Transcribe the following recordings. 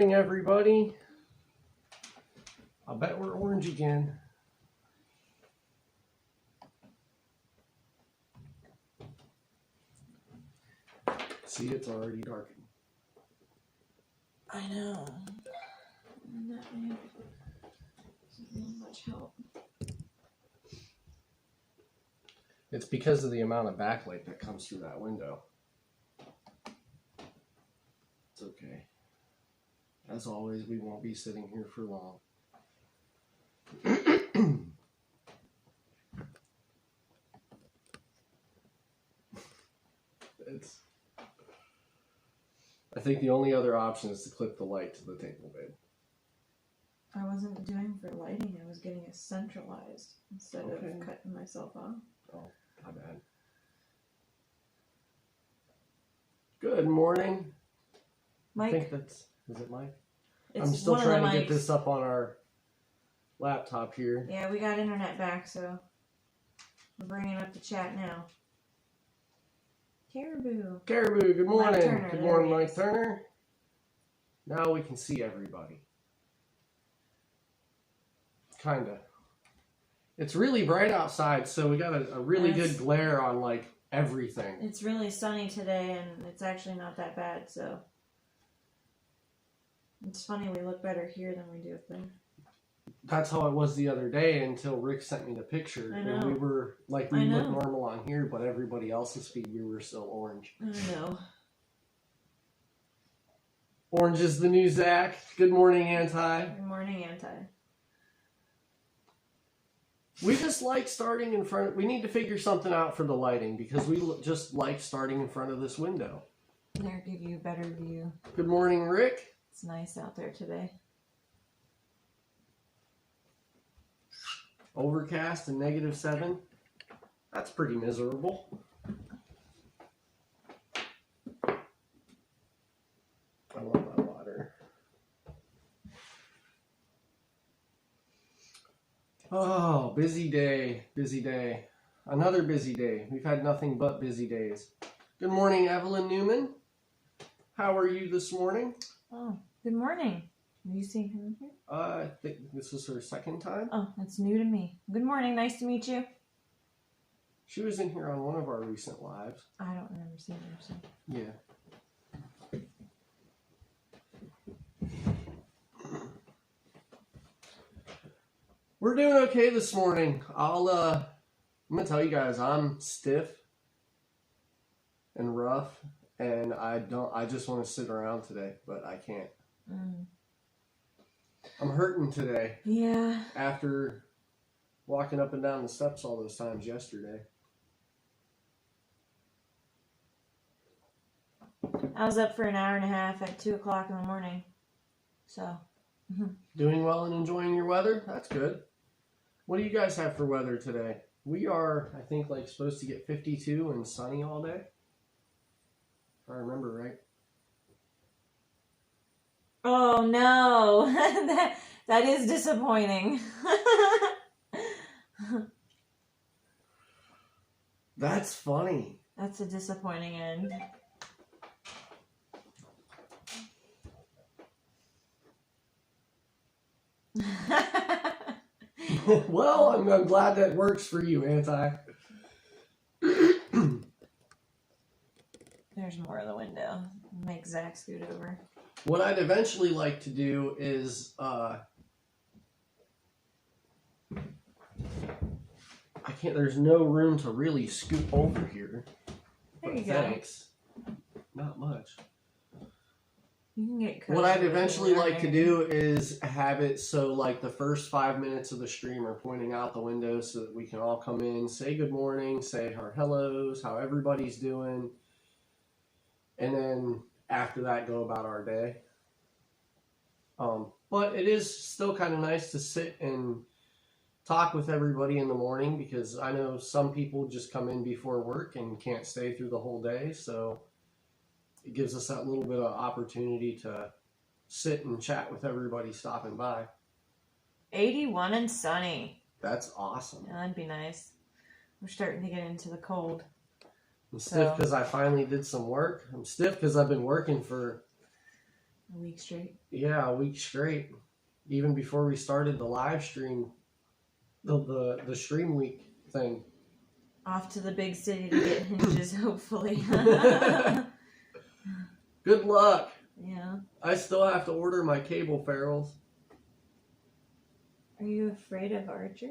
Everybody, I bet we're orange again. See, it's already darkened. I know. That isn't much help. It's because of the amount of backlight that comes through that window. It's okay. As always, we won't be sitting here for long. I think the only other option is to clip the light to the table bed. I wasn't doing for lighting. I was getting it centralized instead of cutting myself off. Oh, my bad. Good morning. Mike. I think that's... Is it Mike? It's I'm still trying to get this up on our laptop here. Yeah, we got internet back, so we're bringing up the chat now. Caribou. Caribou, good morning. Turner, good morning, Mike Turner. Now we can see everybody. Kinda. It's really bright outside, so we got a really good glare on like everything. It's really sunny today, and it's actually not that bad, so it's funny we look better here than we do up there. That's how it was the other day until Rick sent me the picture. I know. And we were like, we look normal on here, but everybody else's feed, we were still orange. I know. Orange is the new Zach. Good morning, Anti. Good morning, Anti. We just like starting in front. We need to figure something out for the lighting because we just like starting in front of this window. There, give you a better view. Good morning, Rick. It's nice out there today. Overcast and -7. That's pretty miserable. I want my water. Oh, busy day. Busy day. Another busy day. We've had nothing but busy days. Good morning, Evelyn Newman. How are you this morning? Oh, good morning. Have you seen him here? I think this was her second time. Oh, that's new to me. Good morning. Nice to meet you. She was in here on one of our recent lives. I don't remember seeing her. So. Yeah. We're doing okay this morning. I'm gonna tell you guys, I'm stiff and rough, and I just want to sit around today, but I can't. I'm hurting today. Yeah. After walking up and down the steps all those times yesterday. I was up for an hour and a half at 2 o'clock in the morning. So. Doing well and enjoying your weather? That's good. What do you guys have for weather today? We are, I think, like supposed to get 52 and sunny all day. If I remember right. Oh no, that is disappointing. That's funny. That's a disappointing end. Well, I'm glad that works for you, Anti. There's more of the window. Make Zach scoot over. What I'd eventually like to do is, there's no room to really scoot over here. There you go. Thanks. Not much. You can get What I'd eventually like to do is have it so like the first 5 minutes of the stream are pointing out the window so that we can all come in, say good morning, say our hellos, how everybody's doing, and then after that go about our day. But it is still kind of nice to sit and talk with everybody in the morning because I know some people just come in before work and can't stay through the whole day, so it gives us that little bit of opportunity to sit and chat with everybody stopping by. 81 and sunny. That's awesome. Yeah, that'd be nice. We're starting to get into the cold. I'm stiff because I finally did some work. I'm stiff because I've been working for A week straight. Yeah, a week straight. Even before we started the live stream, the stream week thing. Off to the big city to get hinges, hopefully. Good luck. Yeah. I still have to order my cable ferrules. Are you afraid of Archer?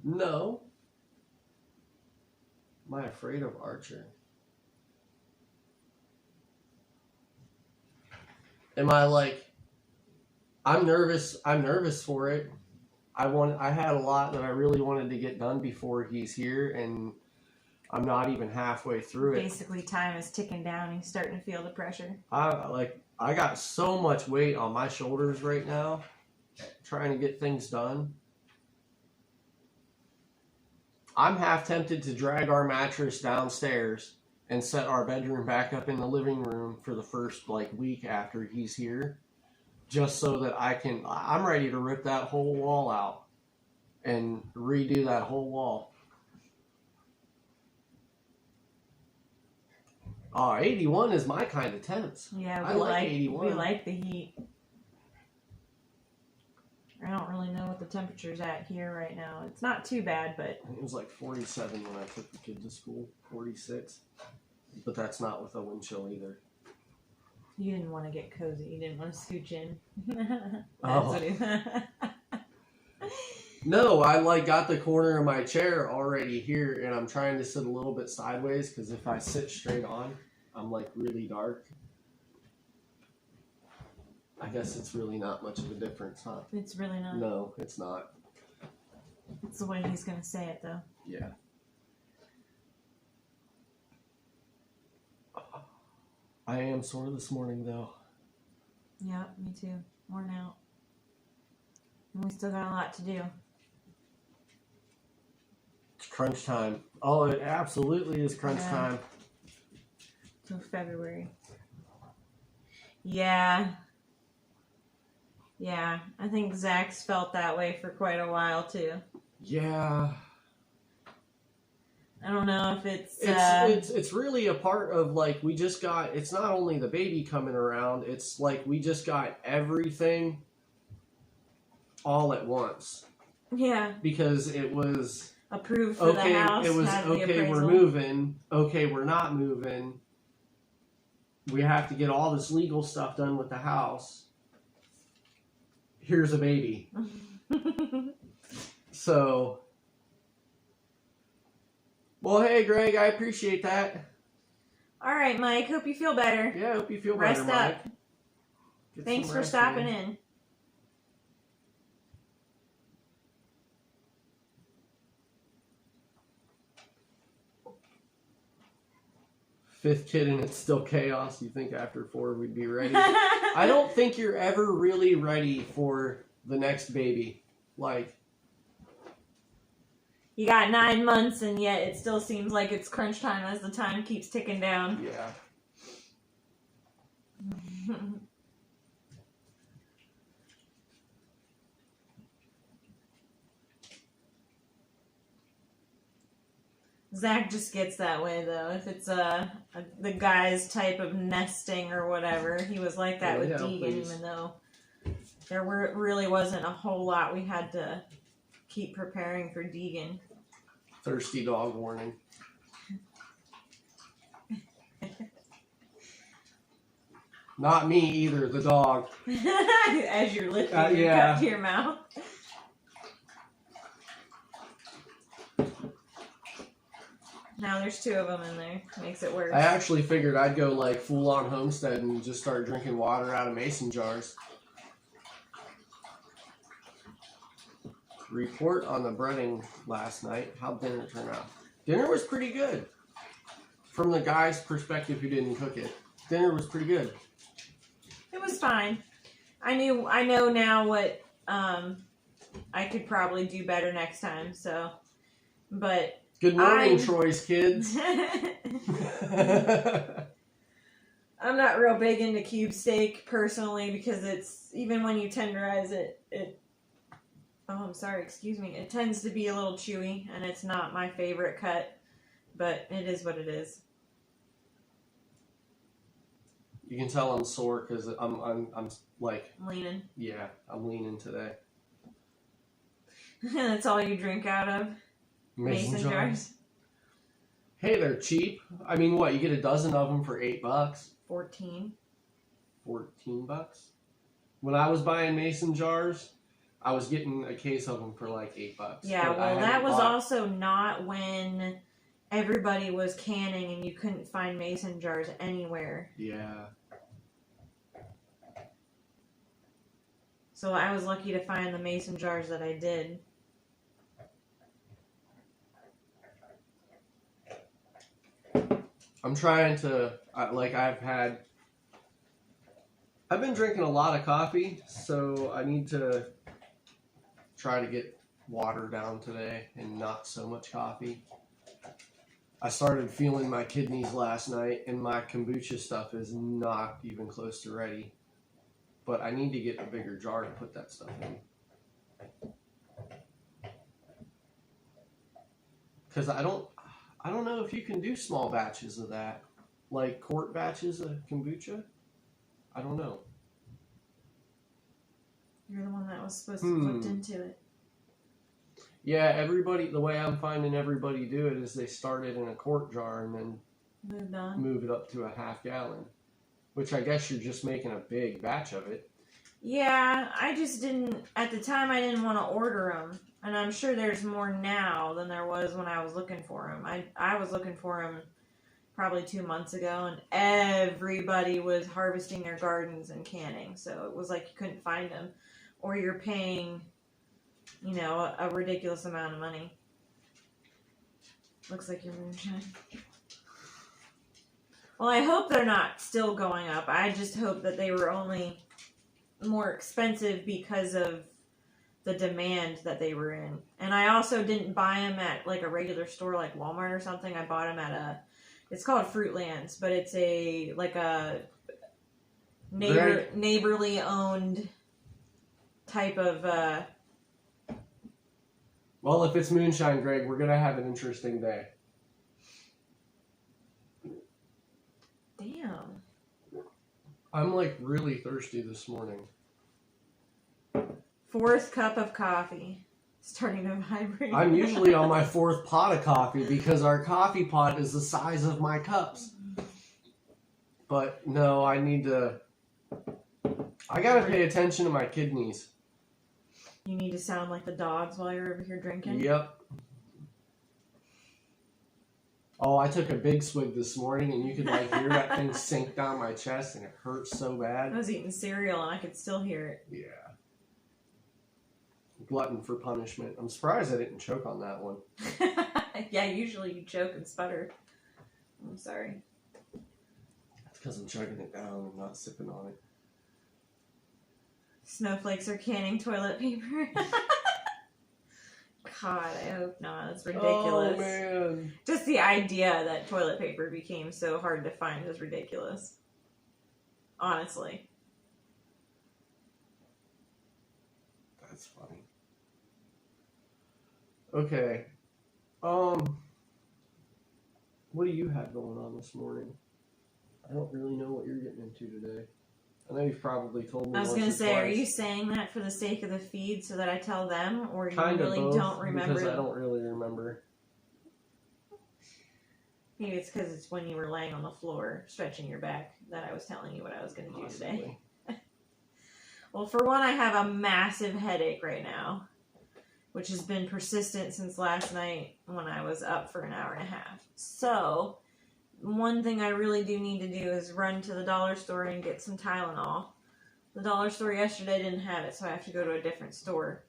No. Am I afraid of Archer? Am I like, I'm nervous for it. I had a lot that I really wanted to get done before he's here, and I'm not even halfway through it. Basically, time is ticking down. He's starting to feel the pressure. I got so much weight on my shoulders right now, trying to get things done. I'm half tempted to drag our mattress downstairs and set our bedroom back up in the living room for the first week after he's here, just so that I'm ready to rip that whole wall out and redo that whole wall. 81 is my kind of temps. Yeah, I like 81. We like the heat. I don't really know what the temperature's at here right now. It's not too bad, but... It was like 47 when I took the kid to school. 46. But that's not with a wind chill either. You didn't want to get cozy. You didn't want to scooch in. No, I got the corner of my chair already here, and I'm trying to sit a little bit sideways, because if I sit straight on, I'm really dark. I guess it's really not much of a difference, huh? It's really not. No, it's not. It's the way he's going to say it, though. Yeah. I am sore this morning, though. Yeah, me too. Worn out. And we still got a lot to do. It's crunch time. Oh, it absolutely is crunch time. Till February. Yeah. Yeah, I think Zach's felt that way for quite a while, too. Yeah. I don't know if it's really a part of we just got, it's not only the baby coming around, it's we just got everything all at once. Yeah. Because it was approved for the house. It was okay, we're moving, okay, we're not moving. We have to get all this legal stuff done with the house. Here's a baby. So, well, hey, Greg, I appreciate that. All right, Mike. Hope you feel better. Yeah, I hope you feel better, Mike. Rest up. Thanks for stopping in. Fifth kid and it's still chaos. You think after 4 we'd be ready? I don't think you're ever really ready for the next baby. You got 9 months and yet it still seems like it's crunch time as the time keeps ticking down. Yeah. Zach just gets that way, though. If it's the guy's type of nesting or whatever, he was like that with Deegan, even though there really wasn't a whole lot we had to keep preparing for Deegan. Thirsty dog warning. Not me either, the dog. As you're lifting your cup to your mouth. Now there's 2 of them in there. Makes it worse. I actually figured I'd go full on homestead and just start drinking water out of mason jars. Report on the breading last night. How'd dinner turn out? Dinner was pretty good. From the guy's perspective who didn't cook it. Dinner was pretty good. It was fine. I know now what I could probably do better next time, so but good morning, Troy's kids. I'm not real big into cube steak personally because it's even when you tenderize it it tends to be a little chewy and it's not my favorite cut, but it is what it is. You can tell I'm sore because I'm like leaning. Yeah, I'm leaning today. That's all you drink out of? Mason jars? Hey, they're cheap. I mean, what? You get a dozen of them for $8. 14. $14? When I was buying mason jars, I was getting a case of them for like $8. Yeah, well, that was also not when everybody was canning and you couldn't find mason jars anywhere. Yeah. So I was lucky to find the mason jars that I did. I'm trying to, I've been drinking a lot of coffee, so I need to try to get water down today and not so much coffee. I started feeling my kidneys last night, and my kombucha stuff is not even close to ready. But I need to get a bigger jar to put that stuff in. Because I don't know if you can do small batches of that. Like quart batches of kombucha. I don't know. You're the one that was supposed to look into it. Yeah, the way I'm finding everybody do it is they start it in a quart jar and then move it up to a half gallon. Which I guess you're just making a big batch of it. Yeah, I just didn't, at the time I didn't want to order them. And I'm sure there's more now than there was when I was looking for them. I was looking for them probably 2 months ago, and everybody was harvesting their gardens and canning. So it was like you couldn't find them. Or you're paying, a ridiculous amount of money. Looks like your moonshine. Well, I hope they're not still going up. I just hope that they were only more expensive because of the demand that they were in. And I also didn't buy them at like a regular store like Walmart or something. I bought them at it's called Fruitlands, but it's a neighborly owned type of Well, if it's moonshine, Greg, we're gonna have an interesting day. Damn. I'm like really thirsty this morning. 4th cup of coffee. Starting to vibrate. I'm usually on my 4th pot of coffee because our coffee pot is the size of my cups. But no, I gotta pay attention to my kidneys. You need to sound like the dogs while you're over here drinking? Yep. Oh, I took a big swig this morning, and you could hear that thing sink down my chest, and it hurts so bad. I was eating cereal, and I could still hear it. Yeah. Glutton for punishment. I'm surprised I didn't choke on that one. Yeah, usually you choke and sputter. I'm sorry. That's because I'm chugging it down and not sipping on it. Snowflakes are canning toilet paper. God, I hope not. That's ridiculous. Oh, man. Just the idea that toilet paper became so hard to find is ridiculous. Honestly. That's funny. Okay. What do you have going on this morning? I don't really know what you're getting into today. I know you've probably told me. I was going to say, are you saying that for the sake of the feed so that I tell them, or you really don't remember? Because I don't really remember. Maybe it's because it's when you were laying on the floor stretching your back that I was telling you what I was going to do today. Well, for one, I have a massive headache right now, which has been persistent since last night when I was up for an hour and a half. So, one thing I really do need to do is run to the dollar store and get some Tylenol. The dollar store yesterday didn't have it, so I have to go to a different store.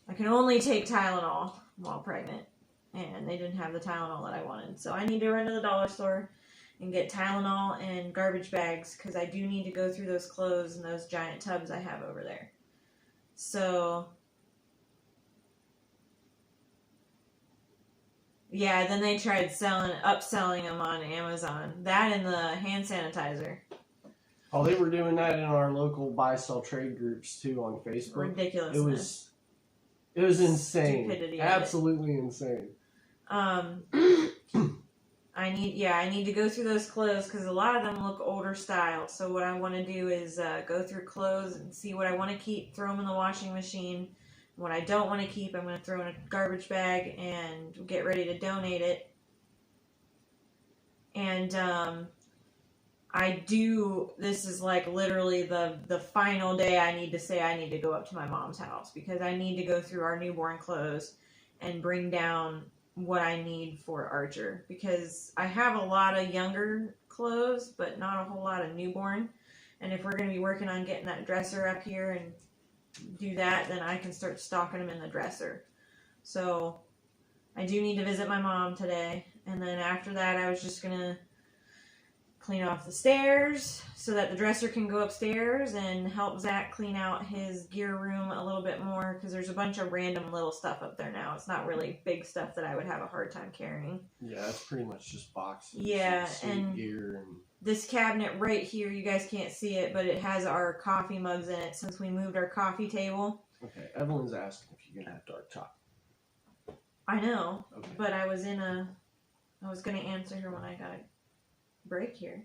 I can only take Tylenol while pregnant, and they didn't have the Tylenol that I wanted. So I need to run to the dollar store and get Tylenol and garbage bags, because I do need to go through those clothes and those giant tubs I have over there. So, yeah, then they tried upselling them on Amazon. That and the hand sanitizer. Oh, they were doing that in our local buy-sell trade groups, too, on Facebook. Ridiculousness. It was insane. Stupidity. Absolutely insane. I need to go through those clothes because a lot of them look older style. So what I want to do is go through clothes and see what I want to keep, throw them in the washing machine. What I don't want to keep, I'm going to throw in a garbage bag and get ready to donate it. And this is like literally the final day I need to go up to my mom's house because I need to go through our newborn clothes and bring down what I need for Archer because I have a lot of younger clothes but not a whole lot of newborn, and if we're going to be working on getting that dresser up here and do that, then I can start stocking them in the dresser. So I do need to visit my mom today, and then after that I was just going to clean off the stairs so that the dresser can go upstairs and help Zach clean out his gear room a little bit more because there's a bunch of random little stuff up there now. It's not really big stuff that I would have a hard time carrying. Yeah, it's pretty much just boxes. Yeah, and gear and this cabinet right here, you guys can't see it, but it has our coffee mugs in it since we moved our coffee table. Okay, Evelyn's asking if you're gonna have dark chocolate. I know, okay. But I was gonna answer her when I got a break here.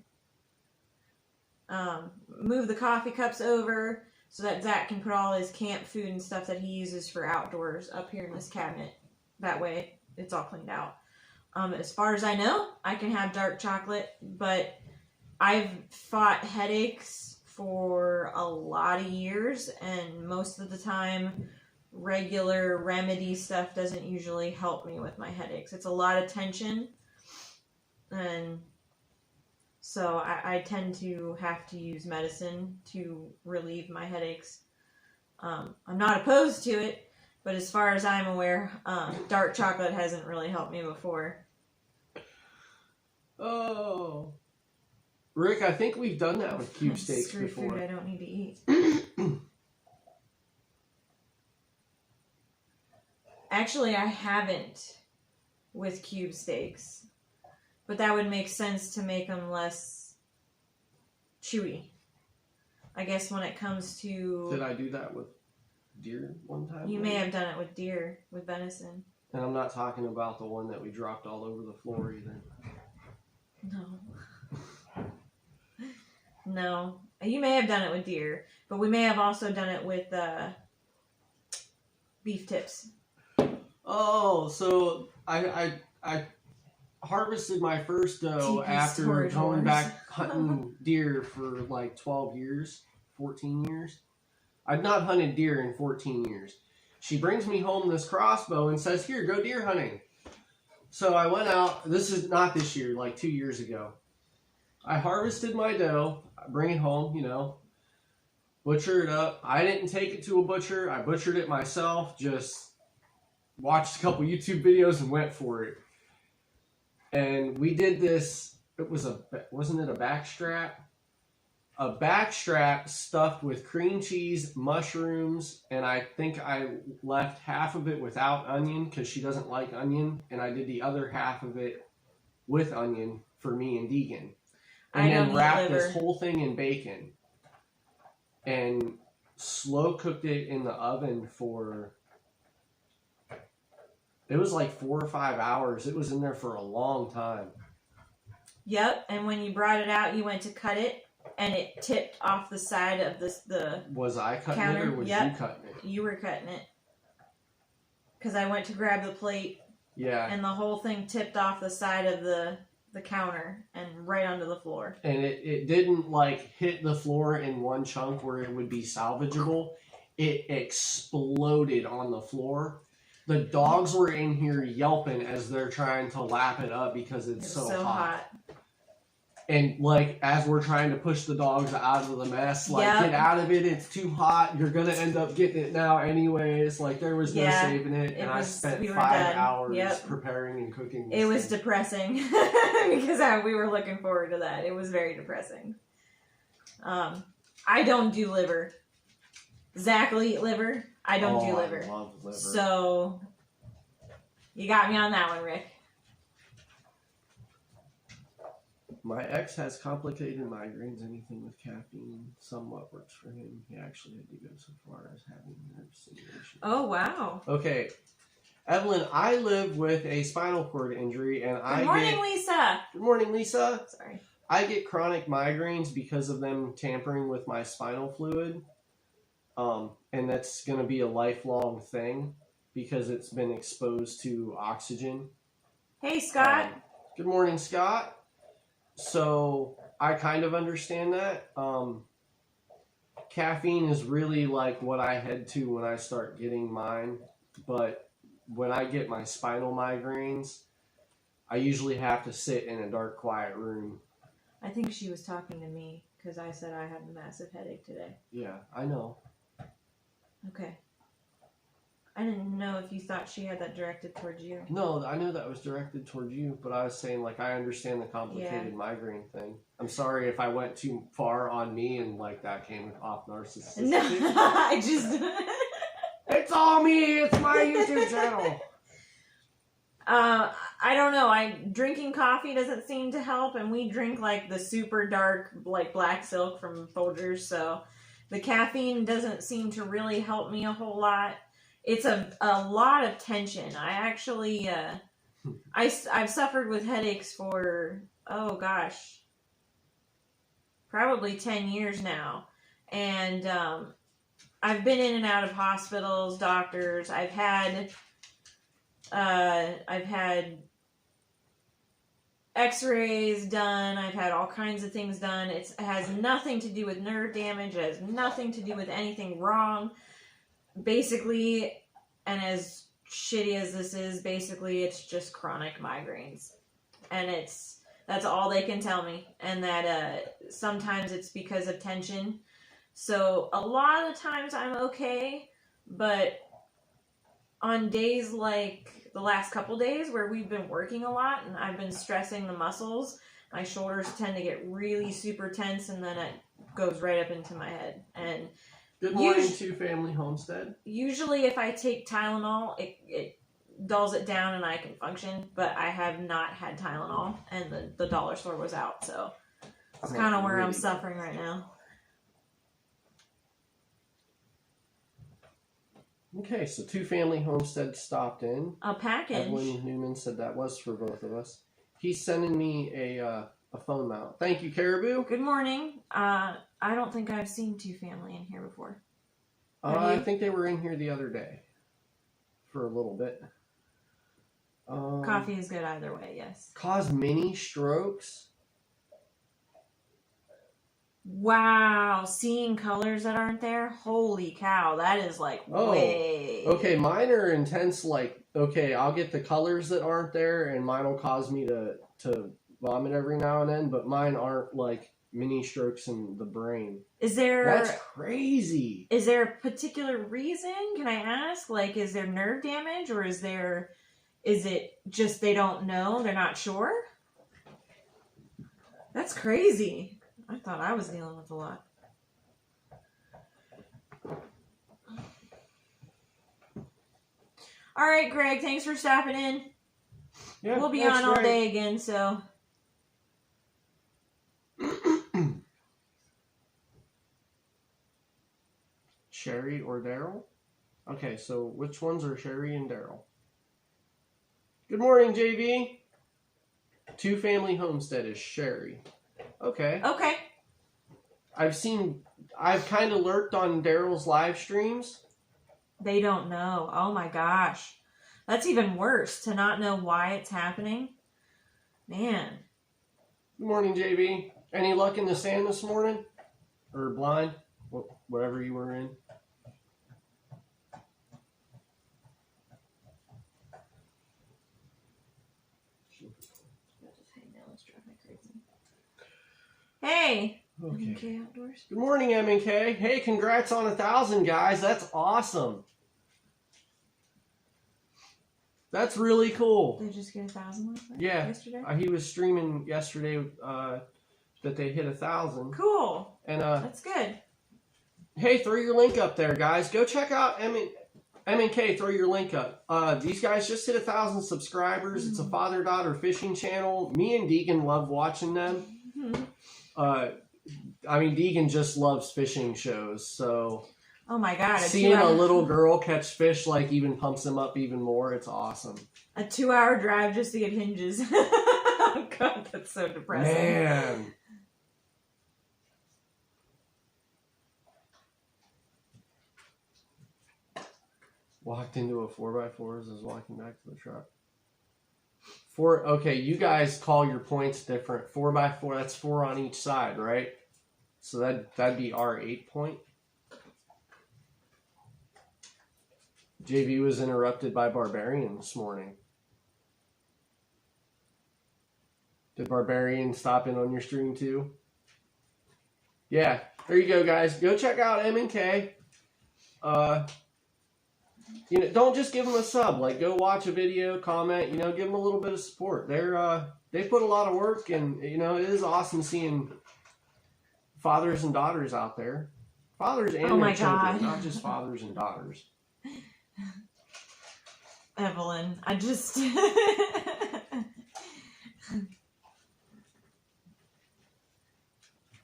Move the coffee cups over so that Zach can put all his camp food and stuff that he uses for outdoors up here in this cabinet. That way it's all cleaned out. As far as I know, I can have dark chocolate, but I've fought headaches for a lot of years, and most of the time regular remedy stuff doesn't usually help me with my headaches. It's a lot of tension, and so I tend to have to use medicine to relieve my headaches. I'm not opposed to it, but as far as I'm aware, dark chocolate hasn't really helped me before. Oh. Rick, I think we've done that with cube steaks before. Food I don't need to eat. Actually, I haven't with cube steaks. But that would make sense to make them less chewy. I guess when it comes to... Did I do that with deer one time? You may have done it with deer, with venison. And I'm not talking about the one that we dropped all over the floor either. No. No. You may have done it with deer, but we may have also done it with beef tips. Oh, so I harvested my first doe after going back hunting deer for like 12 years, 14 years. I'd not hunted deer in 14 years. She brings me home this crossbow and says, "Here, go deer hunting." So I went out, this is not this year, like 2 years ago. I harvested my doe, I bring it home, butcher it up. I didn't take it to a butcher. I butchered it myself, just watched a couple YouTube videos and went for it. And we did this, wasn't it a backstrap? A backstrap stuffed with cream cheese, mushrooms, and I think I left half of it without onion because she doesn't like onion, and I did the other half of it with onion for me and Deegan. And then wrapped this whole thing in bacon and slow cooked it in the oven for... It was like 4 or 5 hours. It was in there for a long time. Yep, and when you brought it out, you went to cut it, and it tipped off the side of the Was I cutting counter. it or was you cutting it? You were cutting it. Because I went to grab the plate. Yeah. And the whole thing tipped off the side of the counter and right onto the floor. And it didn't like hit the floor in one chunk where it would be salvageable. It exploded on the floor. The dogs were in here yelping as they're trying to lap it up because it's so hot. And like as we're trying to push the dogs out of the mess, like get out of it, it's too hot. You're gonna end up getting it now anyways. Like there was no saving it, and I spent 5 hours preparing and cooking. It was depressing because we were looking forward to that. It was very depressing. I don't do liver. Zach will eat liver. I don't do liver. I love liver. So you got me on that one, Rick. My ex has complicated migraines. Anything with caffeine somewhat works for him. He actually had to go so far as having nerve stimulation. Oh, wow. Okay. Evelyn, I live with a spinal cord injury, and Good morning, Lisa. Good morning, Lisa. Sorry. I get chronic migraines because of them tampering with my spinal fluid. And that's going to be a lifelong thing because it's been exposed to oxygen. Hey, Scott. Good morning, Scott. So I kind of understand that. Caffeine is really like what I head to when I start getting mine. But when I get my spinal migraines, I usually have to sit in a dark, quiet room. I think she was talking to me because I said I had a massive headache today. Yeah, I know. Okay. I didn't know if you thought she had that directed towards you. No, I know that was directed towards you, but I was saying, like, I understand the complicated migraine thing. I'm sorry if I went too far on me and, like, that came off narcissistic. No, I just... It's all me! It's my YouTube channel! I don't know. Drinking coffee doesn't seem to help, and we drink, like, the super dark, like, black silk from Folgers, so the caffeine doesn't seem to really help me a whole lot. It's a lot of tension. I actually, I've suffered with headaches for, oh gosh, probably 10 years now. And I've been in and out of hospitals, doctors. I've had x-rays done. I've had all kinds of things done. It has nothing to do with nerve damage. It has nothing to do with anything wrong. Basically, and as shitty as this is, basically it's just chronic migraines. And that's all they can tell me. And that sometimes it's because of tension. So a lot of the times I'm okay, but on days like the last couple days where we've been working a lot and I've been stressing the muscles, my shoulders tend to get really super tense and then it goes right up into my head. And good morning to Family Homestead. Usually if I take Tylenol, it dulls it down and I can function, but I have not had Tylenol and the dollar store was out, so it's kind of where I'm suffering right now. Okay, so Two Family Homestead stopped in. A package. Evelyn Newman said that was for both of us. He's sending me a phone mount. Thank you, Caribou. Good morning. I don't think I've seen Two Family in here before. I think they were in here the other day for a little bit. Coffee is good either way, yes. Cause mini strokes. Wow, seeing colors that aren't there? Holy cow, that is like way... Okay, mine are intense, like, okay, I'll get the colors that aren't there and mine will cause me to vomit every now and then, but mine aren't like mini strokes in the brain. That's crazy. Is there a particular reason, can I ask? Like, is there nerve damage or is it just they don't know, they're not sure? That's crazy. I thought I was dealing with a lot. All right, Greg, thanks for stopping in. Yeah, we'll be on all day again, so. Sherry or Daryl? Okay, so which ones are Sherry and Daryl? Good morning, JV. Two Family Homestead is Sherry. Okay. Okay. I've kind of lurked on Daryl's live streams. They don't know. Oh my gosh. That's even worse, to not know why it's happening. Man. Good morning, JV. Any luck in the sand this morning? Or blind? Whatever you were in. Hey! Okay. NK Outdoors. Good morning, MNK. Hey, congrats on 1,000, guys. That's awesome. That's really cool. They just get 1,000 yesterday? He was streaming yesterday that they hit 1,000. Cool. And that's good. Hey, throw your link up there, guys. Go check out MNK. Throw your link up. These guys just hit 1,000 subscribers. It's a father-daughter fishing channel. Me and Deegan love watching them. Deegan just loves fishing shows, so Oh my God. Seeing a little girl catch fish like even pumps them up even more. It's awesome. A 2-hour drive just to get hinges. Oh God, that's so depressing. Man. Walked into a 4x4 as I was walking back to the truck. Okay, you guys call your points different. 4x4, that's 4 on each side, right? So that'd be our 8 point. JV was interrupted by Barbarian this morning. Did Barbarian stop in on your stream too? Yeah, there you go, guys. Go check out M&K. Don't just give them a sub. Like, go watch a video, comment. Give them a little bit of support. They put a lot of work, and it is awesome seeing fathers and daughters out there. Fathers and their children, not just fathers and daughters. Evelyn, I just...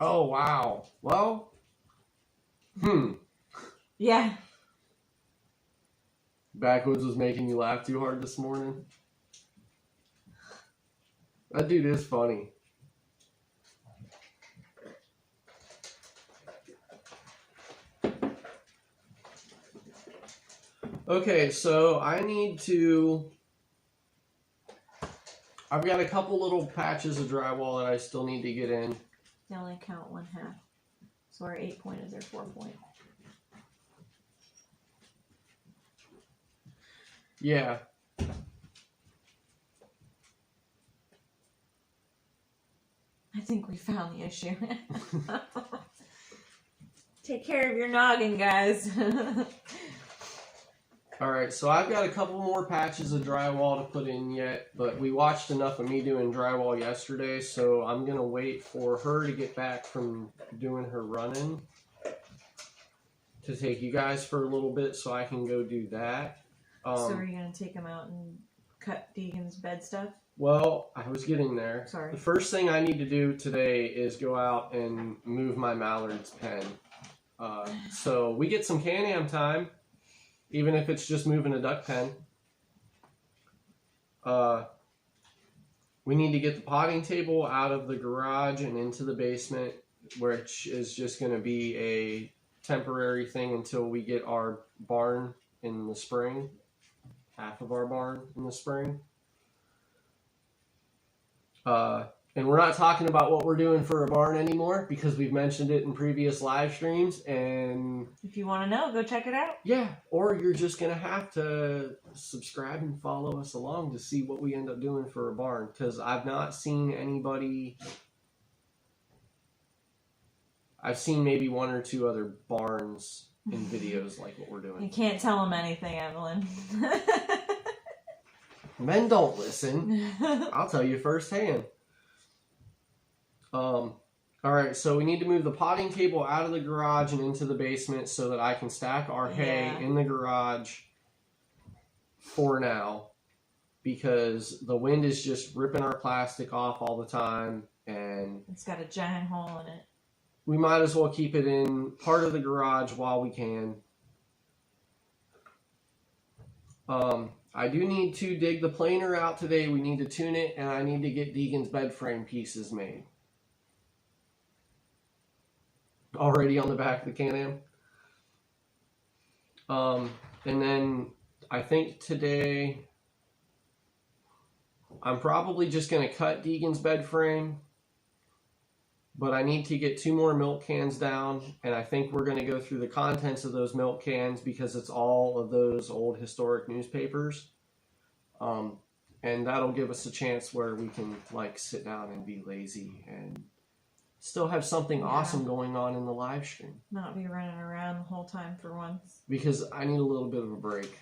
Oh, wow. Well, Yeah. Backwoods was making you laugh too hard this morning. That dude is funny. Okay, so I've got a couple little patches of drywall that I still need to get in. They only count 1/2. So our 8 point is their 4 point. Yeah. I think we found the issue. Take care of your noggin, guys. Alright, so I've got a couple more patches of drywall to put in yet, but we watched enough of me doing drywall yesterday, so I'm going to wait for her to get back from doing her run-in to take you guys for a little bit so I can go do that. So are you going to take them out and cut Deegan's bed stuff? Well, I was getting there. Sorry. The first thing I need to do today is go out and move my mallard's pen. So we get some Can-Am time, even if it's just moving a duck pen. We need to get the potting table out of the garage and into the basement, which is just going to be a temporary thing until we get our barn in the spring. Half of our barn in the spring. And we're not talking about what we're doing for a barn anymore because we've mentioned it in previous live streams. And if you want to know, go check it out. Yeah, or you're just going to have to subscribe and follow us along to see what we end up doing for a barn. Because I've not seen anybody... I've seen maybe 1 or 2 other barns in videos like what we're doing. You can't tell them anything, Evelyn. Men don't listen. I'll tell you firsthand. Alright, so we need to move the potting table out of the garage and into the basement so that I can stack our hay in the garage for now. Because the wind is just ripping our plastic off all the time. And it's got a giant hole in it. We might as well keep it in part of the garage while we can. I do need to dig the planer out today. We need to tune it, and I need to get Deegan's bed frame pieces made. Already on the back of the Can-Am. And then I think today I'm probably just going to cut Deegan's bed frame. But I need to get 2 more milk cans down, and I think we're going to go through the contents of those milk cans because it's all of those old historic newspapers. And that'll give us a chance where we can like sit down and be lazy and still have something awesome going on in the live stream. Not be running around the whole time for once. Because I need a little bit of a break.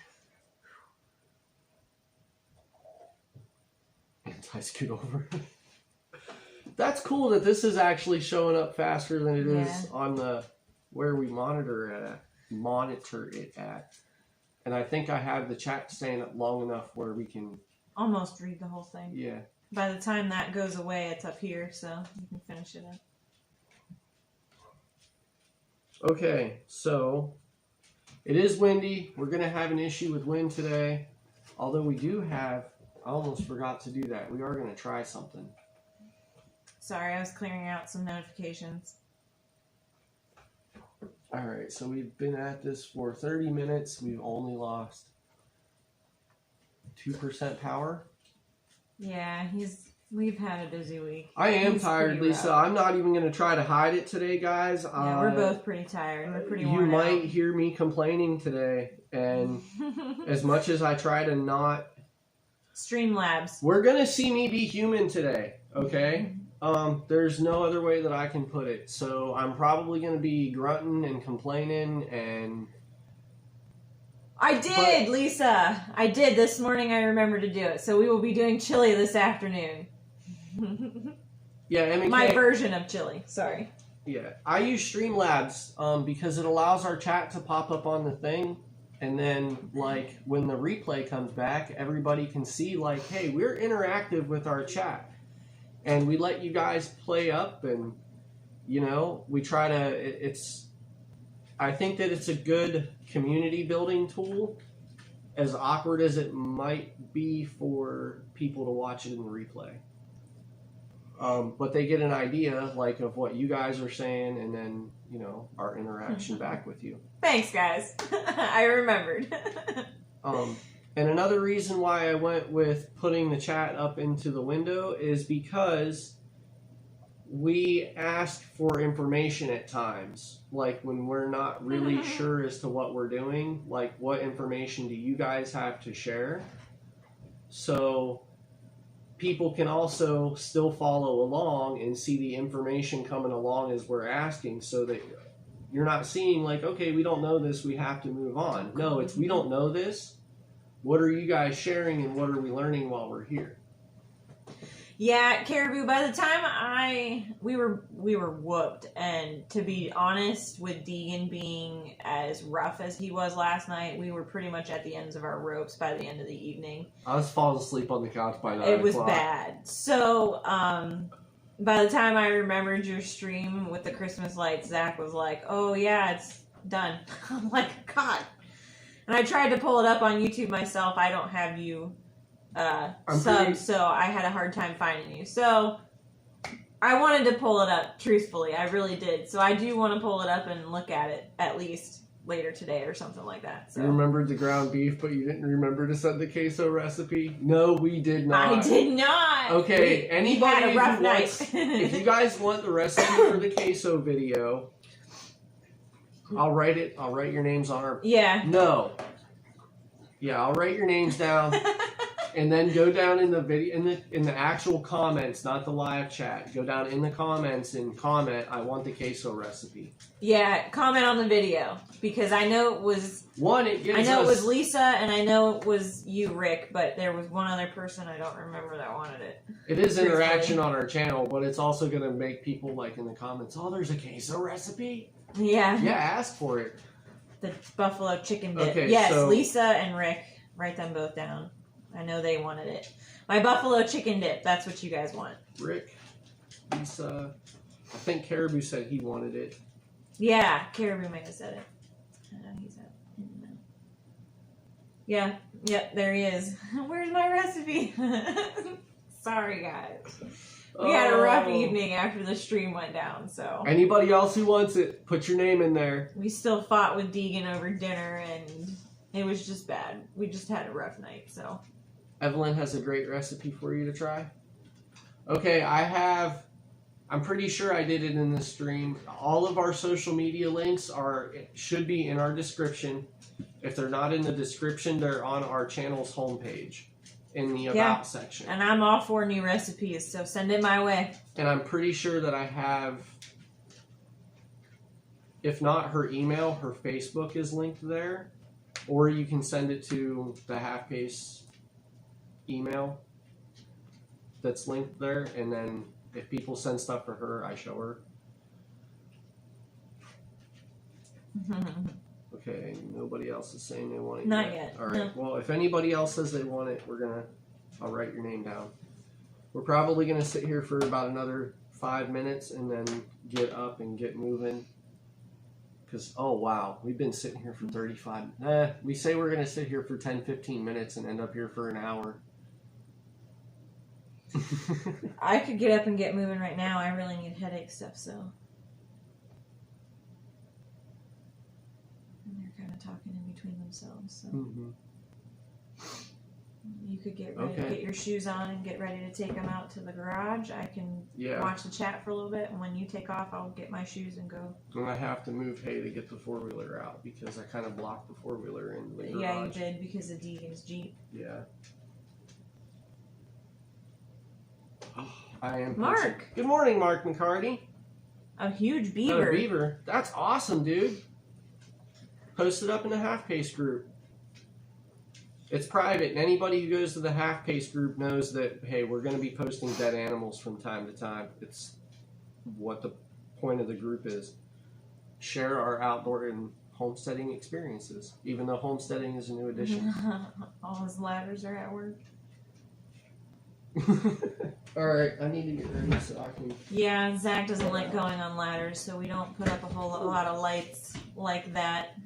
Anti-scoot over. That's cool that this is actually showing up faster than it is on the where we monitor it at. And I think I have the chat staying up long enough where we can almost read the whole thing. Yeah. By the time that goes away, it's up here, so you can finish it up. Okay, so It is windy. We're going to have an issue with wind today. Although we do have, I almost forgot to do that. We are going to try something. Sorry, I was clearing out some notifications. All right, so we've been at this for 30 minutes. We've only lost 2% power. Yeah, we've had a busy week. I am tired, Lisa. Rough. I'm not even going to try to hide it today, guys. Yeah, we're both pretty tired. We're pretty worn out. You might hear me complaining today, and as much as I try to not... Streamlabs. We're going to see me be human today, okay? There's no other way that I can put it. So I'm probably going to be grunting and complaining and... Lisa. I did. This morning I remembered to do it. So we will be doing chili this afternoon. Yeah, MK, my version of chili. Sorry. Yeah, I use Streamlabs because it allows our chat to pop up on the thing. And then, like, when the replay comes back, everybody can see, like, hey, we're interactive with our chat. And we let you guys play up and, you know, we try to, I think that it's a good community building tool, as awkward as it might be for people to watch it in the replay. But they get an idea, like, of what you guys are saying and then, you know, our interaction back with you. Thanks, guys. I remembered. And another reason why I went with putting the chat up into the window is because we ask for information at times. Like when we're not really sure as to what we're doing, like what information do you guys have to share? So people can also still follow along and see the information coming along as we're asking, so that you're not seeing like, okay, we don't know this, we have to move on. No, it's we don't know this. What are you guys sharing and what are we learning while we're here? Yeah, Caribou, by the time we were whooped, and to be honest, with Deegan being as rough as he was last night, we were pretty much at the ends of our ropes by the end of the evening. I was falling asleep on the couch by 9 o'clock. It was bad. So, by the time I remembered your stream with the Christmas lights, Zach was like, oh yeah, it's done. I'm like, God. And I tried to pull it up on YouTube myself. I don't have you subbed, so I had a hard time finding you. So I wanted to pull it up, truthfully. I really did. So I do want to pull it up and look at it at least later today or something like that. So. You remembered the ground beef, but you didn't remember to send the queso recipe? No, we did not. I did not. Okay, anybody had a rough night. If you guys want the recipe for the queso video, I'll write it. I'll write your names on our... Yeah. No. Yeah, I'll write your names down. And then go down in the video, in the actual comments, not the live chat. Go down in the comments and comment, I want the queso recipe. Yeah, comment on the video. Because I know it was... it was Lisa, and I know it was you, Rick, but there was one other person I don't remember that wanted it. It is interaction on our channel, but it's also going to make people, like, in the comments, oh, there's a queso recipe? Yeah. Yeah, ask for it. The buffalo chicken dip. Okay, yes, so... Lisa and Rick. Write them both down. I know they wanted it. My buffalo chicken dip. That's what you guys want. Rick, Lisa, I think Caribou said he wanted it. Yeah, Caribou may have said it. He's out. Yeah, yep, there he is. Where's my recipe? Sorry, guys. We had a rough evening after the stream went down, so... Anybody else who wants it, put your name in there. We still fought with Deegan over dinner, and it was just bad. We just had a rough night, so... Evelyn has a great recipe for you to try. Okay, I'm pretty sure I did it in this stream. All of our social media links should be in our description. If they're not in the description, they're on our channel's homepage in the About section. And I'm all for new recipes, so send it my way. And I'm pretty sure that I have, if not her email, her Facebook is linked there. Or you can send it to the Half Pace email that's linked there, and then if people send stuff for her, I show her. Okay, nobody else is saying they want it Not yet. All right. No. Well, if anybody else says they want it, I'll write your name down. We're probably gonna sit here for about another 5 minutes and then get up and get moving, because, oh, wow, we've been sitting here for 35. We say we're going to sit here for 10, 15 minutes and end up here for an hour. I could get up and get moving right now. I really need headache stuff, so. And they're kind of talking in between themselves, so. Mm-hmm. You could get ready, get your shoes on and get ready to take them out to the garage. I can watch the chat for a little bit, and when you take off, I'll get my shoes and go. And I have to move hay to get the four-wheeler out because I kind of blocked the four-wheeler in the garage. Yeah, you did because of Deegan's Jeep. Yeah. Oh, I am. Mark. Patient. Good morning, Mark McCarty. A huge beaver. A beaver. That's awesome, dude. Post it up in the half-pace group. It's private, and anybody who goes to the half-pace group knows that, hey, we're going to be posting dead animals from time to time. It's what the point of the group is. Share our outdoor and homesteading experiences, even though homesteading is a new addition. All his ladders are at work. All right, I need to get ready so I can... Yeah, Zach doesn't like going on ladders, so we don't put up a lot of lights like that.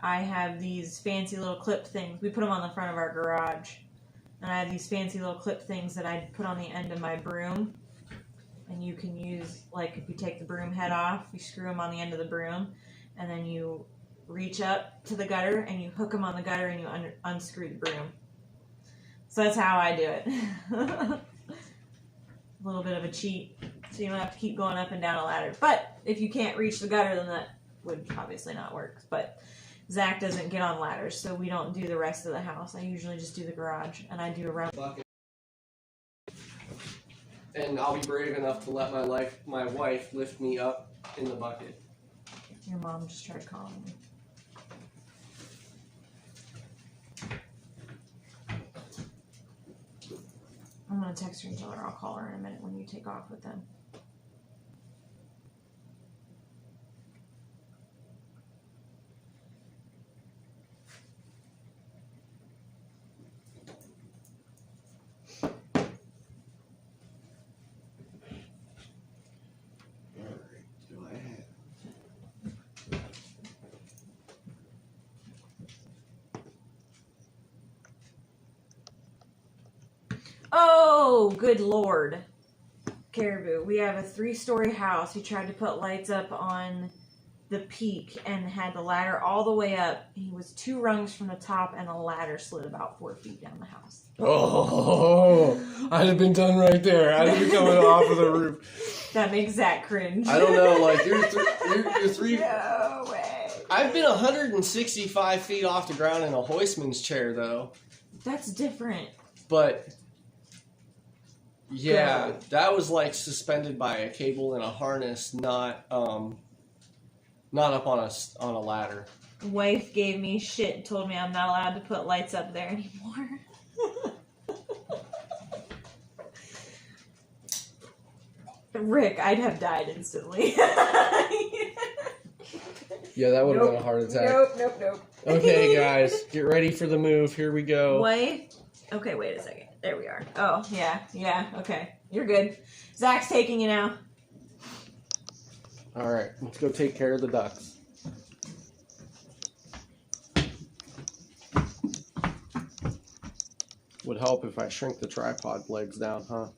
I have these fancy little clip things. We put them on the front of our garage. And I have these fancy little clip things that I put on the end of my broom. And you can use, like, if you take the broom head off, you screw them on the end of the broom. And then you reach up to the gutter and you hook them on the gutter and you unscrew the broom. So that's how I do it. A little bit of a cheat. So you don't have to keep going up and down a ladder. But if you can't reach the gutter, then that would obviously not work. But Zach doesn't get on ladders, so we don't do the rest of the house. I usually just do the garage, and I do around. And I'll be brave enough to let my wife lift me up in the bucket. Your mom just tried calling me. I'm going to text her and tell her I'll call her in a minute when you take off with them. Oh, good Lord. Caribou, we have a 3-story house. He tried to put lights up on the peak and had the ladder all the way up. He was 2 rungs from the top and the ladder slid about 4 feet down the house. Oh, I'd have been done right there. I'd have been coming off of the roof. That makes Zach cringe. I don't know, like, you're 3... No way. I've been 165 feet off the ground in a hoistman's chair, though. That's different. But... yeah, that was like suspended by a cable and a harness, not up on a ladder. Wife gave me shit and told me I'm not allowed to put lights up there anymore. Rick, I'd have died instantly. Yeah, that would have been a heart attack. Nope. Okay, guys, get ready for the move. Here we go. Wife. Okay, wait a second. There we are. Oh, yeah, okay. You're good. Zach's taking you now. All right, let's go take care of the ducks. Would help if I shrink the tripod legs down, huh?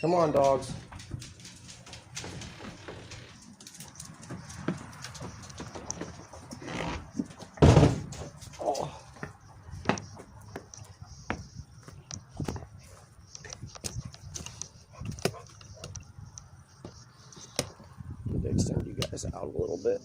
Come on, dogs. Extend you guys out a little bit.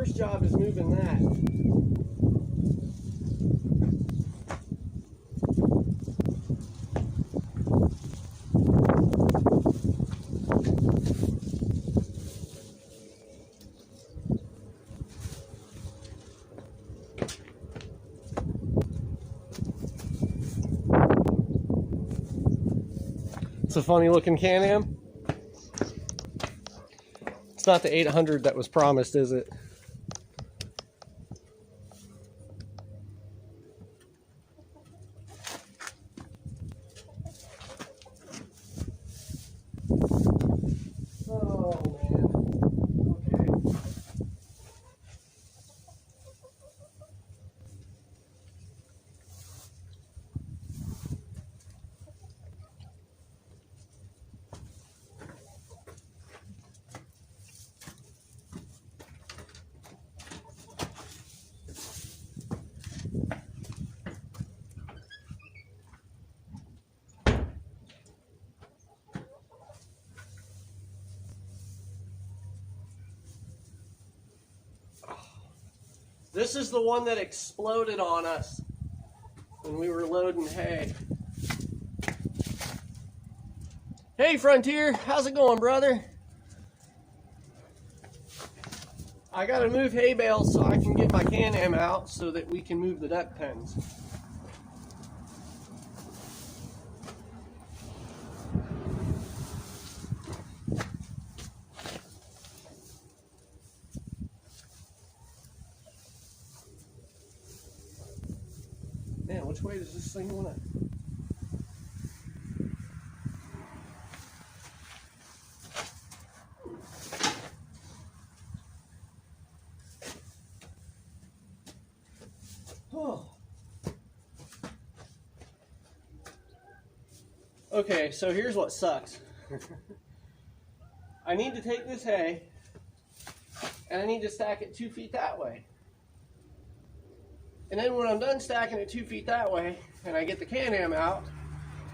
first job is moving that. It's a funny looking Can-Am. It's not the 800 that was promised, is it? Oh man. Okay. This is the one that exploded on us when we were loading hay. Hey Frontier, how's it going, brother? I gotta move hay bales so I can get my Can-Am out so that we can move the duck pens. Man, which way does this thing want to? Oh. Okay, so here's what sucks. I need to take this hay and I need to stack it 2 feet that way. And then when I'm done stacking it 2 feet that way and I get the Can-Am out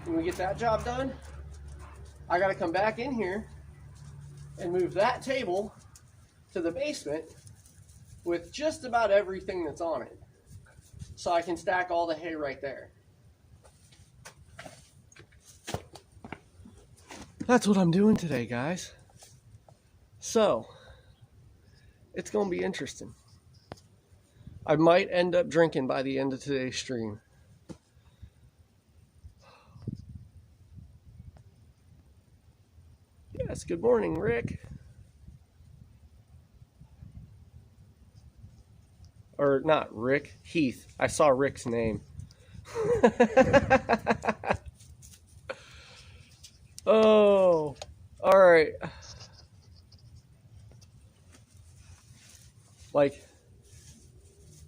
and we get that job done, I gotta come back in here and move that table to the basement with just about everything that's on it, so I can stack all the hay right there. That's what I'm doing today, guys. So, it's gonna be interesting. I might end up drinking by the end of today's stream. Yes, good morning, Rick. Or not Rick, Heath. I saw Rick's name. Oh, all right. Like,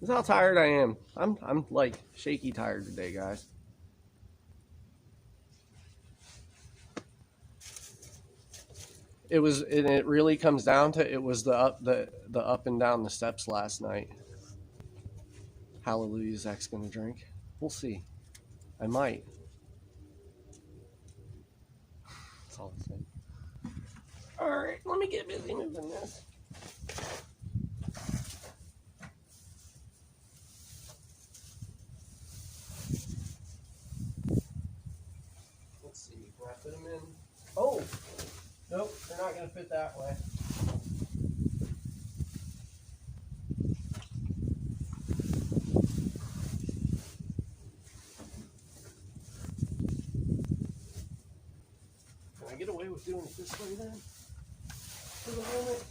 this is how tired I am. I'm like shaky tired today, guys. It really comes down to it was the up and down the steps last night. Hallelujah, Zach's gonna drink. We'll see. I might. That's all I'm saying. All right, let me get busy moving this. Let's see. Can I fit them in? Oh, nope, they're not gonna fit that way. Get away with doing it this way then for the moment.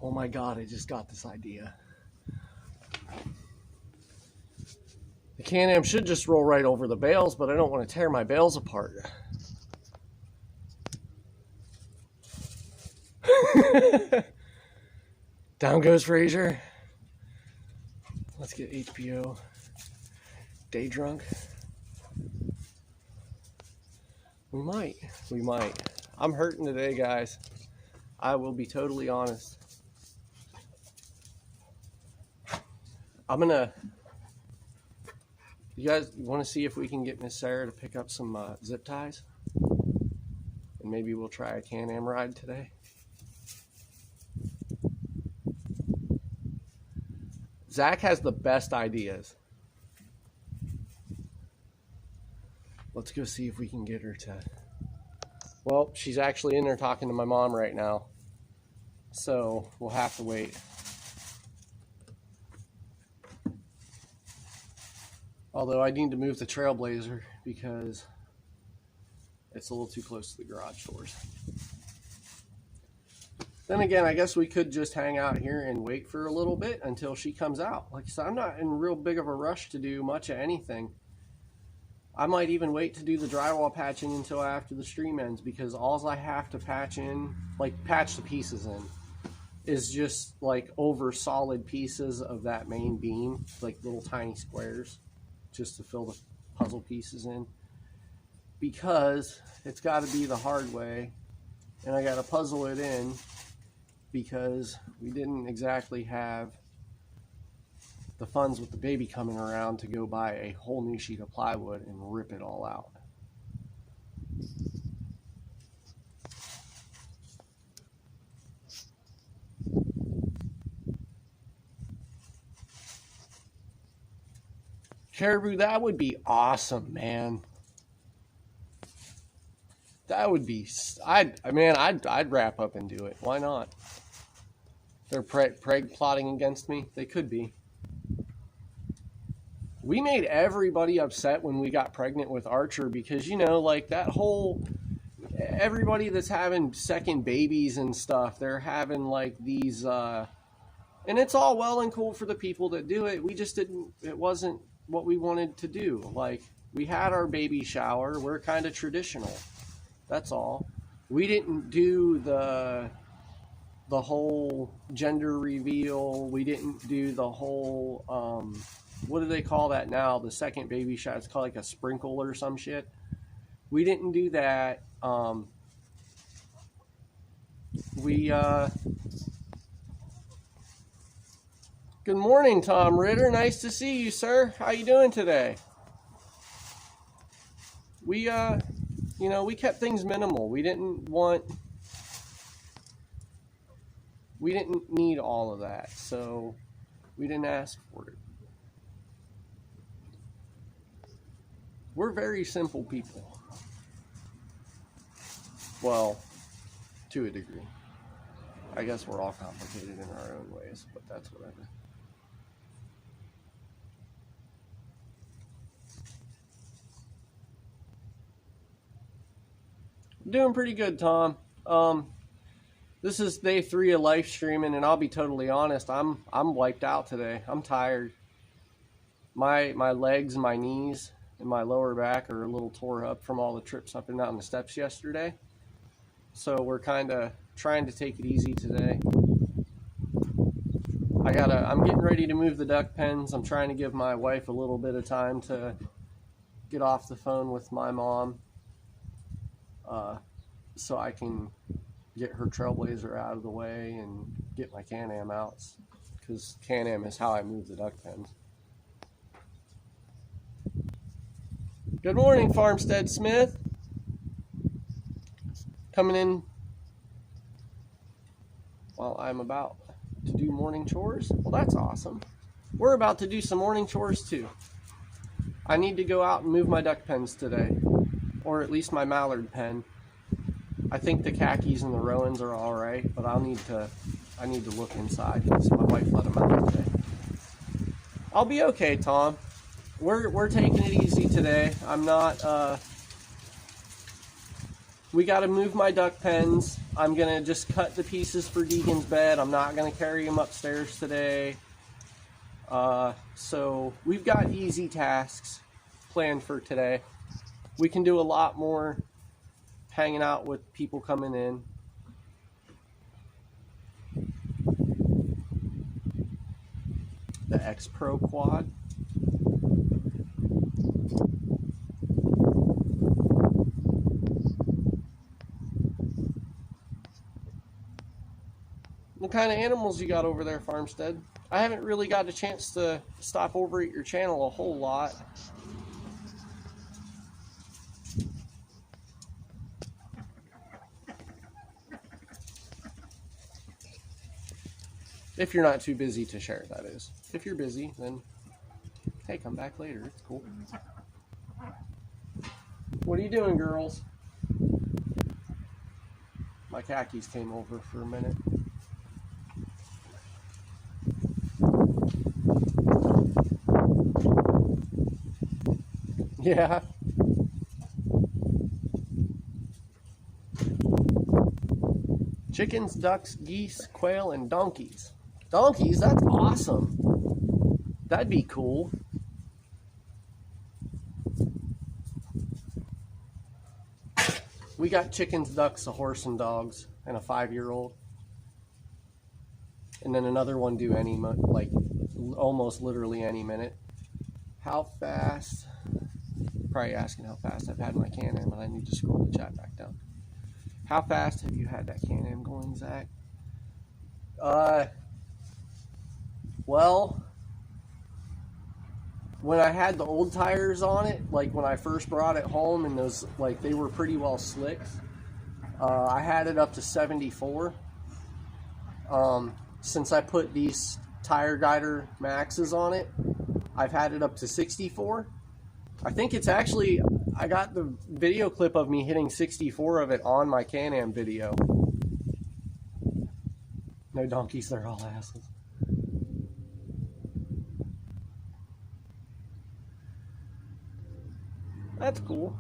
Oh my God, I just got this idea. Can-Am should just roll right over the bales, but I don't want to tear my bales apart. Down goes Frazier. Let's get HPO. Day drunk. We might. I'm hurting today, guys. I will be totally honest. You guys want to see if we can get Miss Sarah to pick up some zip ties? And maybe we'll try a Can-Am ride today. Zach has the best ideas. Let's go see if we can get her to... Well, she's actually in there talking to my mom right now. So we'll have to wait. Although I need to move the Trailblazer because it's a little too close to the garage doors. Then again, I guess we could just hang out here and wait for a little bit until she comes out. Like I said, I'm not in real big of a rush to do much of anything. I might even wait to do the drywall patching until after the stream ends, because all I have to patch in, like patch the pieces in, is just like over solid pieces of that main beam, like little tiny squares, just to fill the puzzle pieces in. Because it's got to be the hard way, and I got to puzzle it in, because we didn't exactly have the funds with the baby coming around to go buy a whole new sheet of plywood and rip it all out. Caribou, that would be awesome, man. That would be, I'd wrap up and do it. Why not? They're preg plotting against me. They could be. We made everybody upset when we got pregnant with Archer, because, you know, like that whole, everybody that's having second babies and stuff, they're having like these, and it's all well and cool for the people that do it. We just didn't, it wasn't what we wanted to do. Like, we had our baby shower. We're kind of traditional. That's all. We didn't do the whole gender reveal. We didn't do the whole, what do they call that now? The second baby shower. It's called like a sprinkle or some shit. We didn't do that. Good morning, Tom Ritter. Nice to see you, sir. How you doing today? We, you know, we kept things minimal. We didn't need all of that, so we didn't ask for it. We're very simple people. Well, to a degree. I guess we're all complicated in our own ways, but that's whatever. Doing pretty good, Tom. This is day 3 of live streaming, and I'll be totally honest, I'm wiped out today. I'm tired. My legs, my knees, and my lower back are a little tore up from all the trips up and down the steps yesterday. So we're kind of trying to take it easy today. I'm getting ready to move the duck pens. I'm trying to give my wife a little bit of time to get off the phone with my mom, so I can get her Trailblazer out of the way and get my Can-Am out, because Can-Am is how I move the duck pens. Good morning, Farmstead Smith. Coming in while I'm about to do morning chores. Well, that's awesome. We're about to do some morning chores too. I need to go out and move my duck pens today, or at least my mallard pen. I think the khakis and the Rowans are all right, but I need to look inside because my wife let them out today. I'll be okay, Tom. We're taking it easy today. I'm not. We got to move my duck pens. I'm gonna just cut the pieces for Deegan's bed. I'm not gonna carry him upstairs today. So we've got easy tasks planned for today. We can do a lot more hanging out with people coming in. The X Pro quad. What kind of animals you got over there, Farmstead? I haven't really got a chance to stop over at your channel a whole lot. If you're not too busy to share, that is. If you're busy, then hey, come back later. It's cool. What are you doing, girls? My khakis came over for a minute. Yeah. Chickens, ducks, geese, quail, and donkeys. Donkeys? That's awesome. That'd be cool. We got chickens, ducks, a horse, and dogs, and a 5-year-old. And then another one due any, like, almost literally any minute. How fast? Probably asking how fast I've had my Can-Am, and I need to scroll the chat back down. How fast have you had that Can-Am going, Zach? Well, when I had the old tires on it, like when I first brought it home, and those, like, they were pretty well slicked, I had it up to 74. Since I put these Tire Guider Maxes on it, I've had it up to 64. I think it's actually, I got the video clip of me hitting 64 of it on my Can-Am video. No donkeys, they're all assholes. That's cool.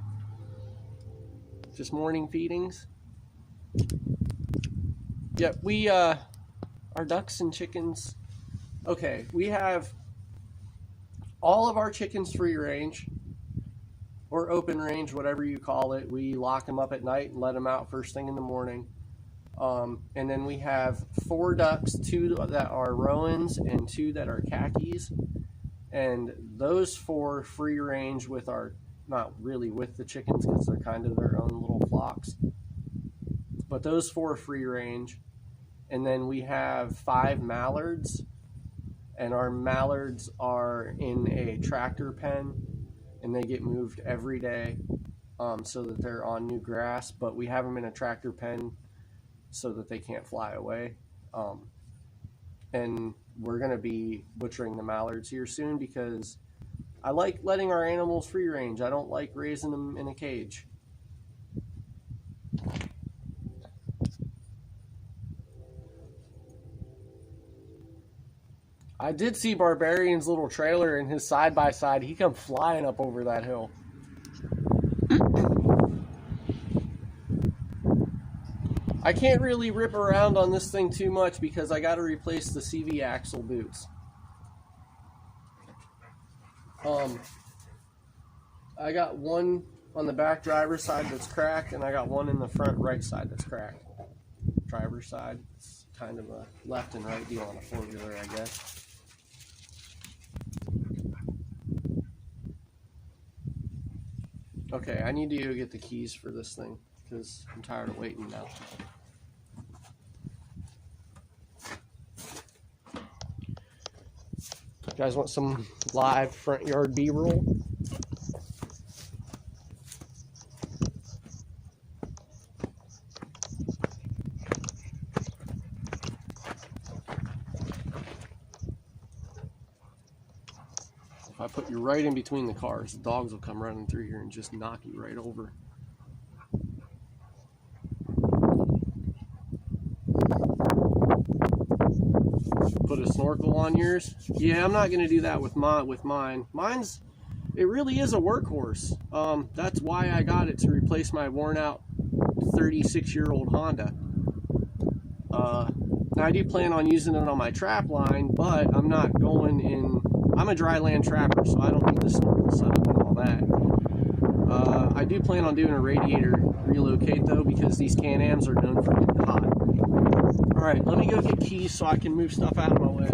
Just morning feedings. Yep, we, our ducks and chickens. Okay, we have all of our chickens free range or open range, whatever you call it. We lock them up at night and let them out first thing in the morning. And then we have 4 ducks, 2 that are Rowans and 2 that are khakis. And those 4 free range with our, not really with the chickens because they're kind of their own little flocks. But those 4 free range. And then we have 5 mallards. And our mallards are in a tractor pen. And they get moved every day so that they're on new grass. But we have them in a tractor pen so that they can't fly away. And we're going to be butchering the mallards here soon because I like letting our animals free range. I don't like raising them in a cage. I did see Barbarian's little trailer and his side-by-side. He come flying up over that hill. I can't really rip around on this thing too much because I got to replace the CV axle boots. I got one on the back driver's side that's cracked, and I got one in the front right side that's cracked. Driver's side, it's kind of a left and right deal on a 4-wheeler, I guess. Okay, I need to go get the keys for this thing because I'm tired of waiting now. You guys want some live front yard B-roll? If I put you right in between the cars, the dogs will come running through here and just knock you right over. Put a snorkel on yours? Yeah, I'm not going to do that with mine. Mine's, it really is a workhorse. That's why I got it, to replace my worn out 36-year-old Honda. Now I do plan on using it on my trap line, but I'm not going in. I'm a dry land trapper, so I don't need the snorkel setup and all that. I do plan on doing a radiator relocate though, because these Can-Ams are known for getting hot. All right, let me go get keys so I can move stuff out of my way.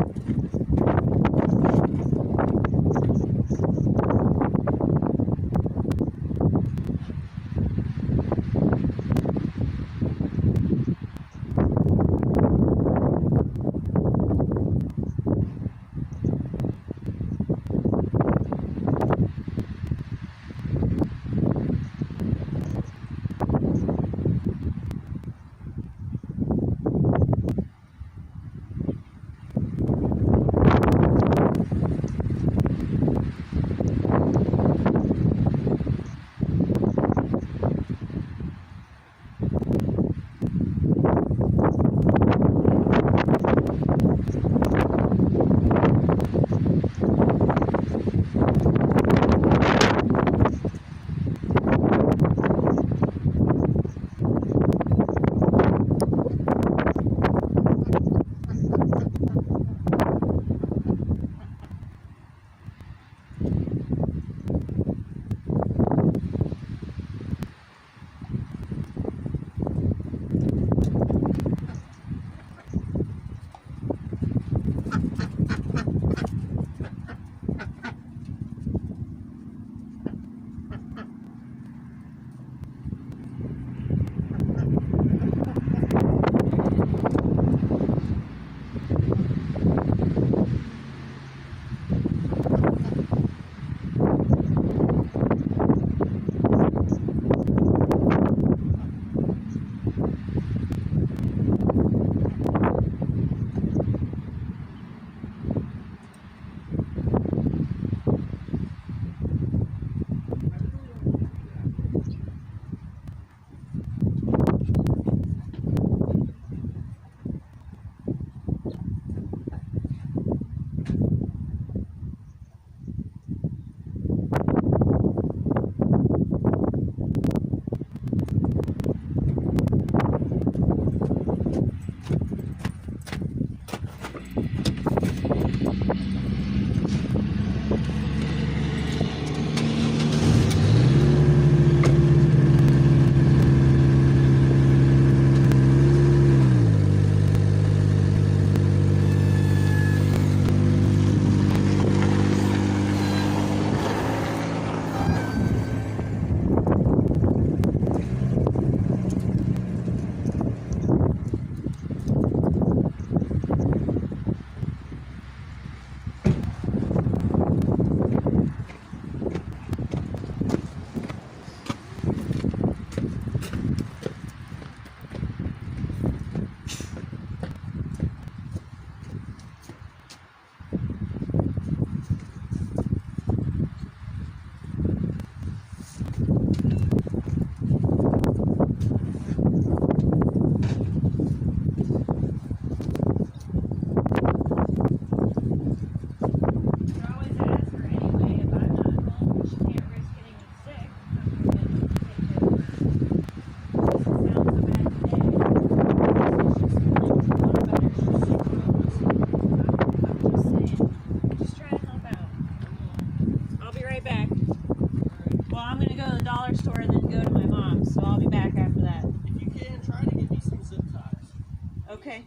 Okay.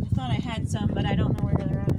I thought I had some, but I don't know where they're at.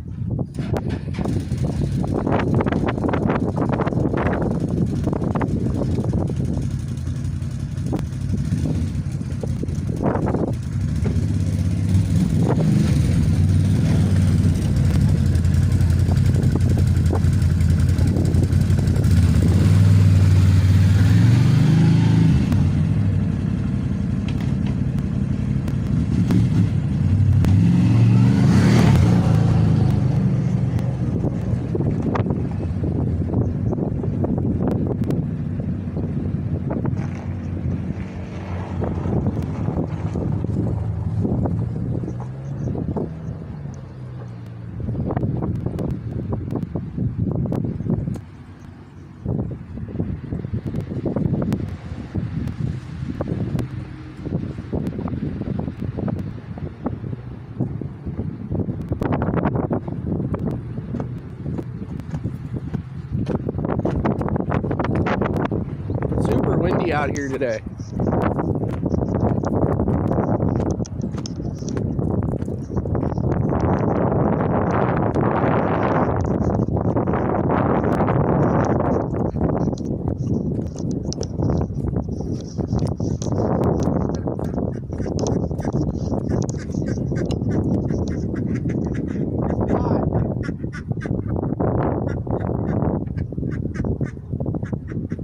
windy out here today.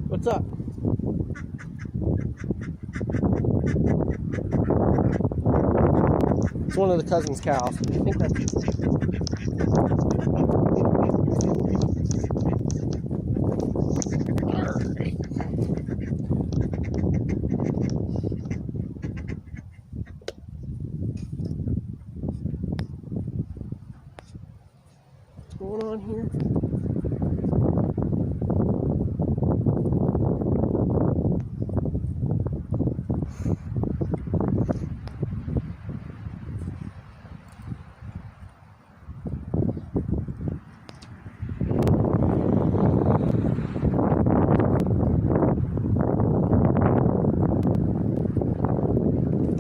What's up? It's one of the cousin's cows. I think that's... What's going on here?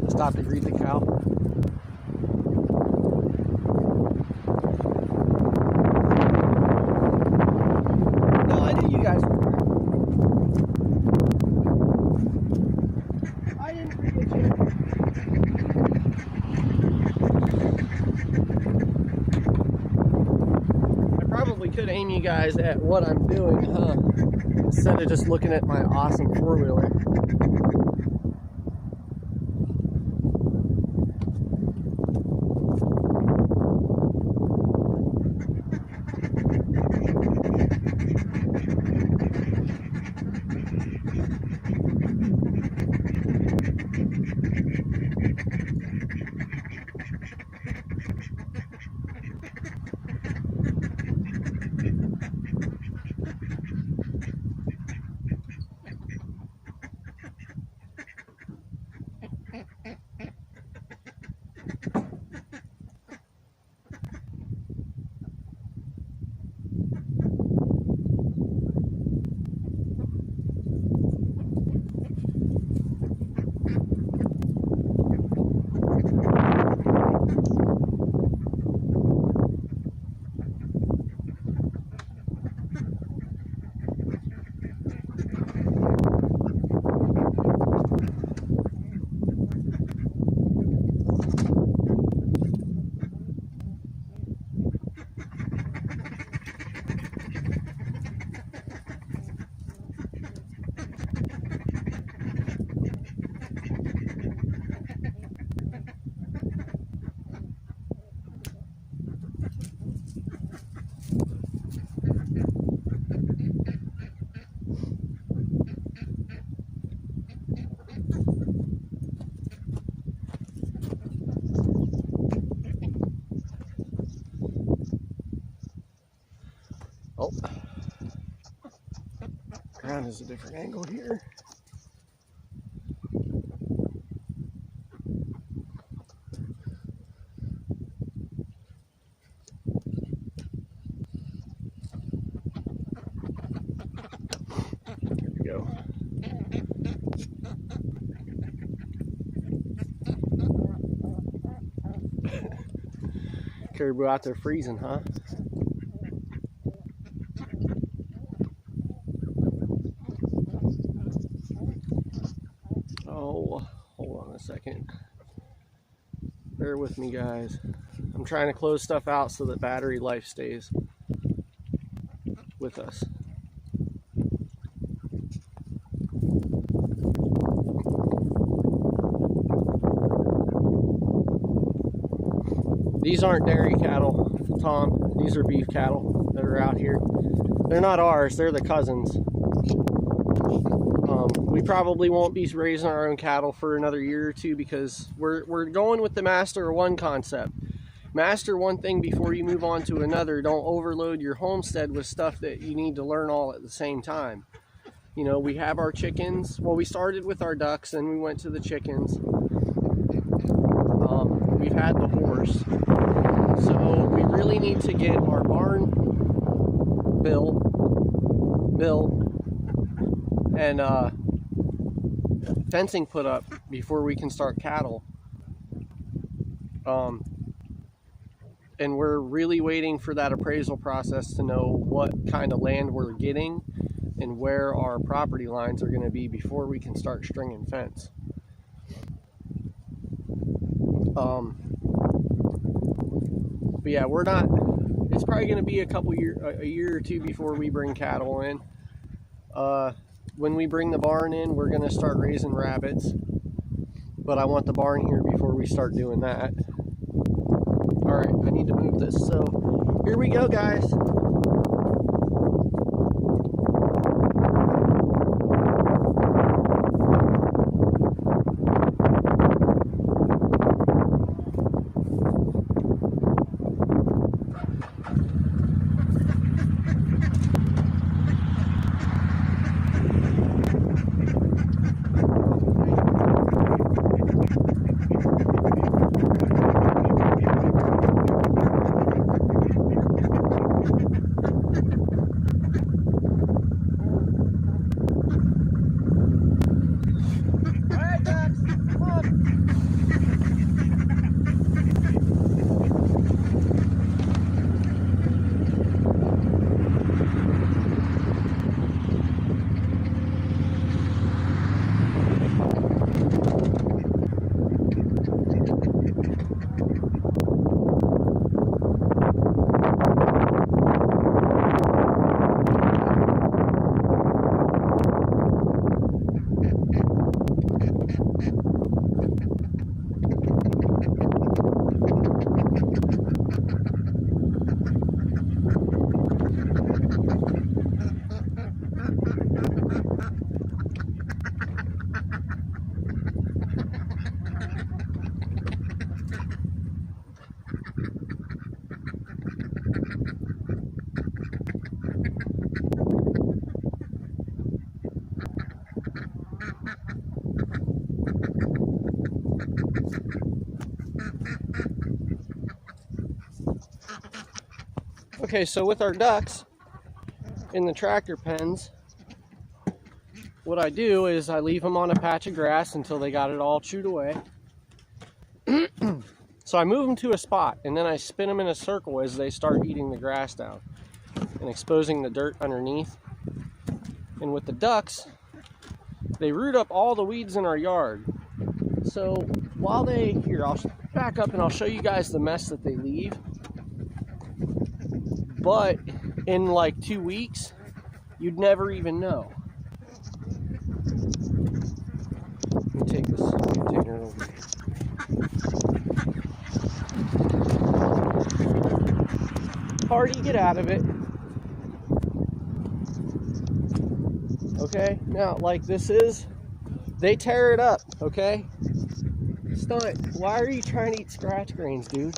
Stop to greet the cow. No, I knew you guys were here. I didn't forget you. I probably could aim you guys at what I'm doing, huh? Instead of just looking at my awesome four-wheeler. Oh, ground is a different angle here. Here we go. Caribou out there freezing, huh? Oh, hold on a second. Bear with me, guys. I'm trying to close stuff out so that battery life stays with us. These aren't dairy cattle, Tom. These are beef cattle that are out here. They're not ours, they're the cousins. We probably won't be raising our own cattle for another year or two because we're going with the master one concept. Master one thing before you move on to another. Don't overload your homestead with stuff that you need to learn all at the same time. You know, we have our chickens. Well, we started with our ducks and we went to the chickens. We've had the horse. So we really need to get our barn built and fencing put up before we can start cattle. And we're really waiting for that appraisal process to know what kind of land we're getting and where our property lines are going to be before we can start stringing fence. But yeah, we're not, it's probably going to be a year or two before we bring cattle in. When we bring the barn in, we're going to start raising rabbits, but I want the barn here before we start doing that. All right, I need to move this. So here we go, guys. Okay, so with our ducks in the tractor pens, what I do is I leave them on a patch of grass until they got it all chewed away. So I move them to a spot and then I spin them in a circle as they start eating the grass down and exposing the dirt underneath. And with the ducks, they root up all the weeds in our yard. So while here, I'll back up and I'll show you guys the mess that they leave. But in like 2 weeks, you'd never even know. Let me take this container over. Hard to get out of it. Okay, now like this is, they tear it up, okay? Stunt, why are you trying to eat scratch grains, dude?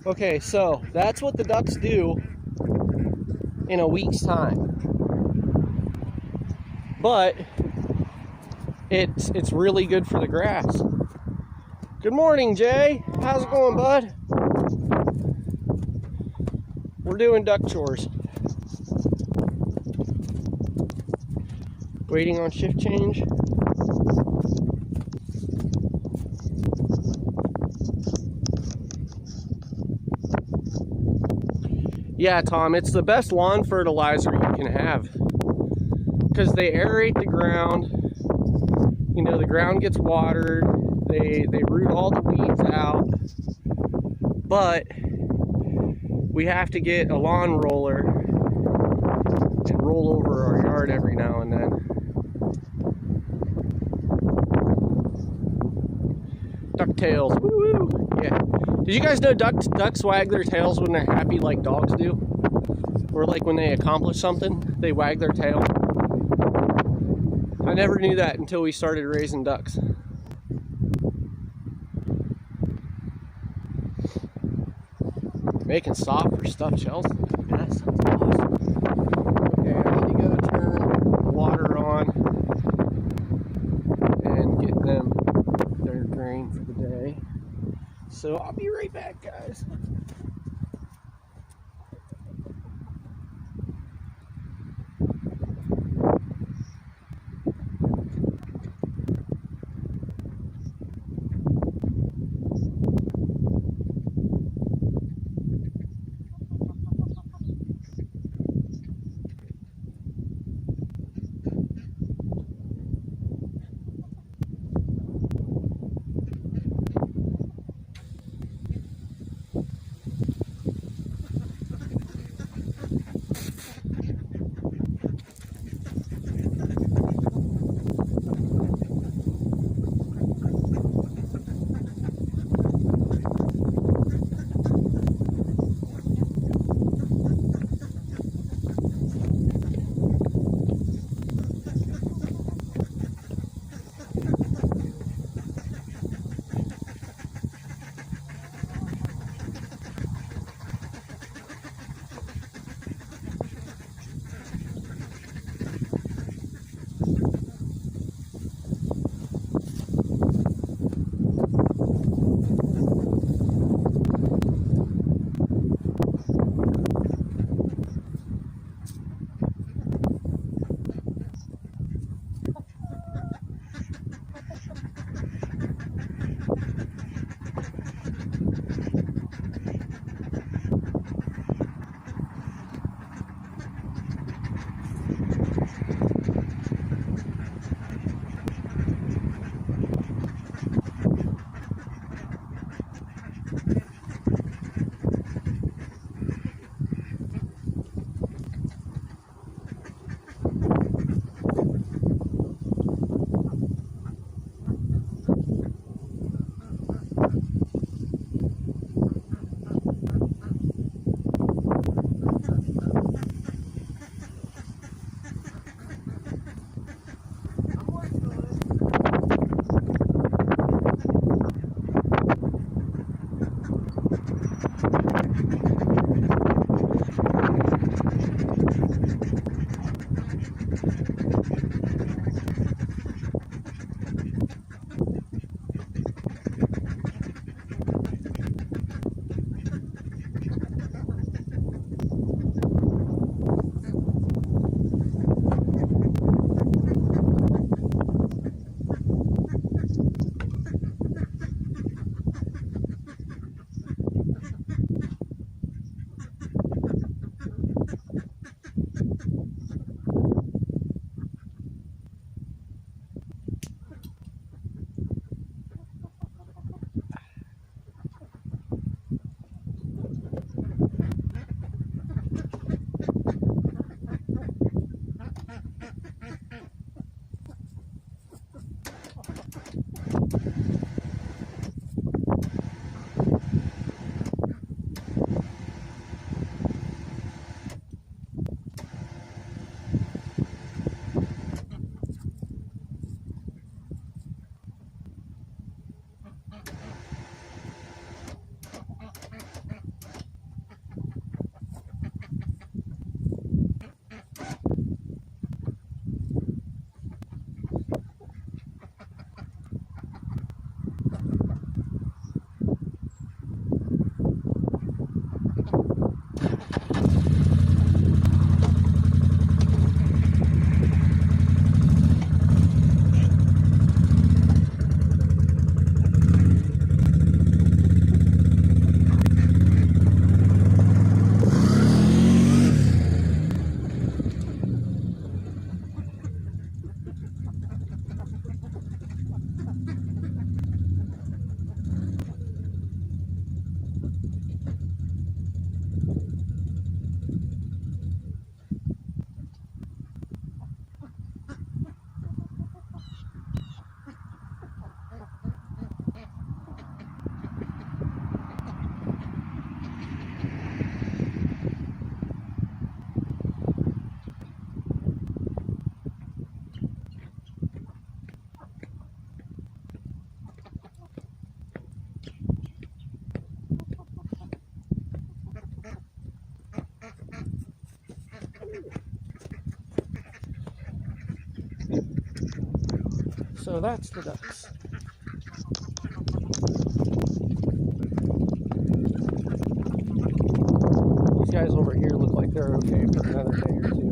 Okay, so that's what the ducks do in a week's time. But it's really good for the grass. Good morning, Jay. How's it going, bud? We're doing duck chores. Waiting on shift change. Yeah, Tom, it's the best lawn fertilizer you can have because they aerate the ground. You know, the ground gets watered. They root all the weeds out. But we have to get a lawn roller and roll over our yard every now and then. Ducktails, woo woo! Yeah. Did you guys know ducks wag their tails when they're happy like dogs do? Or like when they accomplish something, they wag their tail? I never knew that until we started raising ducks. Making soft for stuffed shells? Yeah, that sounds awesome. Okay, I need to go turn the water on and get them their grain for the day. So I'll be right back, guys. So that's the ducks. These guys over here look like they're okay for another day or two.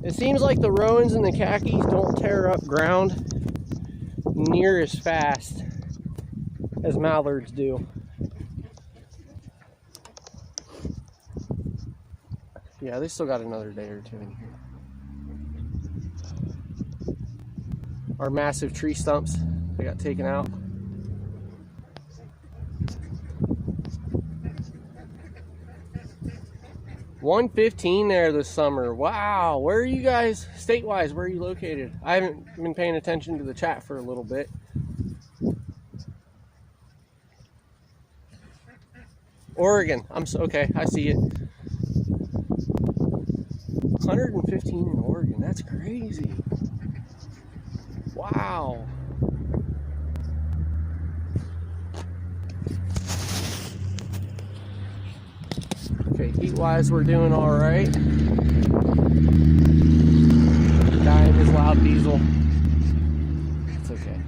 It seems like the Rowans and the khakis don't tear up ground near as fast as mallards do. Yeah, they still got another day or two in here. Our massive tree stumps, they got taken out. $115 there this summer. Wow, where are you guys, state-wise, where are you located? I haven't been paying attention to the chat for a little bit. Oregon, okay, I see it. 115 in Oregon, that's crazy. Wow. Okay, heat-wise, we're doing all right. Guy in his loud diesel. It's okay.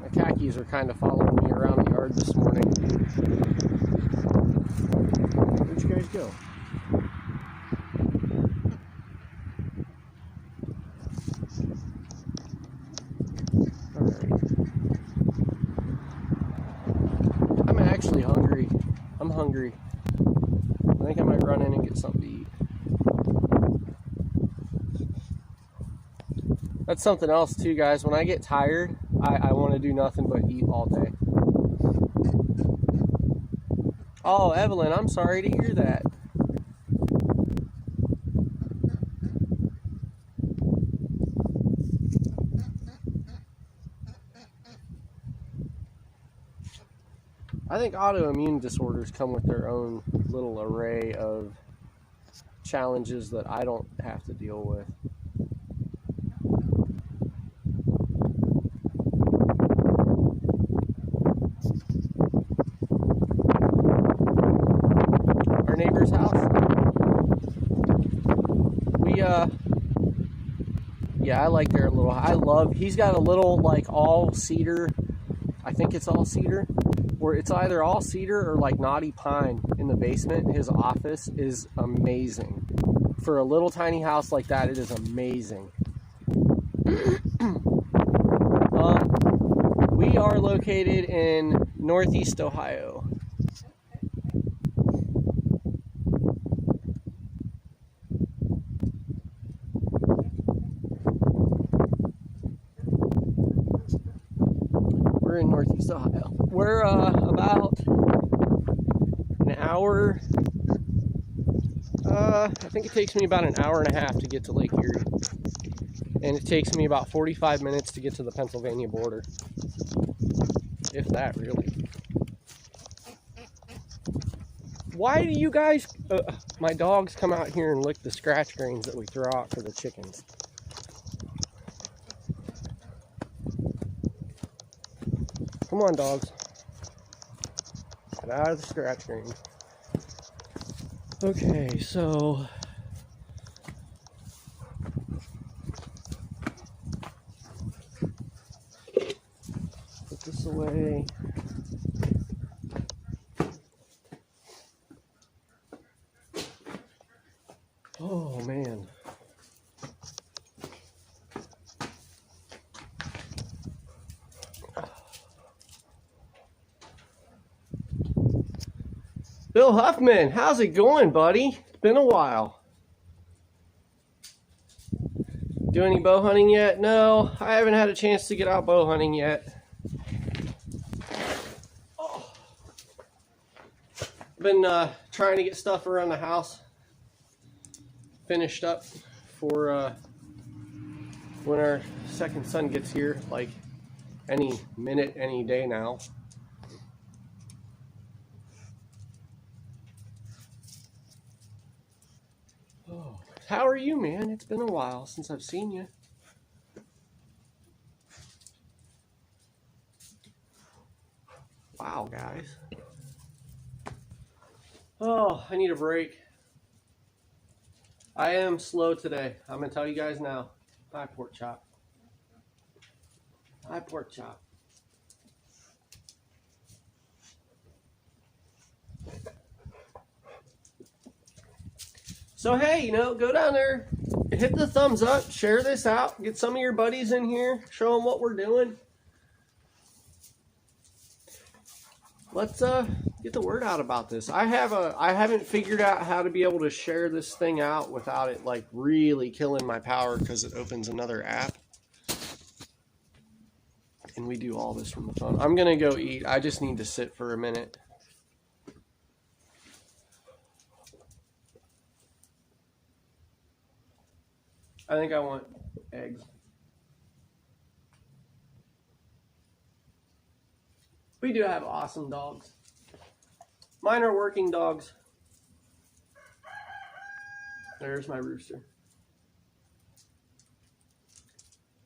My khakis are kind of following me around the yard this morning. Where'd you guys go? Actually hungry. I'm hungry. I think I might run in and get something to eat. That's something else too, guys. When I get tired, I want to do nothing but eat all day. Oh, Evelyn, I'm sorry to hear that. I think autoimmune disorders come with their own little array of challenges that I don't have to deal with. Our neighbor's house. Yeah, I like their little, he's got a little like all cedar, I think it's all cedar. Where it's either all cedar or like knotty pine in the basement. His office is amazing. For a little tiny house like that, it is amazing. We are located in Northeast Ohio. We're in Northeast Ohio. We're about an hour. I think it takes me about an hour and a half to get to Lake Erie. And it takes me about 45 minutes to get to the Pennsylvania border. If that, really. Why do you guys... my dogs come out here and lick the scratch grains that we throw out for the chickens. Come on, dogs. Get out of the scratch grain. Okay, so... put this away. Oh, man. Bill Huffman, how's it going, buddy? It's been a while. Do any bow hunting yet? No, I haven't had a chance to get out bow hunting yet. Oh. Been trying to get stuff around the house finished up for when our second son gets here, like any minute, any day now. Oh, how are you, man? It's been a while since I've seen you. Wow, guys. Oh, I need a break. I am slow today. I'm going to tell you guys now. Hi, pork chop. Hi, pork chop. So, hey, you know, go down there, hit the thumbs up, share this out, get some of your buddies in here, show them what we're doing. Let's get the word out about this. I haven't figured out how to be able to share this thing out without it like really killing my power because it opens another app. And we do all this from the phone. I'm gonna go eat. I just need to sit for a minute. I think I want eggs. We do have awesome dogs. Mine are working dogs. There's my rooster.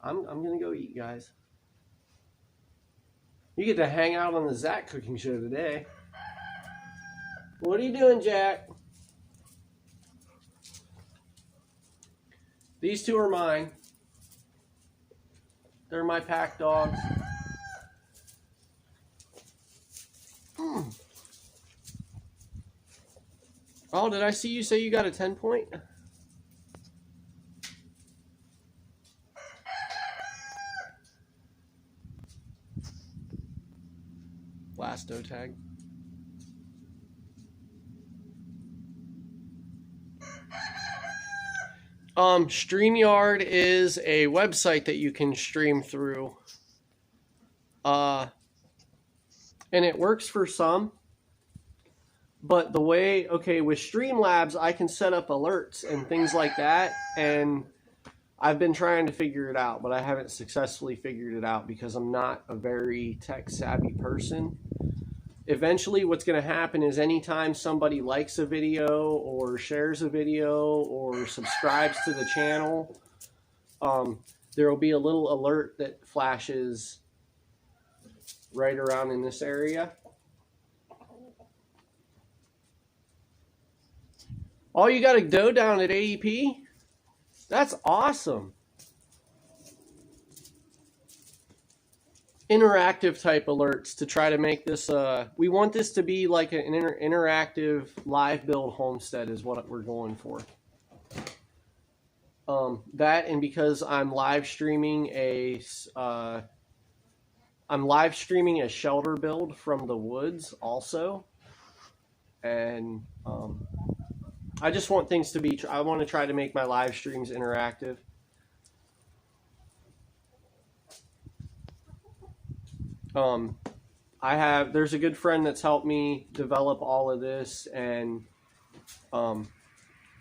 I'm gonna go eat, guys. You get to hang out on the Zach cooking show today. What are you doing, Jack? These two are mine. They're my pack dogs. Oh, did I see you say you got a 10-point? Blasto tag. StreamYard is a website that you can stream through. And it works for some. But the way, okay, with Streamlabs, I can set up alerts and things like that. And I've been trying to figure it out, but I haven't successfully figured it out because I'm not a very tech-savvy person. Eventually, what's going to happen is anytime somebody likes a video or shares a video or subscribes to the channel, there will be a little alert that flashes right around in this area. Oh, you got a doe down at AEP? That's awesome. Interactive type alerts to try to make this, we want this to be like an interactive live build homestead is what we're going for. That, and because I'm live streaming a shelter build from the woods also. And I just want things to be, I want to try to make my live streams interactive. There's a good friend that's helped me develop all of this, and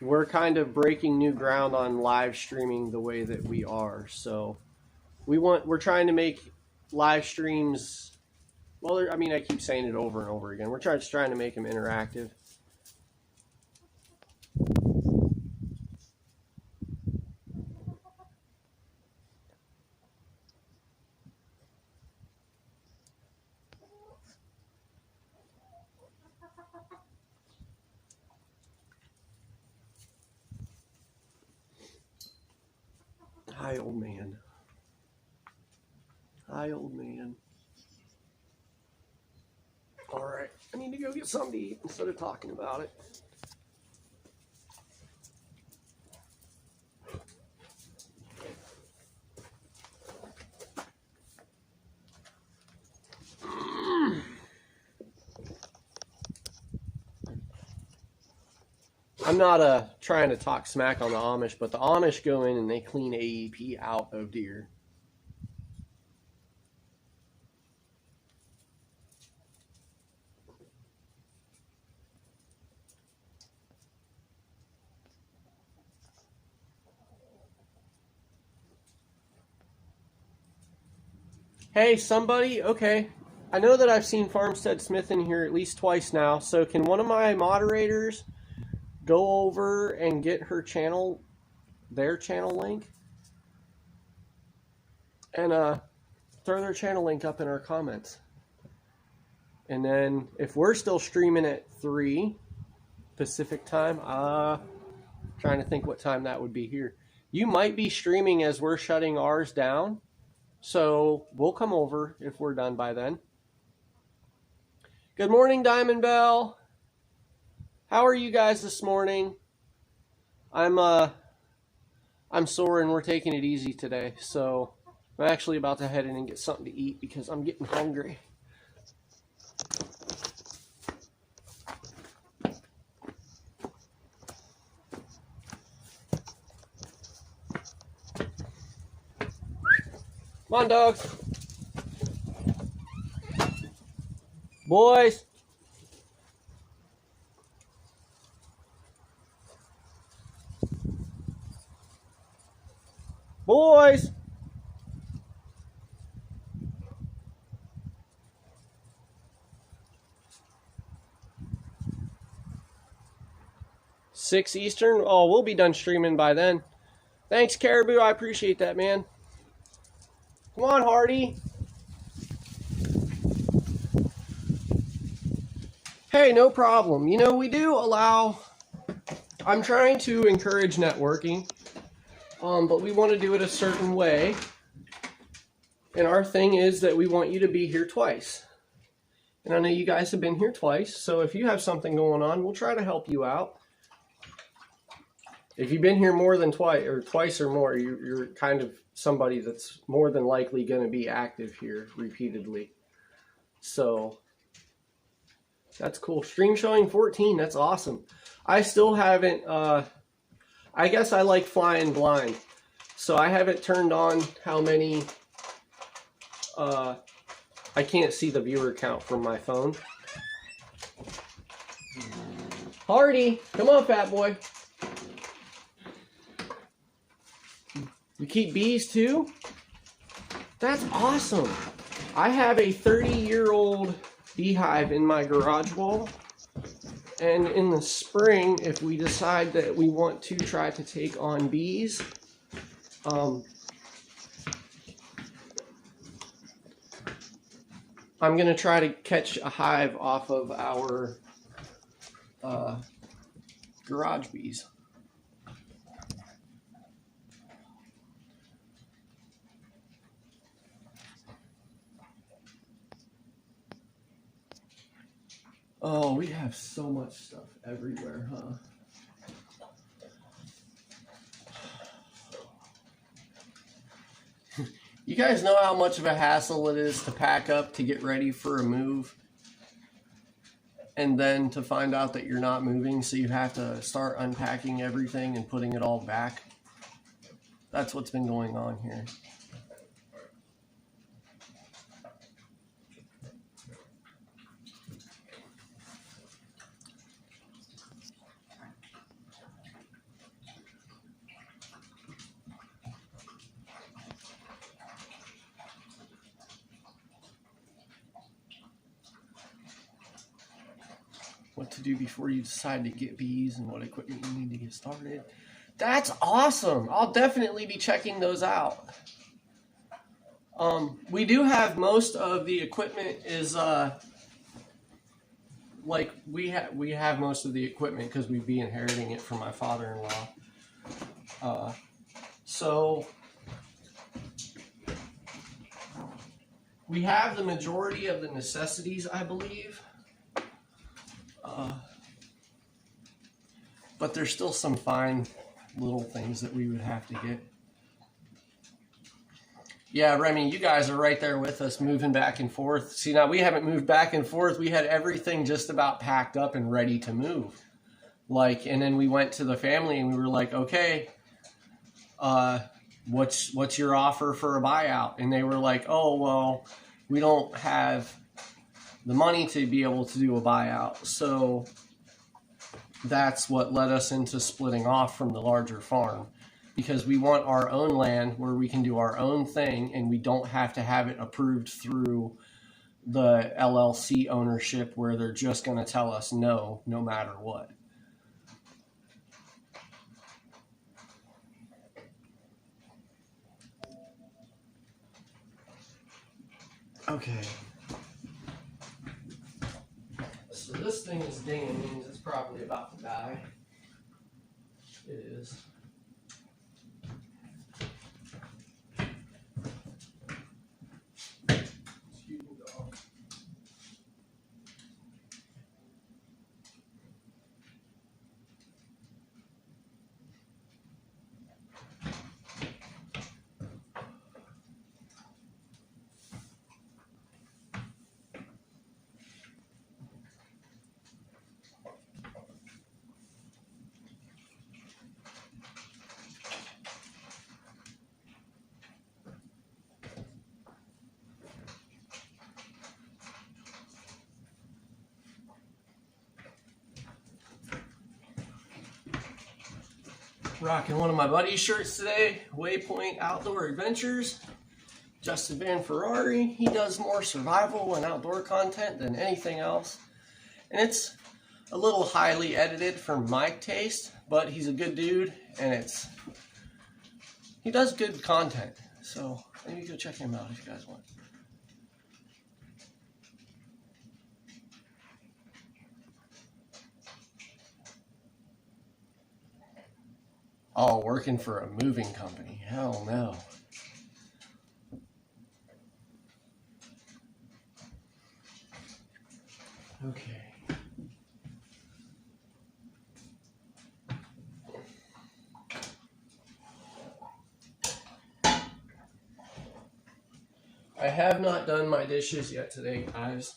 we're kind of breaking new ground on live streaming the way that we are. So we're trying to make live streams, well, I mean, I keep saying it over and over again. We're just trying to make them interactive. Hi, old man. Hi, old man. All right, I need to go get something to eat instead of talking about it. I'm not trying to talk smack on the Amish, but the Amish go in and they clean AEP out of deer. Hey, somebody, okay. I know that I've seen Farmstead Smith in here at least twice now, so can one of my moderators go over and get her channel, their channel link, and throw their channel link up in our comments. And then if we're still streaming at 3 Pacific time, trying to think what time that would be here. You might be streaming as we're shutting ours down. So we'll come over if we're done by then. Good morning, Diamond Bell. How are you guys this morning? I'm sore and we're taking it easy today. So I'm actually about to head in and get something to eat because I'm getting hungry. Come on, dogs. Boys. Boys. Six Eastern. Oh, we'll be done streaming by then. Thanks, Caribou. I appreciate that, man. Come on, Hardy. Hey, no problem. You know, we do allow... I'm trying to encourage networking, but we want to do it a certain way. And our thing is that we want you to be here twice. And I know you guys have been here twice, so if you have something going on, we'll try to help you out. If you've been here more than twice or more, you're kind of somebody that's more than likely going to be active here repeatedly. So that's cool. Stream showing 14. That's awesome. I still haven't, I guess I like flying blind. So I haven't turned on how many, I can't see the viewer count from my phone. Hardy, come on, fat boy. You keep bees too? That's awesome. I have a 30-year-old beehive in my garage wall. And in the spring, if we decide that we want to try to take on bees, I'm going to try to catch a hive off of our garage bees. Oh, we have so much stuff everywhere, huh? You guys know how much of a hassle it is to pack up to get ready for a move and then to find out that you're not moving, so you have to start unpacking everything and putting it all back? That's what's been going on here. What to do before you decide to get bees and what equipment you need to get started. That's awesome. I'll definitely be checking those out. We do have most of the equipment is like we have most of the equipment because we'd be inheriting it from my father-in-law. So we have the majority of the necessities, I believe. But there's still some fine little things that we would have to get. Yeah, Remy, you guys are right there with us, moving back and forth. See, now we haven't moved back and forth. We had everything just about packed up and ready to move. And then we went to the family and we were like, okay, what's your offer for a buyout? And they were like, oh, well, we don't have the money to be able to do a buyout. So that's what led us into splitting off from the larger farm, because we want our own land where we can do our own thing and we don't have to have it approved through the LLC ownership where they're just going to tell us no matter what. Okay. So this thing is dinging, means it's probably about to die. It is. Excuse me, dog. Rocking one of my buddy's shirts today, Waypoint Outdoor Adventures. Justin Van Ferrari. He does more survival and outdoor content than anything else. And it's a little highly edited for my taste, but he's a good dude and he does good content. So maybe go check him out if you guys want. Oh, working for a moving company. Hell no. Okay. I have not done my dishes yet today, guys.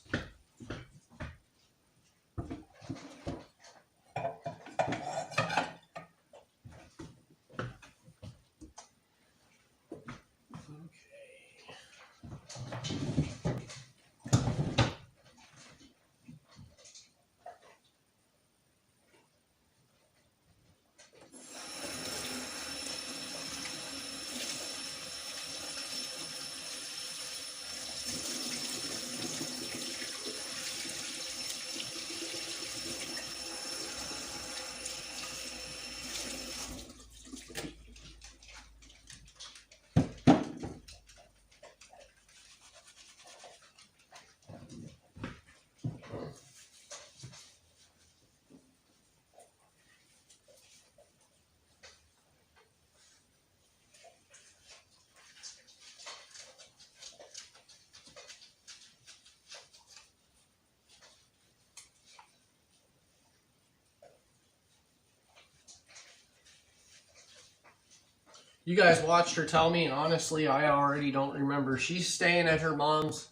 You guys watched her tell me, and honestly, I already don't remember. She's staying at her mom's.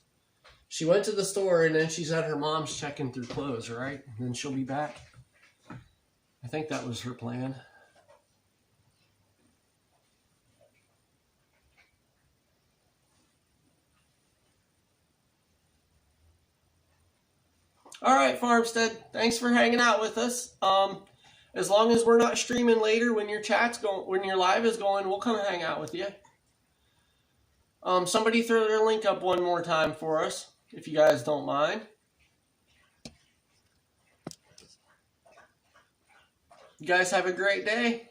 She went to the store, and then she's at her mom's checking through clothes, right? And then she'll be back. I think that was her plan. All right, Farmstead. Thanks for hanging out with us. As long as we're not streaming later when your live is going, we'll come hang out with you. Somebody throw their link up one more time for us, if you guys don't mind. You guys have a great day.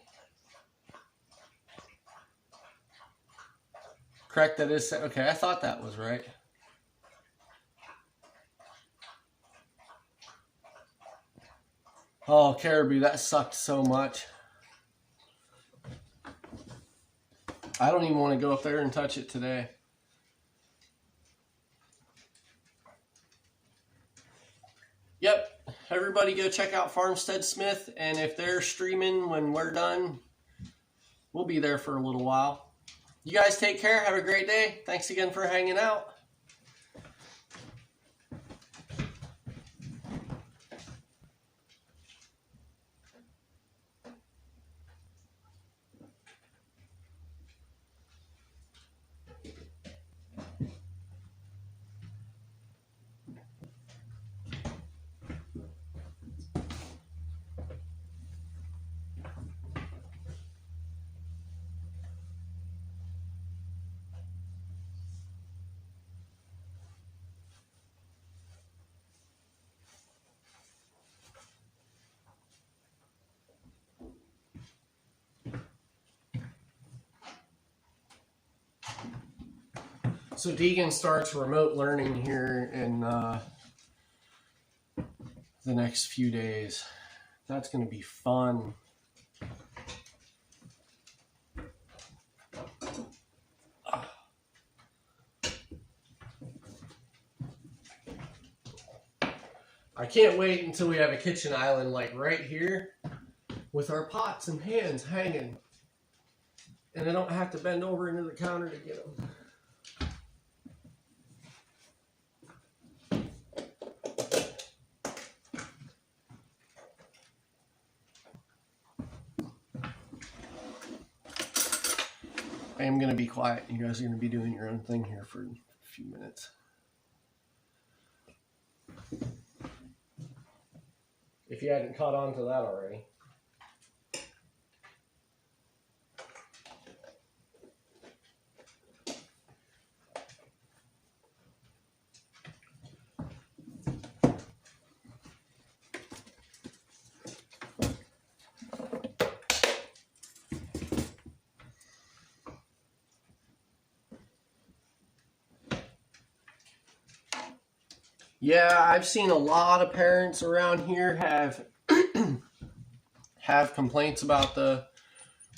Correct, that is, okay, I thought that was right. Oh, Caribou, that sucked so much. I don't even want to go up there and touch it today. Yep, everybody go check out Farmstead Smith, and if they're streaming when we're done, we'll be there for a little while. You guys take care. Have a great day. Thanks again for hanging out. So Deegan starts remote learning here in the the next few days. That's going to be fun. I can't wait until we have a kitchen island like right here with our pots and pans hanging. And I don't have to bend over into the counter to get them. I am going to be quiet. You guys are going to be doing your own thing here for a few minutes. If you hadn't caught on to that already. Yeah, I've seen a lot of parents around here have complaints about the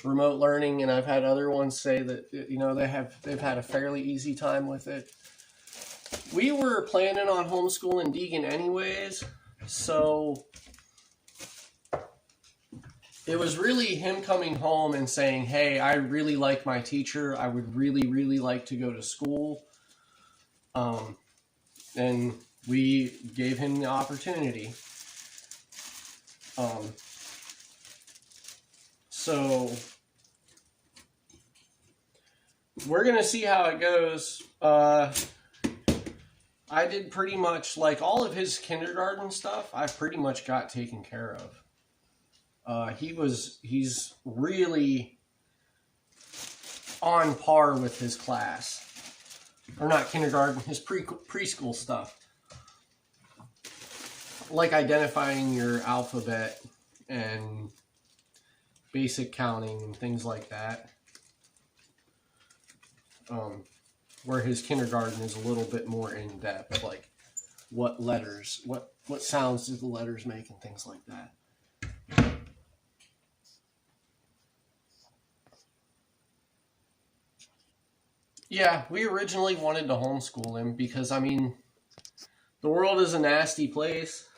remote learning, and I've had other ones say that, you know, they've had a fairly easy time with it. We were planning on homeschooling Deegan anyways, so it was really him coming home and saying, hey, I really like my teacher. I would really, really like to go to school. And we gave him the opportunity. So we're going to see how it goes. I did pretty much, like, all of his kindergarten stuff, I pretty much got taken care of. He's really on par with his class. Or not kindergarten, his preschool stuff. Like identifying your alphabet and basic counting and things like that. Where his kindergarten is a little bit more in depth, like what letters, what sounds do the letters make and things like that. Yeah, we originally wanted to homeschool him because, I mean, the world is a nasty place.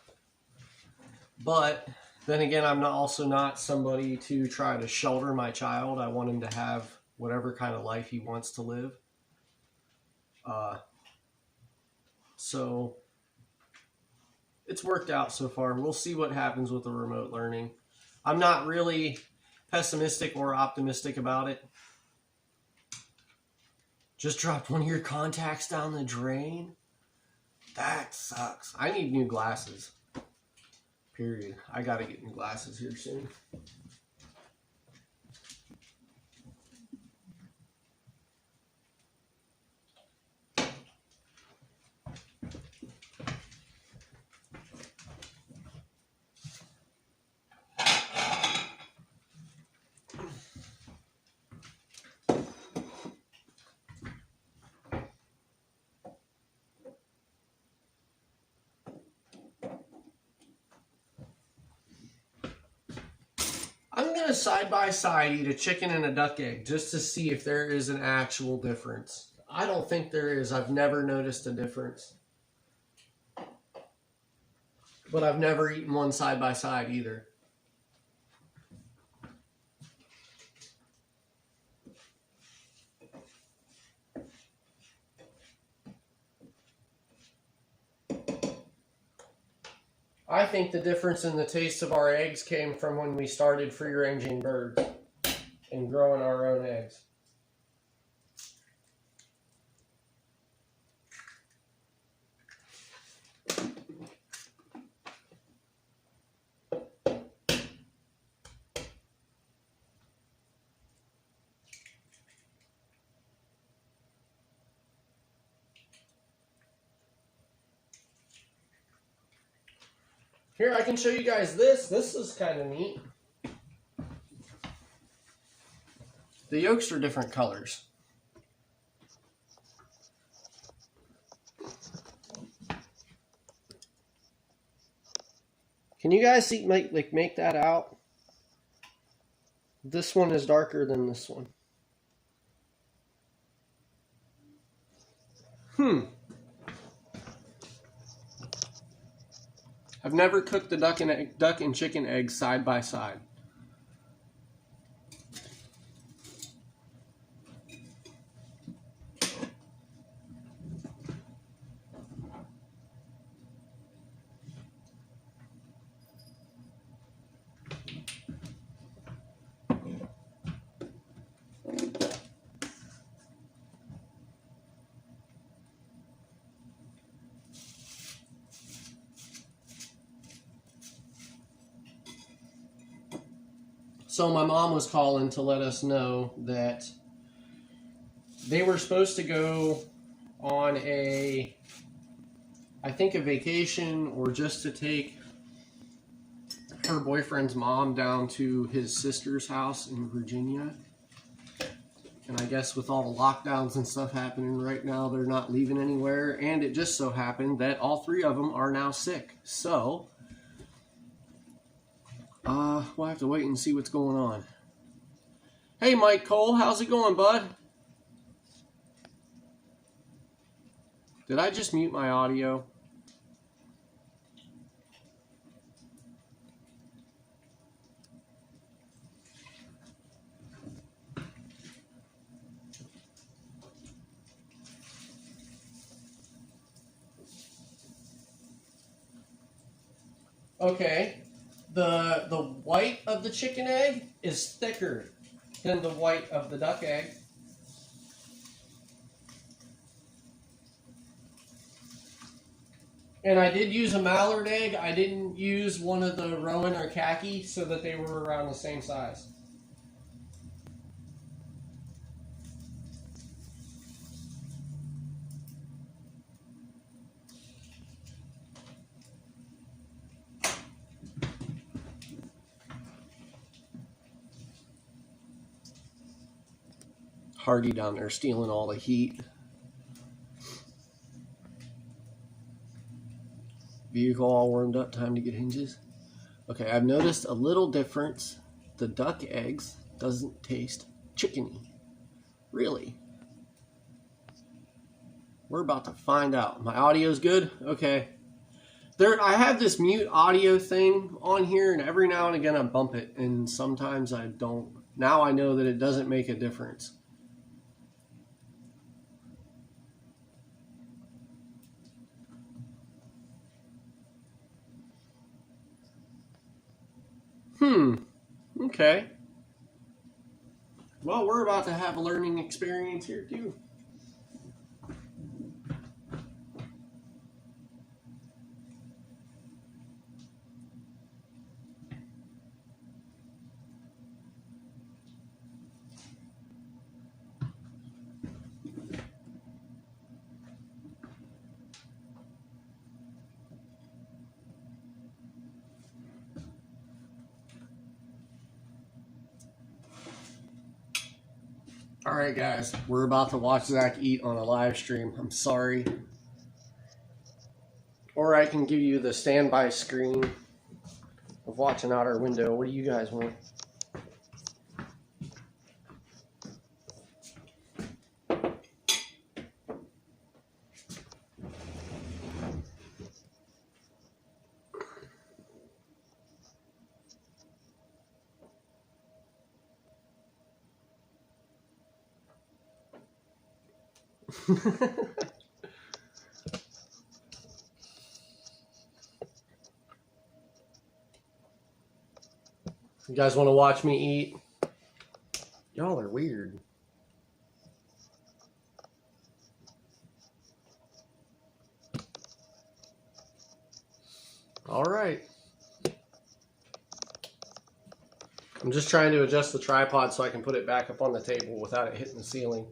But then again, I'm also not somebody to try to shelter my child. I want him to have whatever kind of life he wants to live. So it's worked out so far. We'll see what happens with the remote learning. I'm not really pessimistic or optimistic about it. Just dropped one of your contacts down the drain? That sucks. I need new glasses. Period. I gotta get new glasses here soon. I'm going to side by side eat a chicken and a duck egg just to see if there is an actual difference. I don't think there is. I've never noticed a difference. But I've never eaten one side by side either. I think the difference in the taste of our eggs came from when we started free-ranging birds and growing our own eggs. Here, I can show you guys this. This is kind of neat. The yolks are different colors. Can you guys see, make that out? This one is darker than this one. I've never cooked the duck and chicken eggs side by side. So my mom was calling to let us know that they were supposed to go on I think a vacation, or just to take her boyfriend's mom down to his sister's house in Virginia. And I guess with all the lockdowns and stuff happening right now, they're not leaving anywhere. And it just so happened that all three of them are now sick. So we'll have to wait and see what's going on. Hey, Mike Cole, how's it going, bud? Did I just mute my audio? Okay. The white of the chicken egg is thicker than the white of the duck egg. And I did use a mallard egg. I didn't use one of the Rowan or khaki so that they were around the same size. Hardy down there stealing all the heat. Vehicle all warmed up, time to get hinges. Okay, I've noticed a little difference. The duck eggs doesn't taste chickeny. Really? We're about to find out. My audio's good? Okay. I have this mute audio thing on here, and every now and again I bump it, and sometimes I don't. Now I know that it doesn't make a difference. Okay. Well, we're about to have a learning experience here, too. Alright guys, we're about to watch Zach eat on a live stream. I'm sorry. Or I can give you the standby screen of watching out our window. What do you guys want? You guys want to watch me eat? Y'all are weird. All right. I'm just trying to adjust the tripod so I can put it back up on the table without it hitting the ceiling.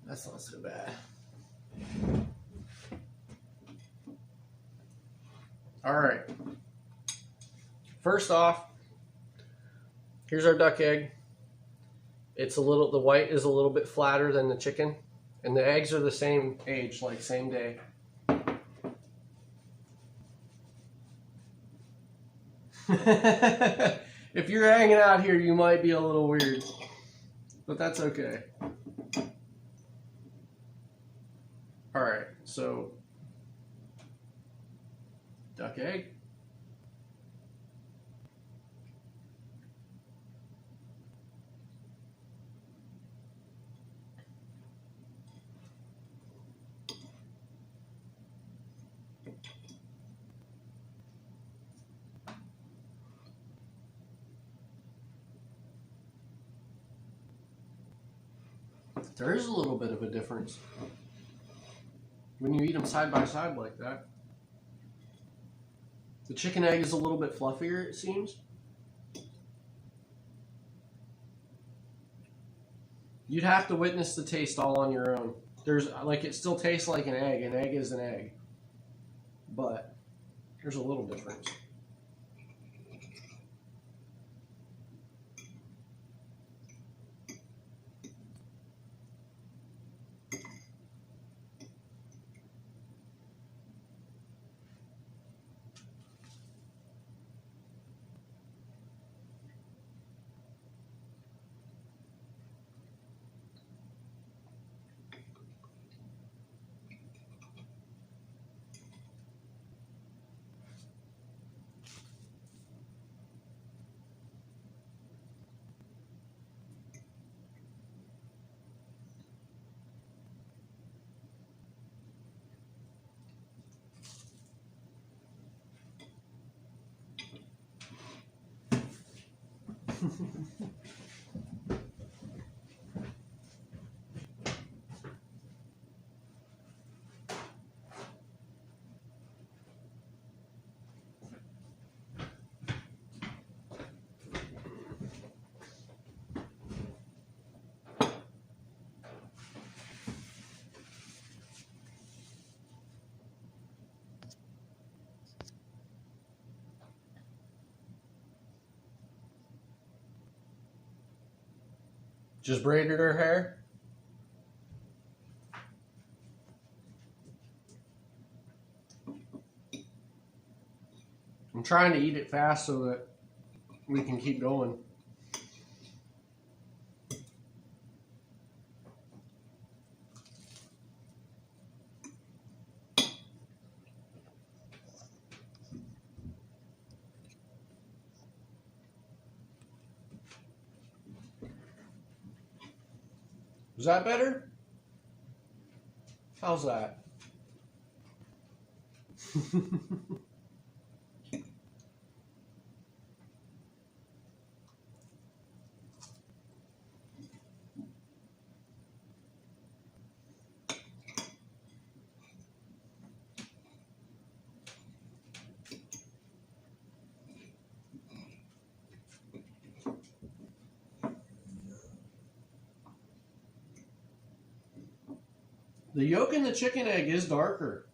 That's not so bad. All right. First off, here's our duck egg. It's the white is a little bit flatter than the chicken, and the eggs are the same age, like same day. If you're hanging out here, you might be a little weird, but that's okay. All right, so duck egg. There is a little bit of a difference when you eat them side by side like that. The chicken egg is a little bit fluffier, it seems. You'd have to witness the taste all on your own. There's like, it still tastes like an egg. An egg is an egg, but there's a little difference. Just braided her hair. I'm trying to eat it fast so that we can keep going. Is that better? How's that? The yolk in the chicken egg is darker.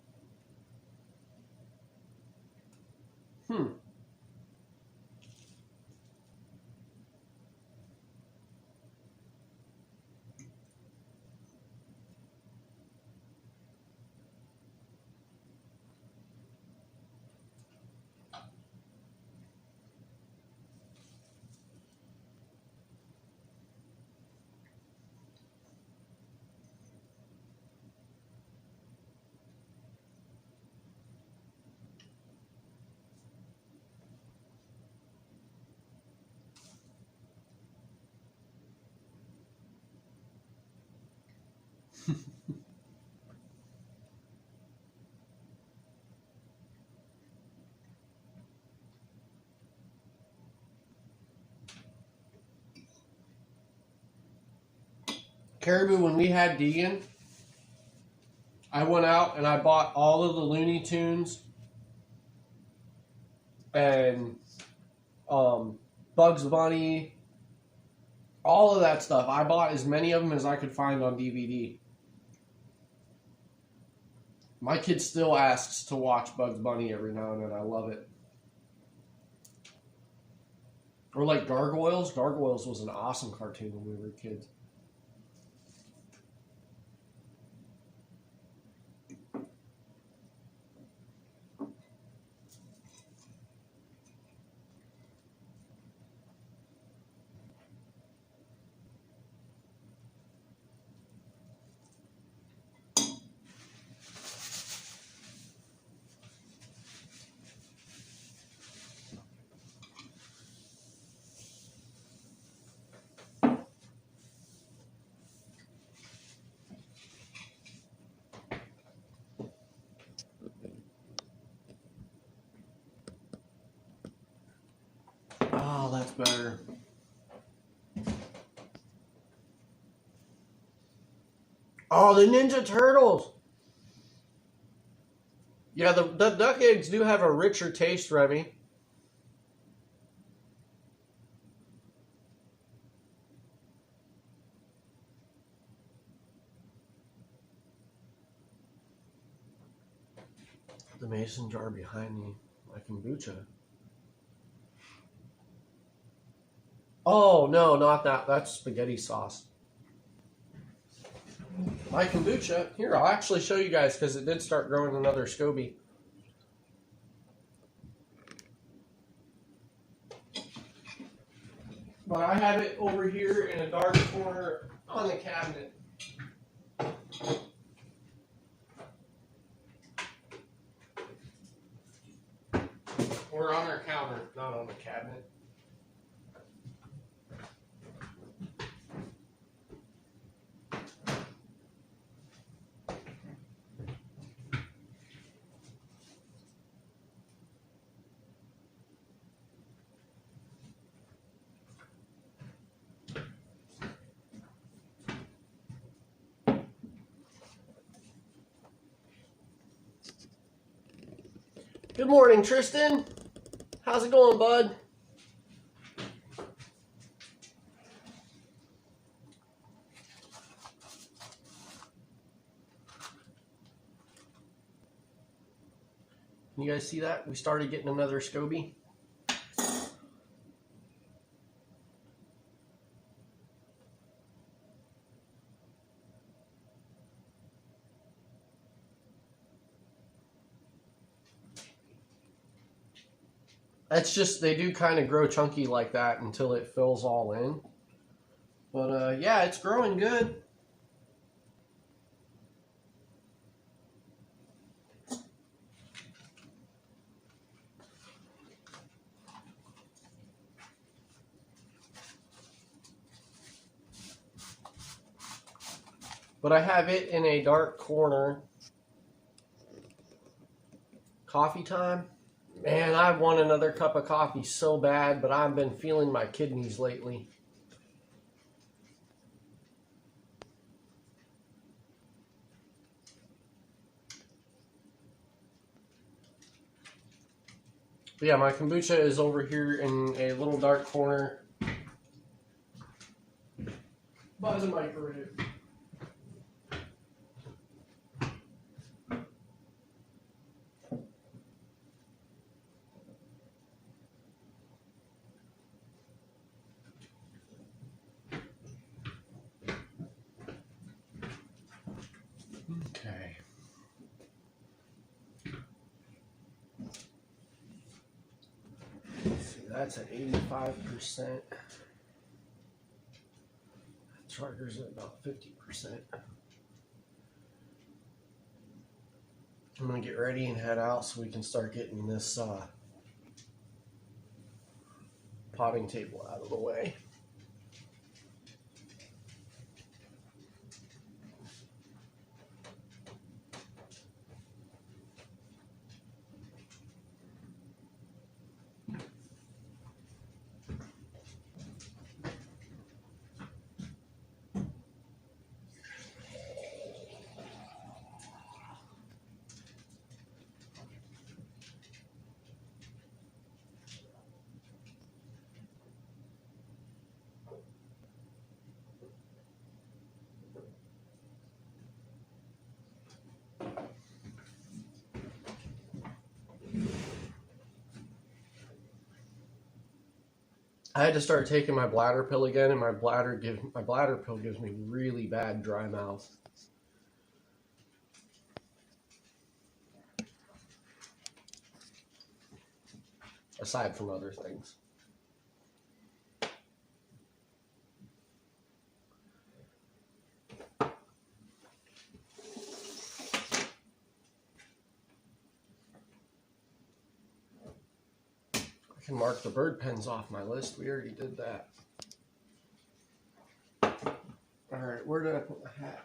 Caribou, when we had Deegan, I went out and I bought all of the Looney Tunes and Bugs Bunny, all of that stuff. I bought as many of them as I could find on DVD. My kid still asks to watch Bugs Bunny every now and then. I love it. Or like Gargoyles. Gargoyles was an awesome cartoon when we were kids. Oh, that's better. Oh, the Ninja Turtles. Yeah, the duck eggs do have a richer taste, Remy. The mason jar behind me, my kombucha. Oh, no, not that. That's spaghetti sauce. My kombucha. Here, I'll actually show you guys because it did start growing another SCOBY. But I have it over here in a dark corner on the cabinet. Or on our counter, not on the cabinet. Good morning, Tristan. How's it going, bud? You guys see that? We started getting another SCOBY. That's just, they do kind of grow chunky like that until it fills all in. But yeah, it's growing good. But I have it in a dark corner. Coffee time? Man, I want another cup of coffee so bad, but I've been feeling my kidneys lately. But yeah, my kombucha is over here in a little dark corner by the microwave. Okay. Let's see, that's at 85%. Charger's at about 50%. I'm gonna get ready and head out so we can start getting this potting table out of the way. I had to start taking my bladder pill again, and my bladder pill gives me really bad dry mouth. Aside from other things. I can mark the bird pens off my list. We already did that. All right, where did I put my hat?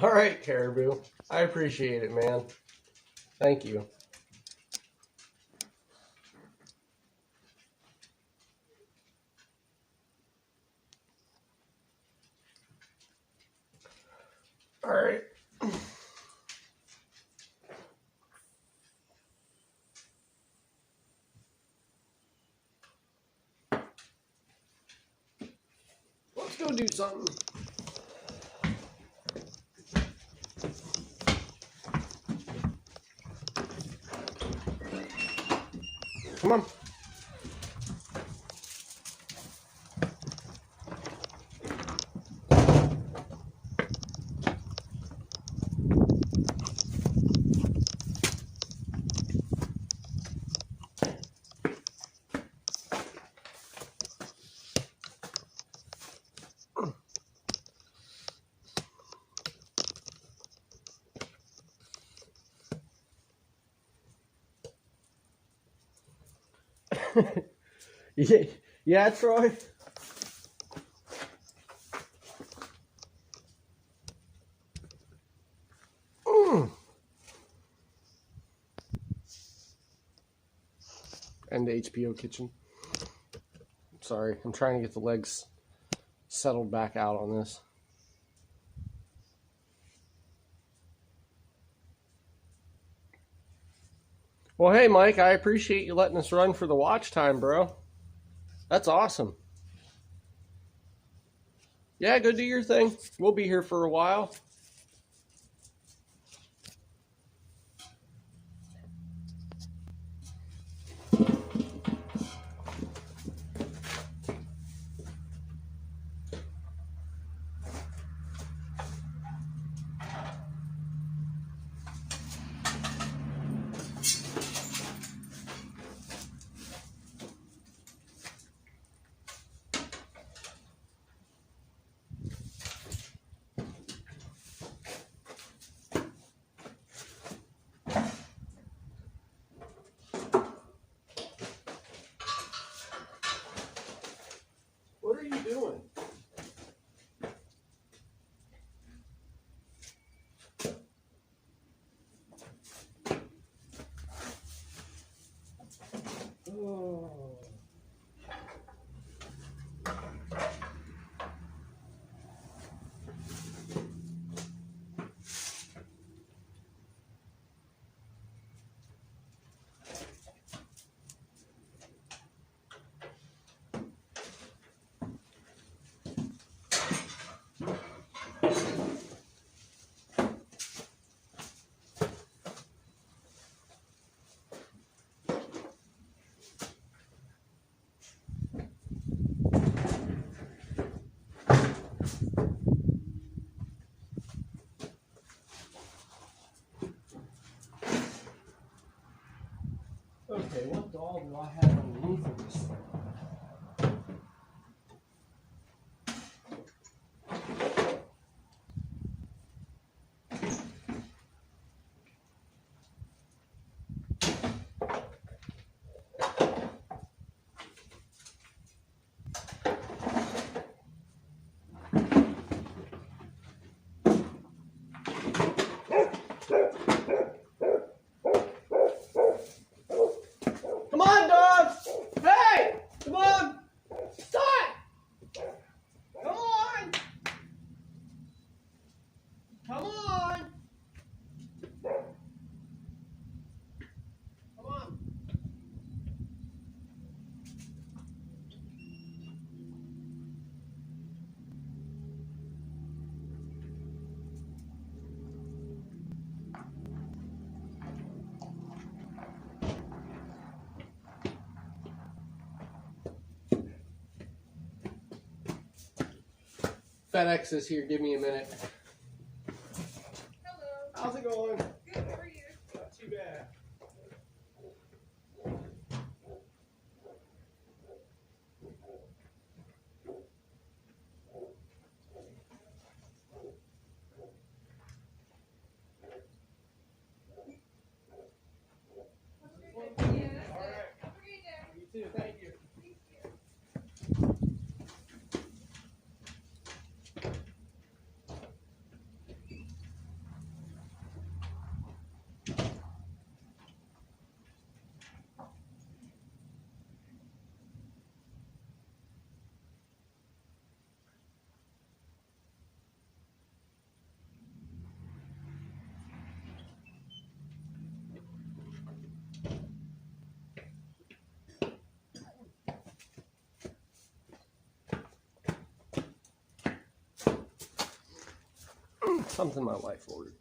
All right, Caribou. I appreciate it, man. Thank you. All right. Let's go do something. Come on. Yeah, Troy. And the HPO kitchen. Sorry, I'm trying to get the legs settled back out on this. Well, hey, Mike, I appreciate you letting us run for the watch time, bro. That's awesome. Yeah, go do your thing. We'll be here for a while. What are you doing? Oh. Okay, what doll do I have underneath of this thing? Come on, dog! Come on! Come on! FedEx is here. Give me a minute. Hello. How's it going? Good, how are you? Not too bad. Yeah. All right. Have a great day. You too. Thank you. Thank you. Something my wife ordered.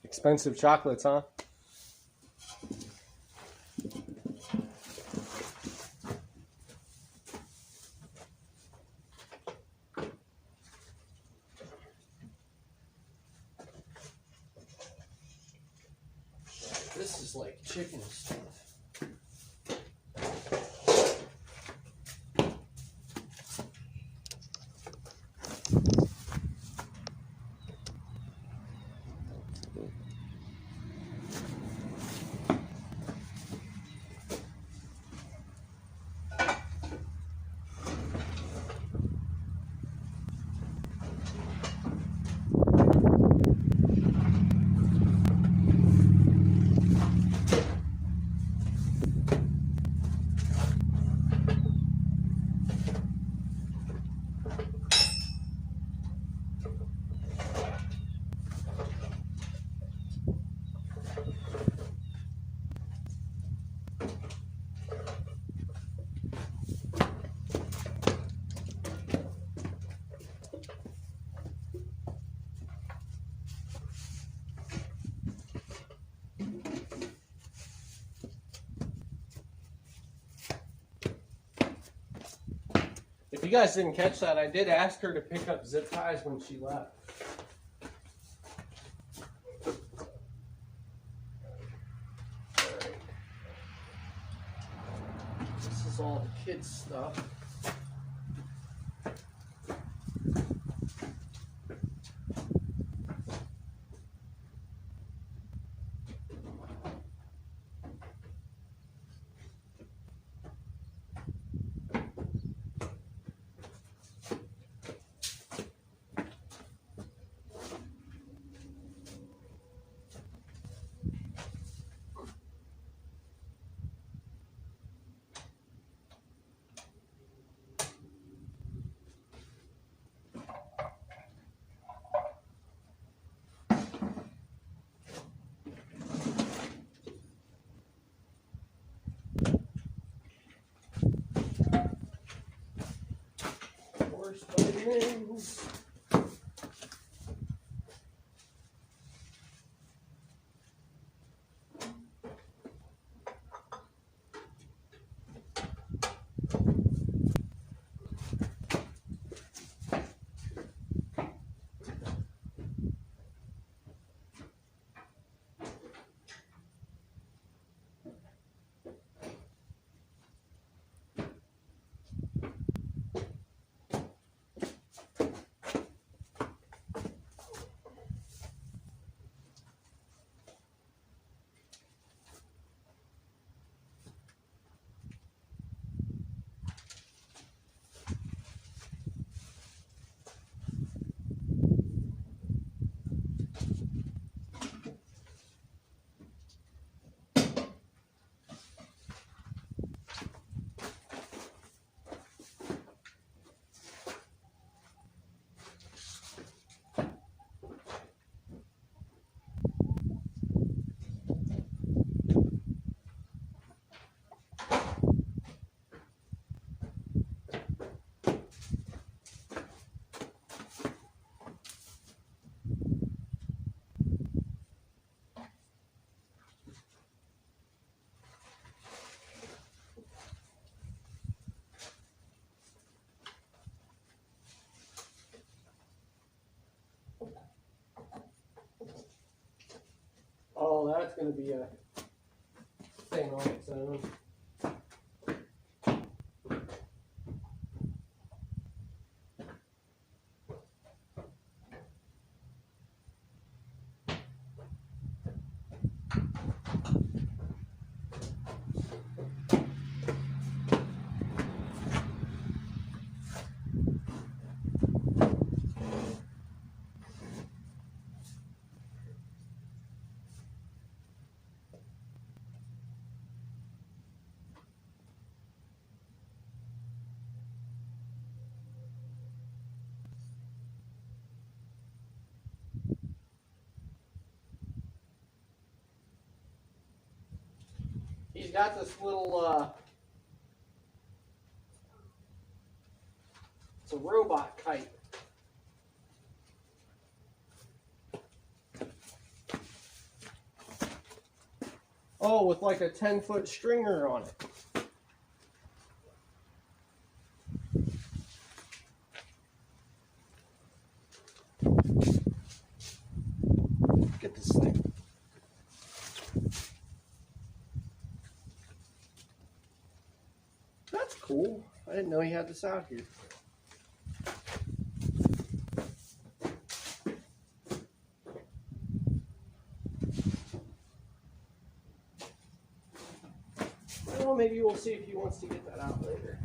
Expensive chocolates, huh? This is like chicken stuff. If you guys didn't catch that, I did ask her to pick up zip ties when she left. Alright. This is all the kids' stuff. Vitamins. going to be a thing on its own. He's got this little, it's a robot kite. Oh, with like a 10-foot stringer on it. Get this thing. That's cool. I didn't know he had this out here. Well, maybe we'll see if he wants to get that out later.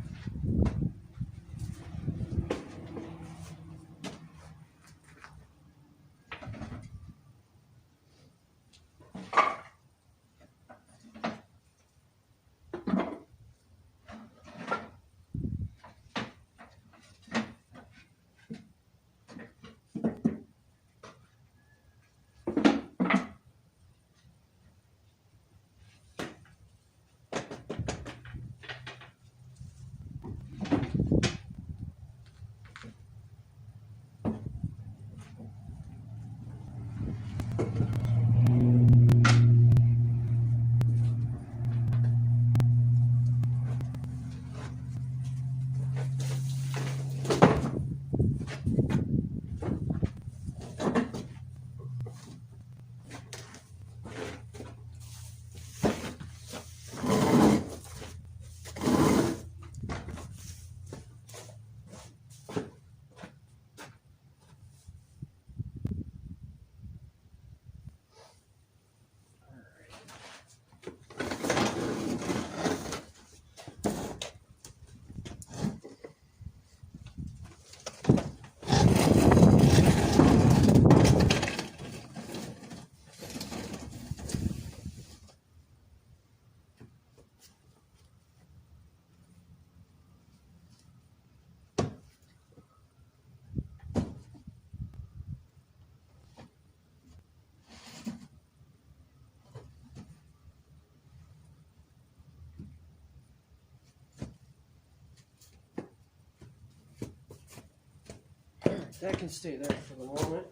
That can stay there for the moment.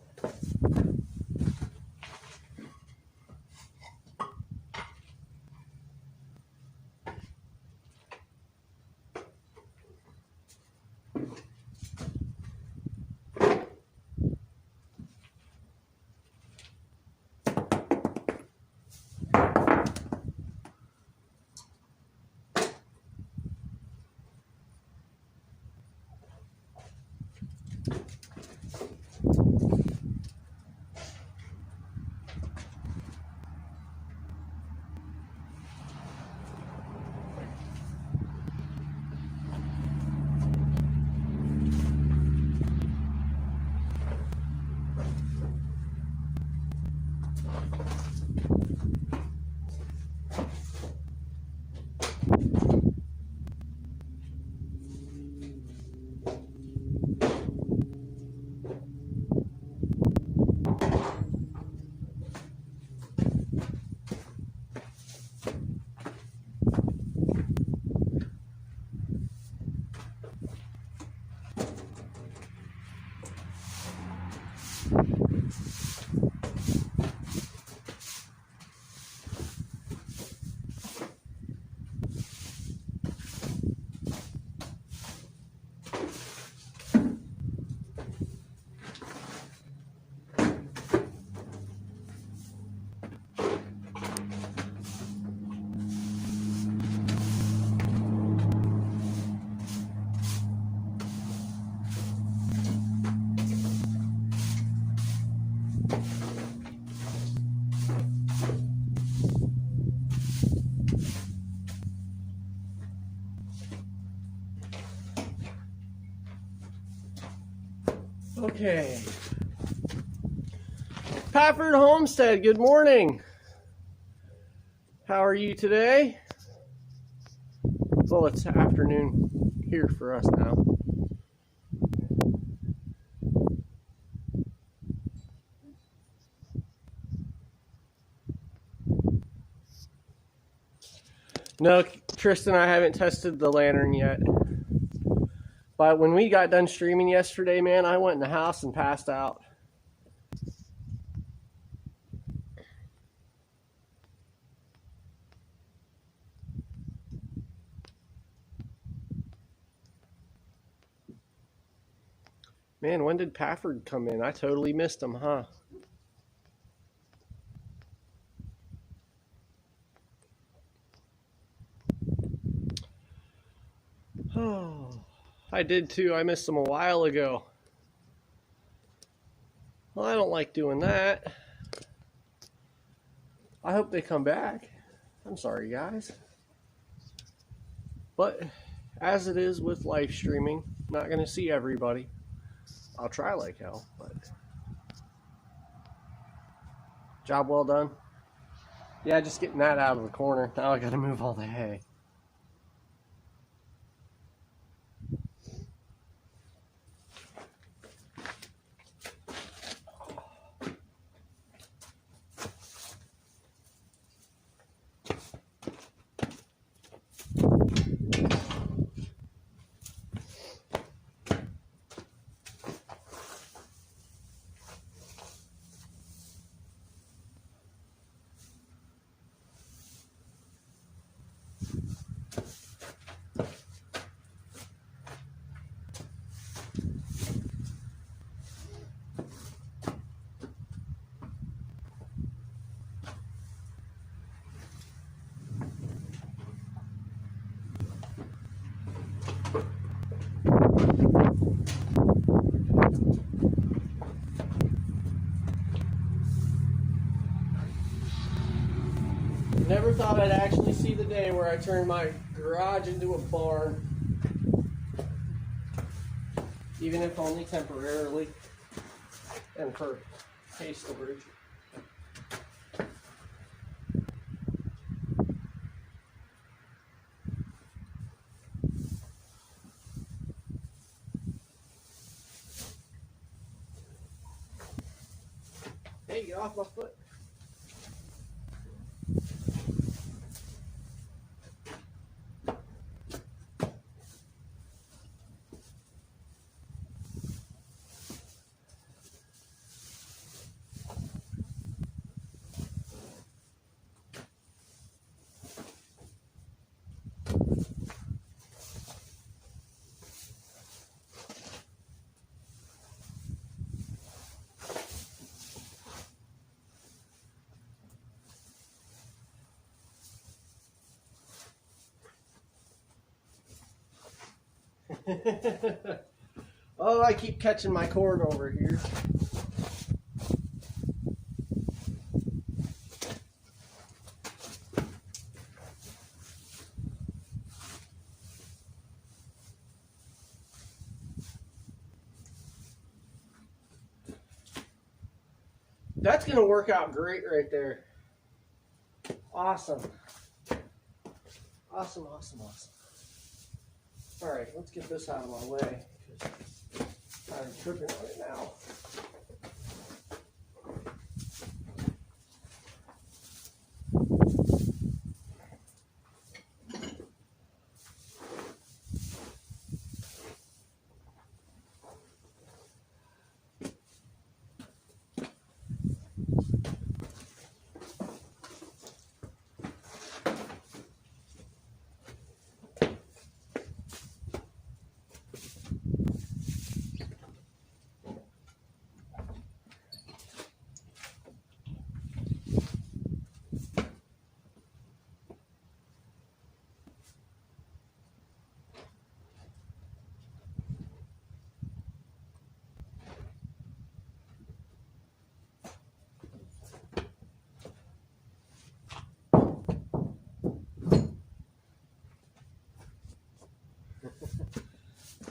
Okay. Pafford Homestead, good morning. How are you today? Well, it's afternoon here for us now. No, Tristan, I haven't tested the lantern yet. But when we got done streaming yesterday, man, I went in the house and passed out. Man, when did Pafford come in? I totally missed him, huh? Oh, I did too. I missed him a while ago. Well, I don't like doing that. I hope they come back. I'm sorry, guys. But as it is with live streaming, not going to see everybody. I'll try like hell, but job well done. Yeah, just getting that out of the corner. Now I got to move all the hay. Never thought I'd actually see the day where I turned my garage into a barn. Even if only temporarily and for hay storage. Hey, get off my foot. Oh, I keep catching my cord over here. That's going to work out great right there. Awesome. Awesome, awesome, awesome. All right, let's get this out of my way because I'm tripping on it now.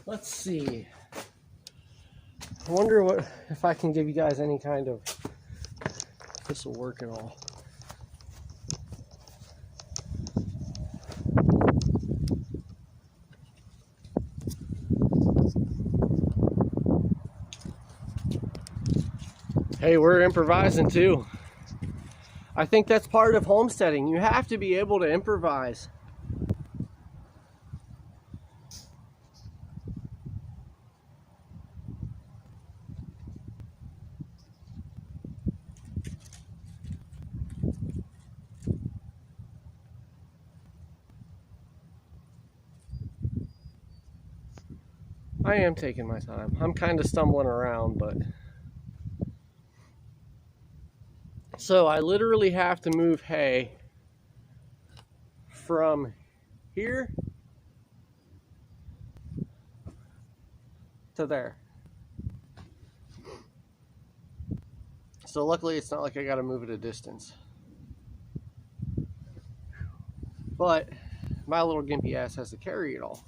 Let's see. I wonder what if I can give you guys any kind of, if this will work at all. Hey, we're improvising too. I think that's part of homesteading. You have to be able to improvise. I am taking my time. I'm kind of stumbling around, but... So I literally have to move hay from here to there. So luckily it's not like I gotta move it a distance. But my little gimpy ass has to carry it all.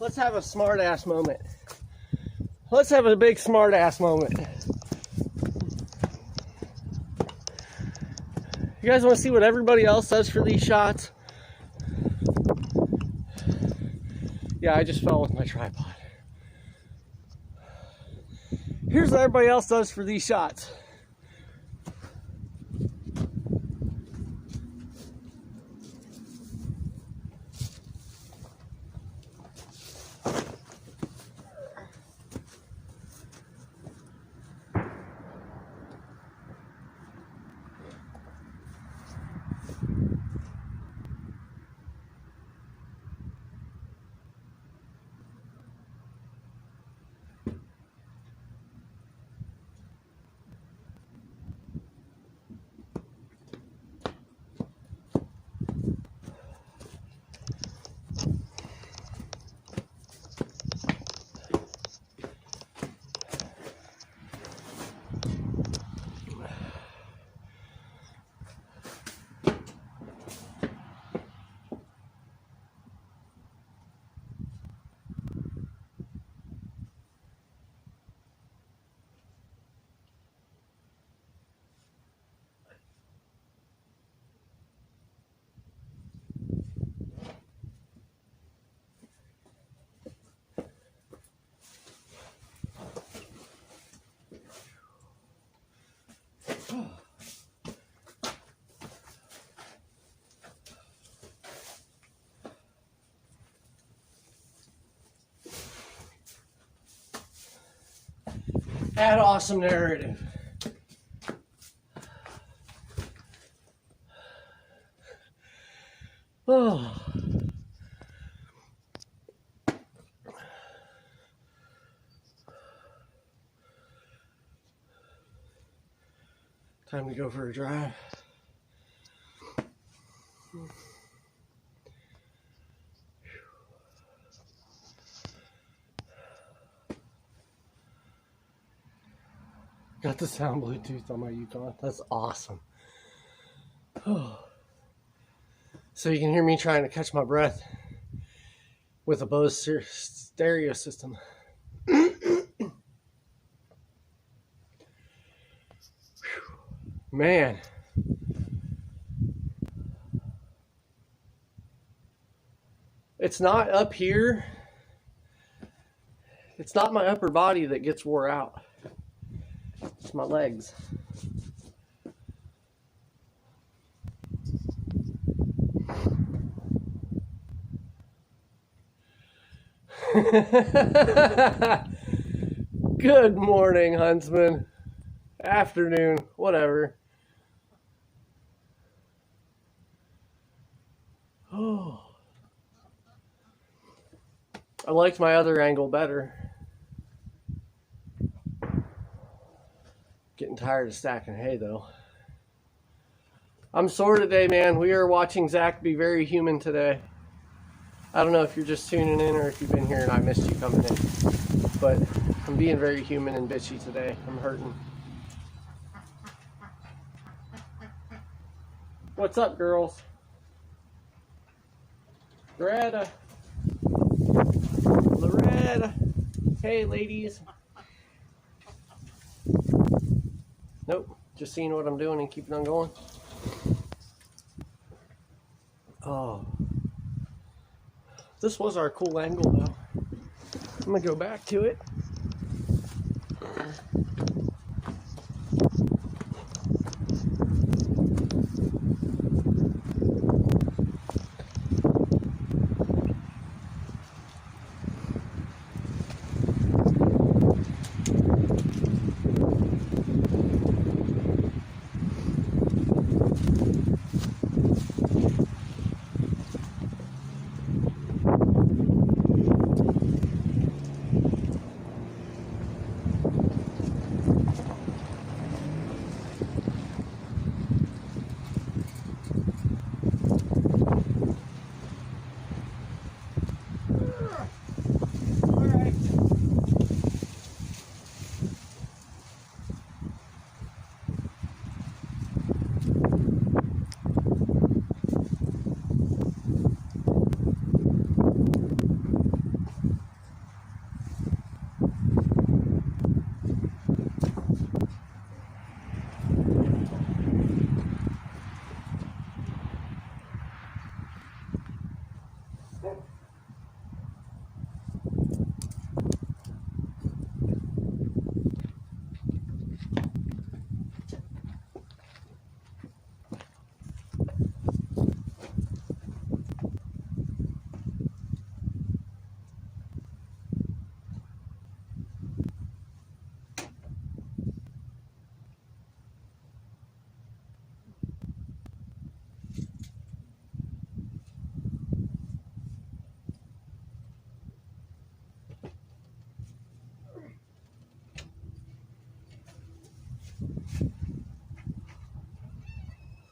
Let's have a smart ass moment. Let's have a big smart ass moment. You guys want to see what everybody else does for these shots? Yeah, I just fell with my tripod. Here's what everybody else does for these shots. Add awesome narrative. Oh. Time to go for a drive. Got the sound Bluetooth on my Yukon. That's awesome. Oh. So you can hear me trying to catch my breath with a Bose stereo system. Man. It's not up here. It's not my upper body that gets wore out. It's my legs. Good morning, Huntsman. Afternoon, whatever. Oh. I liked my other angle better. Getting tired of stacking hay, though. I'm sore today, man. We are watching Zach be very human today. I don't know if you're just tuning in or if you've been here and I missed you coming in. But I'm being very human and bitchy today. I'm hurting. What's up, girls? Loretta. Hey, ladies. Nope. Just seeing what I'm doing and keeping on going. Oh. This was our cool angle, though. I'm going to go back to it.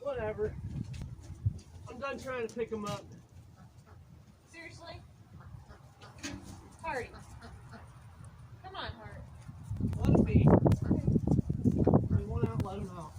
Whatever. I'm done trying to pick them up. Seriously? Hardy. Come on, Hart. Let them be. They want out, let them out.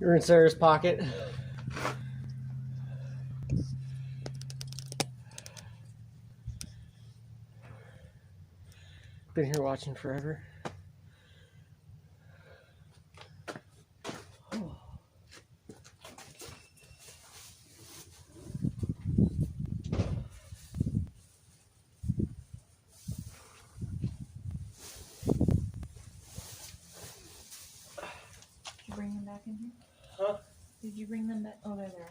You're in Sarah's pocket. Been here watching forever. Oh. Did you bring them back in here? Huh? Did you bring them back? Oh, they're there.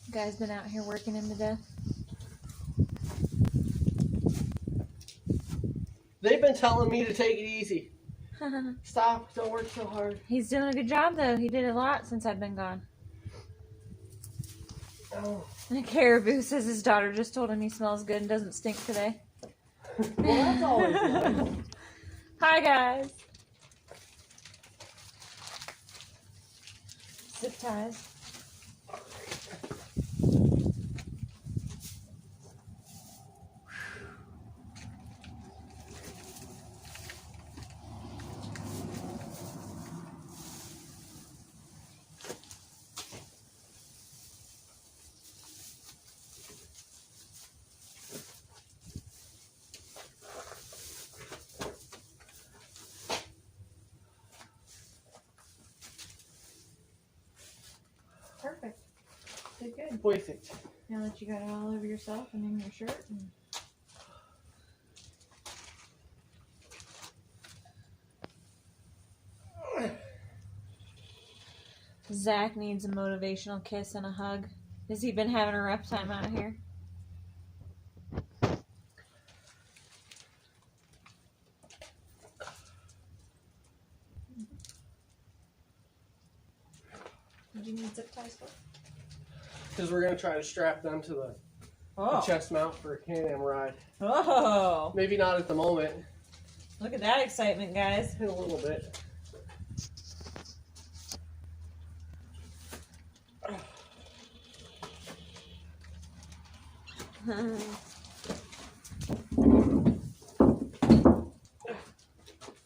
You guys been out here working him to death? They've been telling me to take it easy. Stop, don't work so hard. He's doing a good job though. He did a lot since I've been gone. Oh. And Caribou says his daughter just told him he smells good and doesn't stink today. Well, that's always nice. Hi guys. Zip ties. Perfect. Did good. Perfect. Now that you got it all over yourself and in your shirt. Zach needs a motivational kiss and a hug. Has he been having a rough time out here? What do you need zip ties for? Because we're going to try to strap them to the chest mount for a Can-Am ride. Oh! Maybe not at the moment. Look at that excitement, guys. A little bit.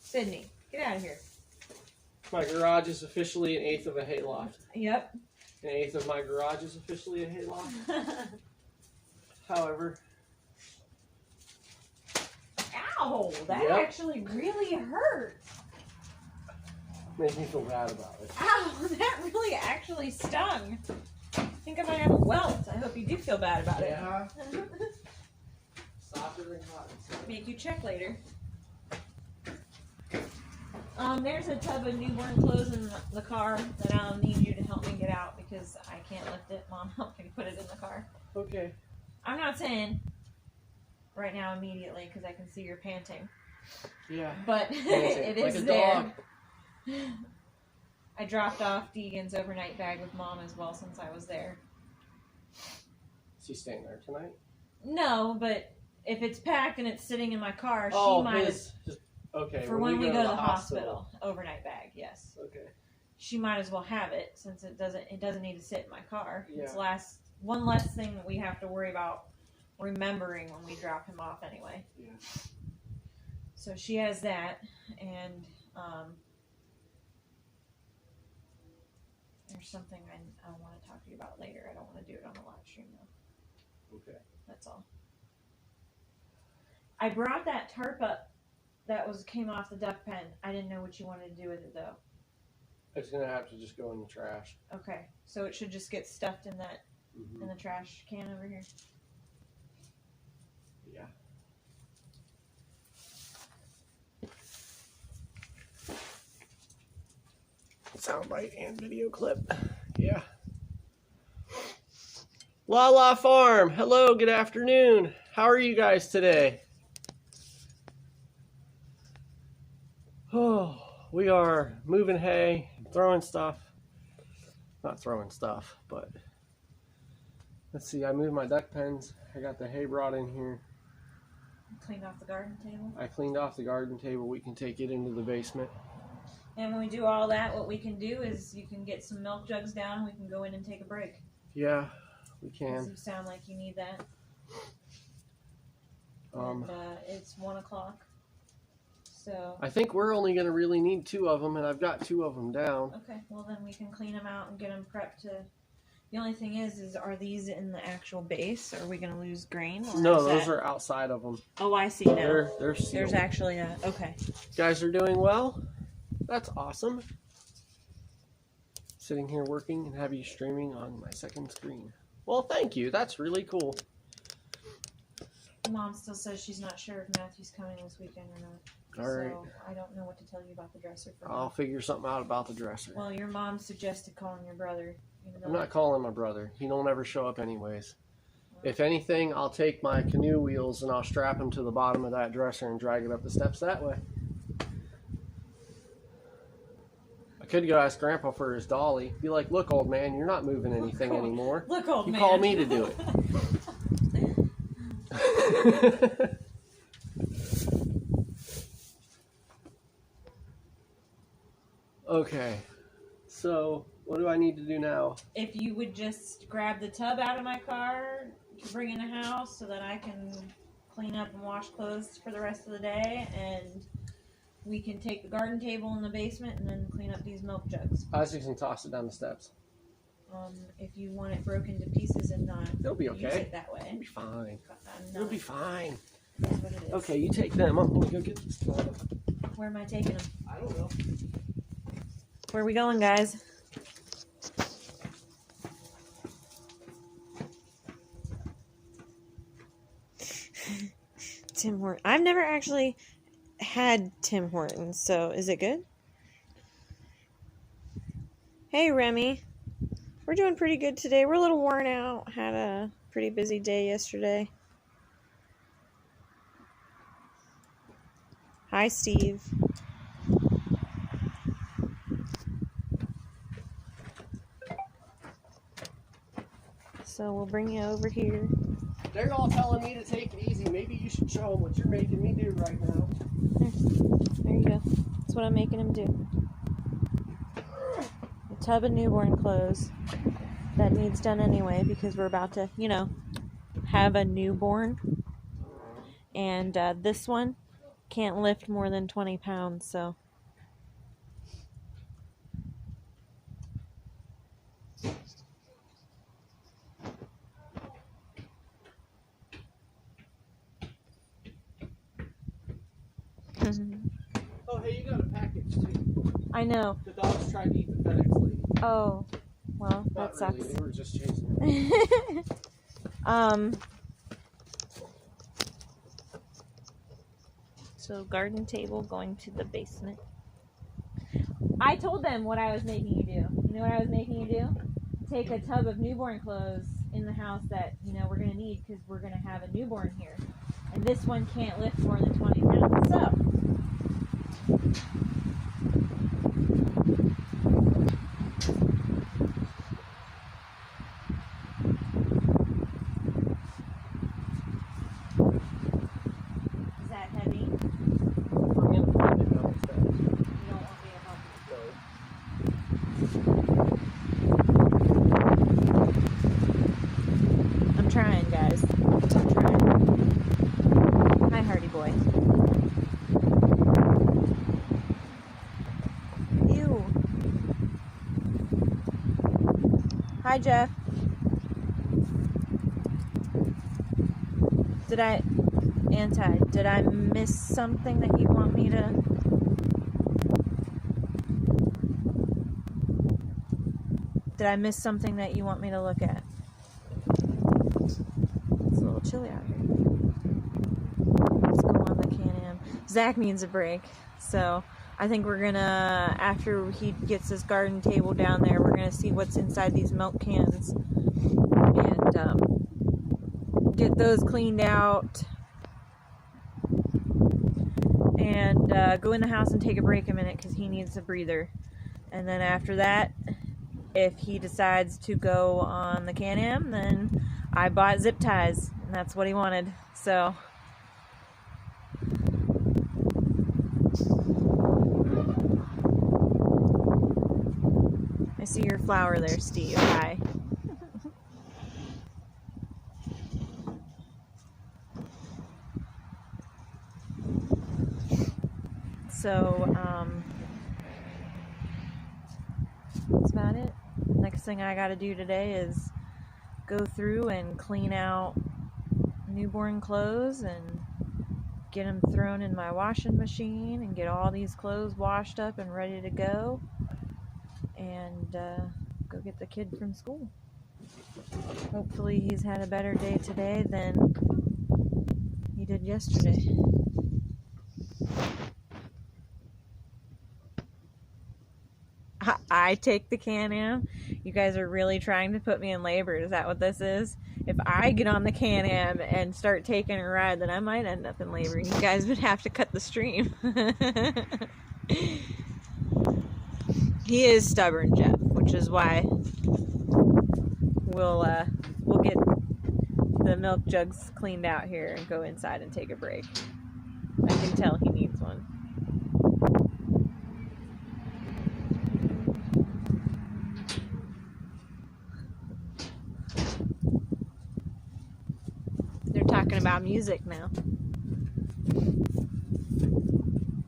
Sydney, get out of here. My garage is officially an eighth of a hayloft. Yep. An eighth of my garage is officially a hayloft. However. Ow! That actually really hurt. Makes me feel bad about it. Ow! That really actually stung. I think I might have a welt. I hope you do feel bad about it. Softer than cotton. Make you check later. There's a tub of newborn clothes in the car that I'll need you to help me get out because I can't lift it. Mom, help me put it in the car. Okay. I'm not saying right now immediately because I can see you're panting. Yeah. But it is like a there. dog. I dropped off Deegan's overnight bag with Mom as well since I was there. Is he staying there tonight? No, but if it's packed and it's sitting in my car, she might okay. For when we go to the hospital. Overnight bag, yes. Okay. She might as well have it since it doesn't need to sit in my car. Yeah. It's one less thing that we have to worry about remembering when we drop him off anyway. Yeah. So she has that, and there's something I want to talk to you about later. I don't want to do it on the live stream though. Okay. That's all. I brought that tarp up that came off the duck pen. I didn't know what you wanted to do with it though. It's gonna have to just go in the trash. Okay, so it should just get stuffed in that in the trash can over here. Yeah. Soundbite and video clip. Yeah. La Farm. Hello, good afternoon. How are you guys today? Oh, we are moving hay, throwing stuff. Not throwing stuff, but let's see. I moved my duck pens. I got the hay brought in here. Cleaned off the garden table? I cleaned off the garden table. We can take it into the basement. And when we do all that, what we can do is you can get some milk jugs down and we can go in and take a break. Yeah, we can. You sound like you need that. And it's 1 o'clock. So I think we're only going to really need 2 of them, and I've got 2 of them down. Okay, well then we can clean them out and get them prepped to... The only thing is are these in the actual base? Are we going to lose grain? Or no, those are outside of them. Oh, I see now. They're sealed. There's actually a... Okay. You guys are doing well? That's awesome. Sitting here working and have you streaming on my second screen. Well, thank you. That's really cool. Mom still says she's not sure if Matthew's coming this weekend or not. All right. So I don't know what to tell you about the dresser. I'll figure something out about the dresser. Well, your mom suggested calling your brother. I'm not calling my brother. He don't ever show up anyways. If anything, I'll take my canoe wheels and I'll strap them to the bottom of that dresser and drag it up the steps that way. I could go ask Grandpa for his dolly. Be like, look, old man, you're not moving anything anymore. Look, old man. You call me to do it. Okay, so what do I need to do now? If you would just grab the tub out of my car to bring in the house so that I can clean up and wash clothes for the rest of the day, and we can take the garden table in the basement and then clean up these milk jugs. I was just going to toss it down the steps. If you want it broken to pieces and not It'll be okay. use it that way. It'll be fine. No, It'll be fine. That's what it is. Okay, you take them. I'm going to go get this tub. Where am I taking them? I don't know. Where are we going, guys? Tim Hortons. I've never actually had Tim Hortons, so is it good? Hey, Remy. We're doing pretty good today. We're a little worn out. Had a pretty busy day yesterday. Hi, Steve. So we'll bring you over here. They're all telling me to take it easy. Maybe you should show them what you're making me do right now. There you go. That's what I'm making him do. A tub of newborn clothes. That needs done anyway because we're about to, you know, have a newborn. And this one can't lift more than 20 pounds, so... Oh, hey, you got a package too. I know. The dogs tried to eat the FedEx lady. Oh, well, that Not sucks. really. They were just chasing it. So garden table going to the basement. I told them what I was making you do. You know what I was making you do? Take a tub of newborn clothes in the house that, you know, we're going to need because we're going to have a newborn here. And this one can't lift more than 20 pounds. So, is that heavy? Bring it down the steps. You don't want me to help you. I'm trying, guys. I'm trying. Hi, Hardy boy. Ew. Hi, Jeff. Did I miss something that you want me to... Did I miss something that you want me to look at? It's a little chilly out here. Let's go on the Can-Am. Zach needs a break, so I think we're gonna, after he gets his garden table down there, we're gonna see what's inside these milk cans and get those cleaned out and go in the house and take a break a minute because he needs a breather. And then after that, if he decides to go on the Can-Am, then I bought zip ties, and that's what he wanted. So see your flower there, Steve. Hi. So, that's about it. Next thing I gotta do today is go through and clean out newborn clothes and get them thrown in my washing machine and get all these clothes washed up and ready to go, and go get the kid from school. Hopefully he's had a better day today than he did yesterday. I take the Can-Am. You guys are really trying to put me in labor. Is that what this is? If I get on the Can-Am and start taking a ride, then I might end up in labor. You guys would have to cut the stream. He is stubborn, Jeff, which is why we'll get the milk jugs cleaned out here and go inside and take a break. I can tell he needs one. Talking about music now.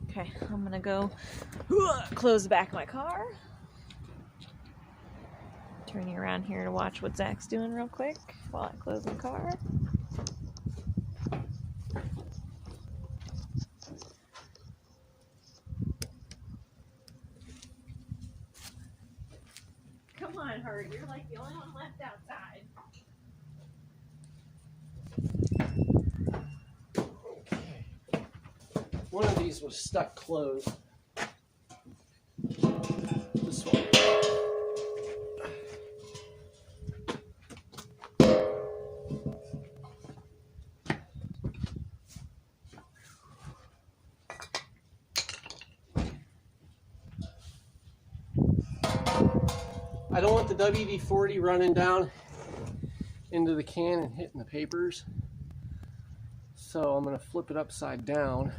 Okay, I'm gonna go close the back of my car. Turning around here to watch what Zach's doing real quick while I close my car. Come on, Hurt. You're like the only one left outside. One of these was stuck closed. This one. I don't want the WD-40 running down into the can and hitting the papers. So I'm going to flip it upside down.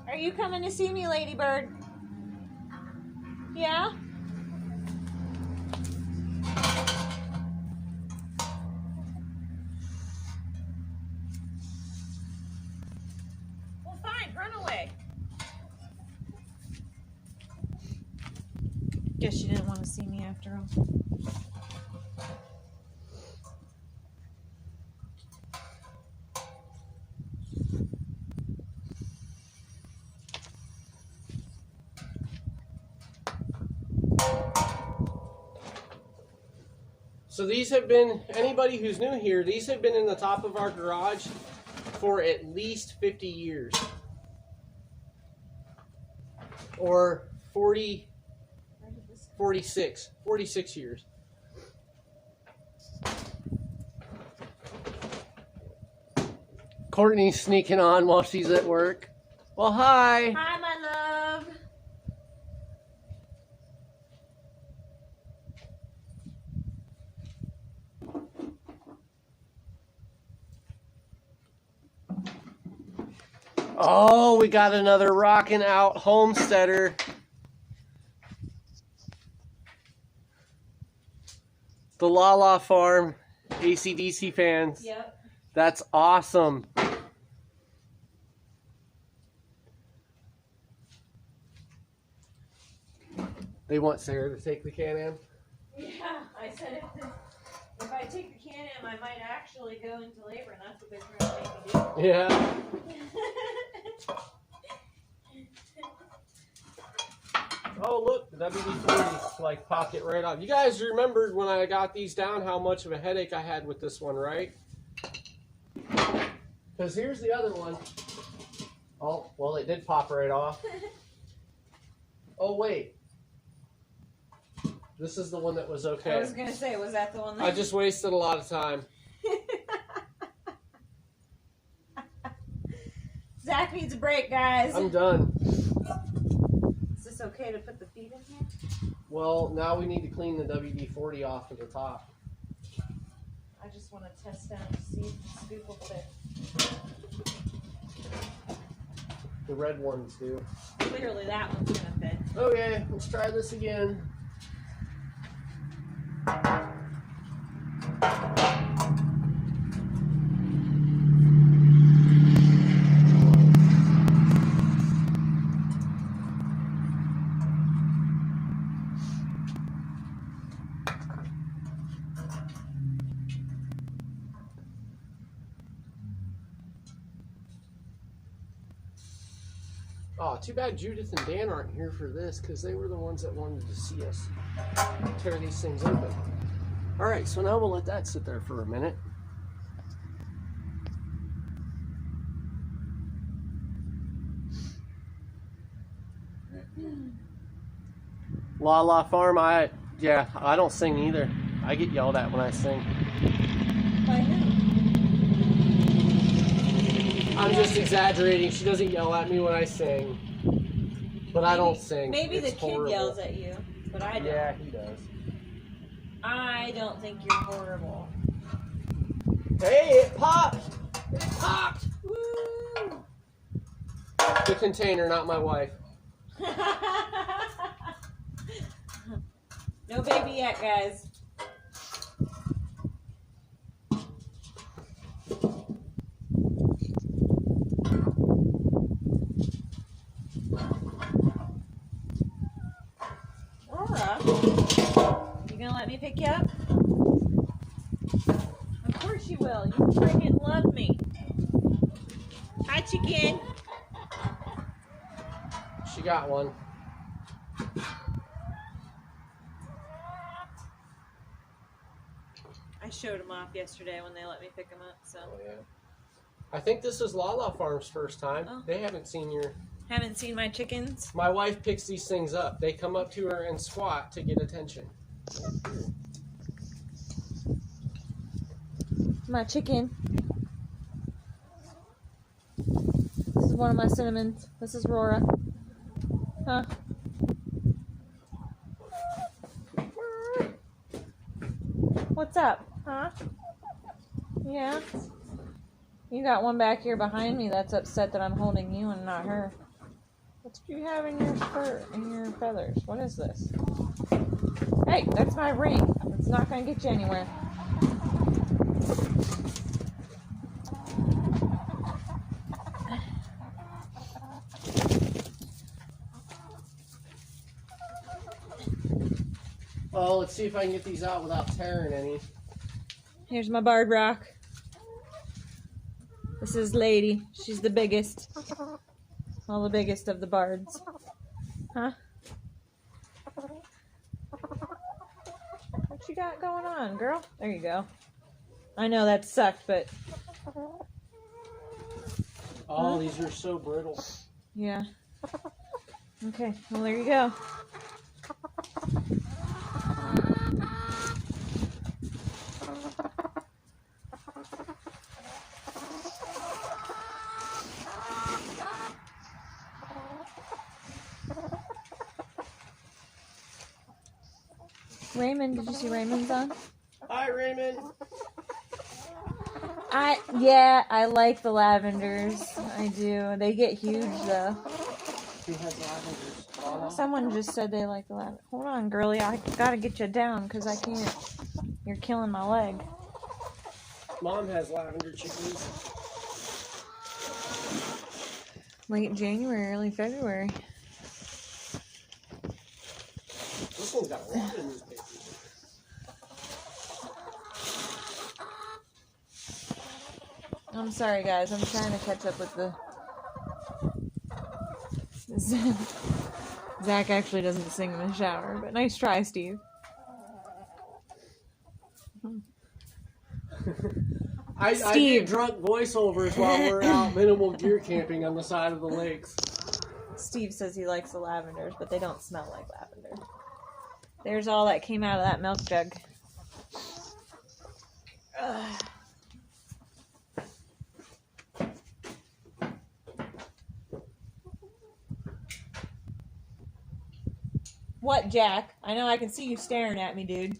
Are you coming to see me, Ladybird? Yeah? Well, fine, run away. Guess you didn't want to see me after all. So these have been, anybody who's new here, these have been in the top of our garage for at least 50 years. Or 46 years. Courtney's sneaking on while she's at work. Well, hi. Hi, my love. Oh, we got another rocking out homesteader. The La La Farm AC/DC fans. Yep. That's awesome. They want Sarah to take the Can-Am? Yeah, I said if I take the Can-Am, I might actually go into labor, and that's what they're trying to make me do. Yeah. Oh, look, the WD-40 like popped it right off. You guys remembered when I got these down how much of a headache I had with this one, right? Because here's the other one. Oh, well, it did pop right off. Oh, wait. This is the one that was okay. I was going to say, was that the one that... I just wasted a lot of time. Zach needs a break, guys. I'm done. Is this okay to put the feet in here? Well, now we need to clean the WD-40 off to the top. I just want to test out to see if the scoop will fit. The red ones do. Clearly that one's going to fit. Okay, let's try this again. Oh, too bad Judith and Dan aren't here for this because they were the ones that wanted to see us tear these things open. All right, so now we'll let that sit there for a minute. La La Farm, I don't sing either. I get yelled at when I sing. By who? I'm just exaggerating. She doesn't yell at me when I sing. But I don't sing. Maybe it's the horrible. kid yells at you, but I don't. Yeah, he does. I don't think you're horrible. Hey, it popped! It popped! Woo! The container, not my wife. No baby yet, guys. Aurora, you gonna let me pick you up? Of course you will. You freaking love me. Hi, chicken. She got one. I showed him off yesterday when they let me pick him up, so. Oh, yeah. I think this is Lala Farm's first time. Oh. They haven't seen your... Haven't seen my chickens? My wife picks these things up. They come up to her and squat to get attention. My chicken. This is one of my cinnamons. This is Rora. Huh? What's up? Huh? Yeah? You got one back here behind me that's upset that I'm holding you and not her. What do you have in your fur, in your feathers? What is this? Hey, that's my ring. It's not going to get you anywhere. Well, let's see if I can get these out without tearing any. Here's my barred rock. This is Lady. She's the biggest. Well, the biggest of the bards. Huh? What you got going on, girl? There you go. I know that sucked, but... Oh, these are so brittle. Yeah. Okay, well, there you go. Raymond, did you see Raymond's on? Hi, Raymond. I like the lavenders. I do. They get huge though. Who has lavenders? Someone just said they like the lavender. Hold on, girlie. I gotta get you down because I can't. You're killing my leg. Mom has lavender chickens. Late January, early February. This one's got a lot of newspapers. I'm sorry, guys. I'm trying to catch up with the... Zach actually doesn't sing in the shower, but nice try, Steve. I do drunk voiceovers while we're out minimal gear camping on the side of the lakes. Steve says he likes the lavenders, but they don't smell like lavender. There's all that came out of that milk jug. Ugh. What, Jack? I know I can see you staring at me, dude.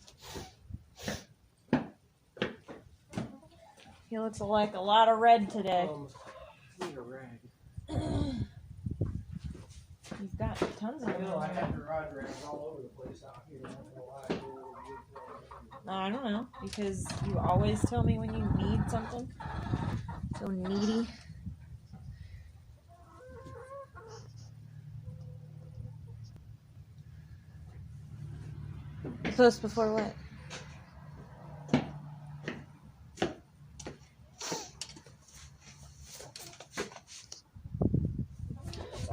He looks like a lot of red today. Need a rag. He's got tons of them. I have garage rags all over the place out here. I don't know, because you always tell me when you need something. So needy. Post before what?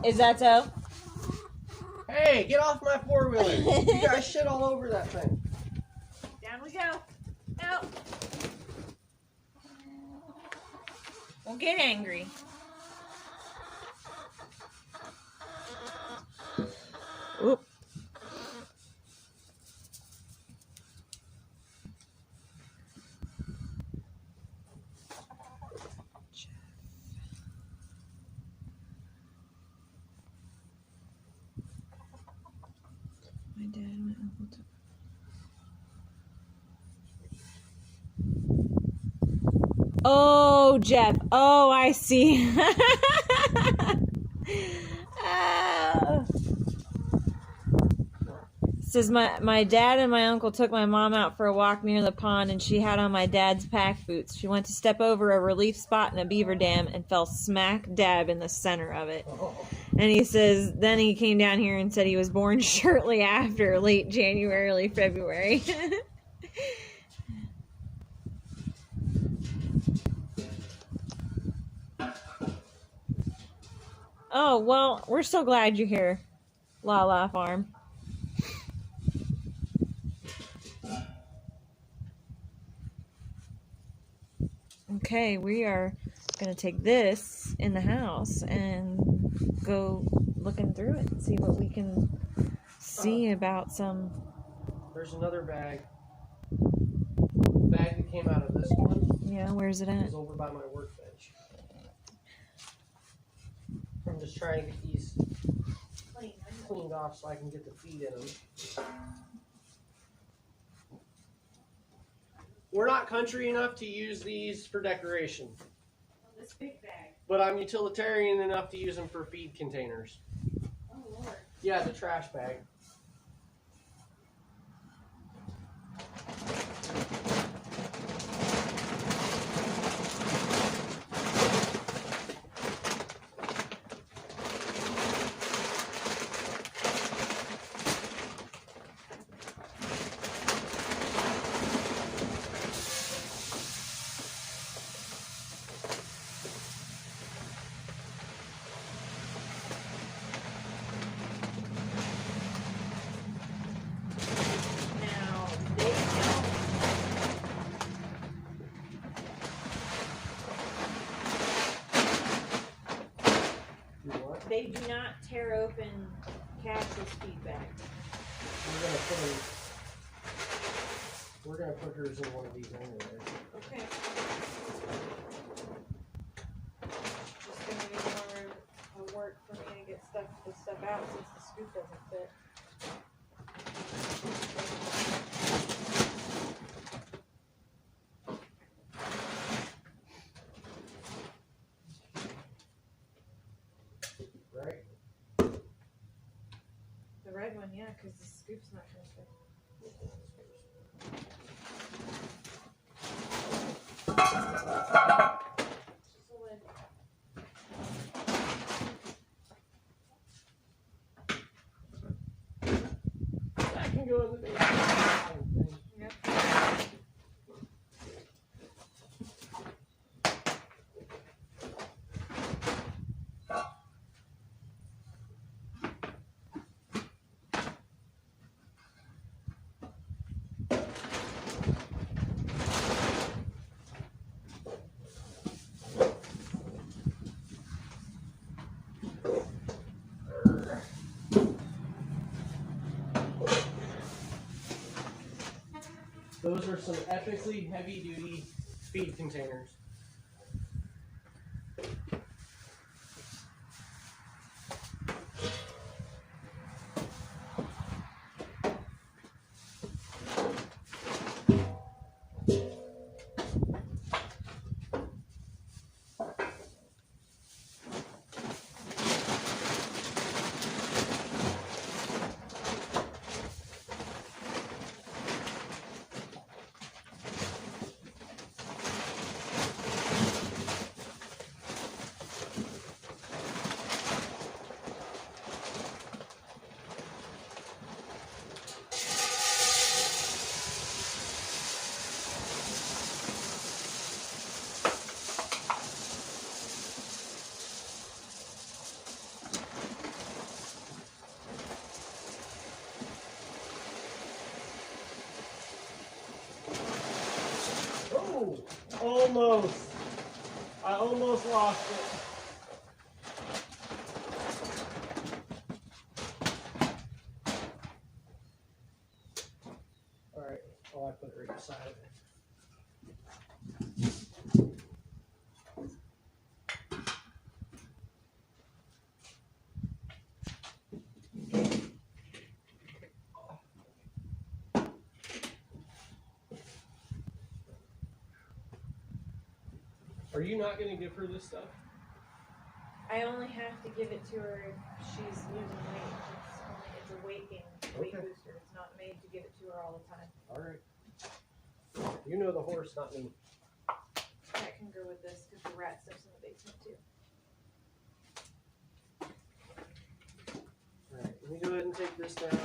Is that so? Hey, get off my four-wheeler. You guys shit all over that thing. Down we go. Out. Don't get angry. Oop. My dad and my uncle took. Oh, Jeff. Oh, I see. Oh. Says my dad and my uncle took my mom out for a walk near the pond, and she had on my dad's pack boots. She went to step over a relief spot in a beaver dam and fell smack dab in the center of it. And he says, then he came down here and said he was born shortly after, late January, early February. Oh, well, we're so glad you're here, La La Farm. Okay, we are going to take this in the house and go looking through it and see what we can see about some... There's another bag. The bag that came out of this one. Yeah, where's it at? Is over by my workbench. I'm just trying to get these cleaned off so I can get the feed in them. We're not country enough to use these for decoration. This big bag. But I'm utilitarian enough to use them for feed containers. Oh, Lord. Yeah, the trash bag. They do not tear open Cass's feed bag. We're gonna put hers in one of these anyway. Okay. Just gonna be more of work for me to get this stuff out since the scoop doesn't fit. Right? The red one, yeah, because the scoop's not gonna fit. That can go in the big thing. Yep. Those are some epically heavy-duty feed containers. I almost lost it. All right. Oh, I put it right beside it. Are you not going to give her this stuff? I only have to give it to her if she's losing weight. It's a weight booster. It's not made to give it to her all the time. All right. You know the horse, not me. That can go with this because the rat stuff's in the basement too. All right, let me go ahead and take this down.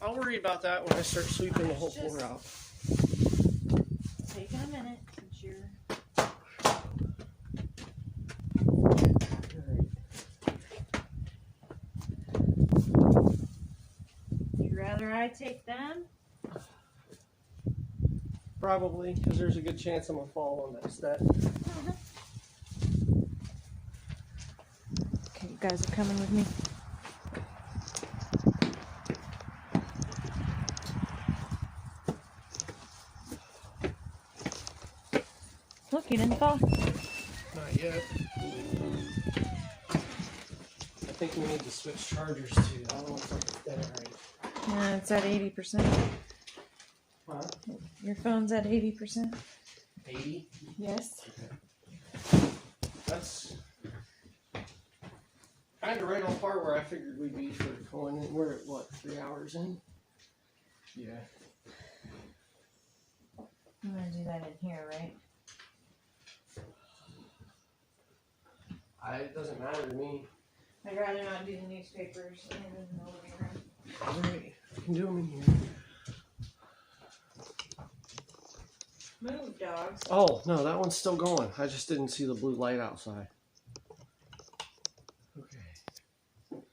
I'll worry about that when I start sweeping the whole floor out. Taking a minute since you're. You'd rather I take them? Probably, because there's a good chance I'm going to fall on that step. Okay, you guys are coming with me. Look, you didn't fall. Not yet. I think we need to switch chargers too. I don't know if it's dead right. Yeah, it's at 80%. Huh? Your phone's at 80%. 80? Yes. Okay. That's kind of right on par where I figured we'd be for going in. We're at what, 3 hours in? Yeah. I'm gonna do that in here, right? It doesn't matter to me. I'd rather not do the newspapers in the living room. Alright, I can do them in here. Move, dogs. Oh, no, that one's still going. I just didn't see the blue light outside. Okay.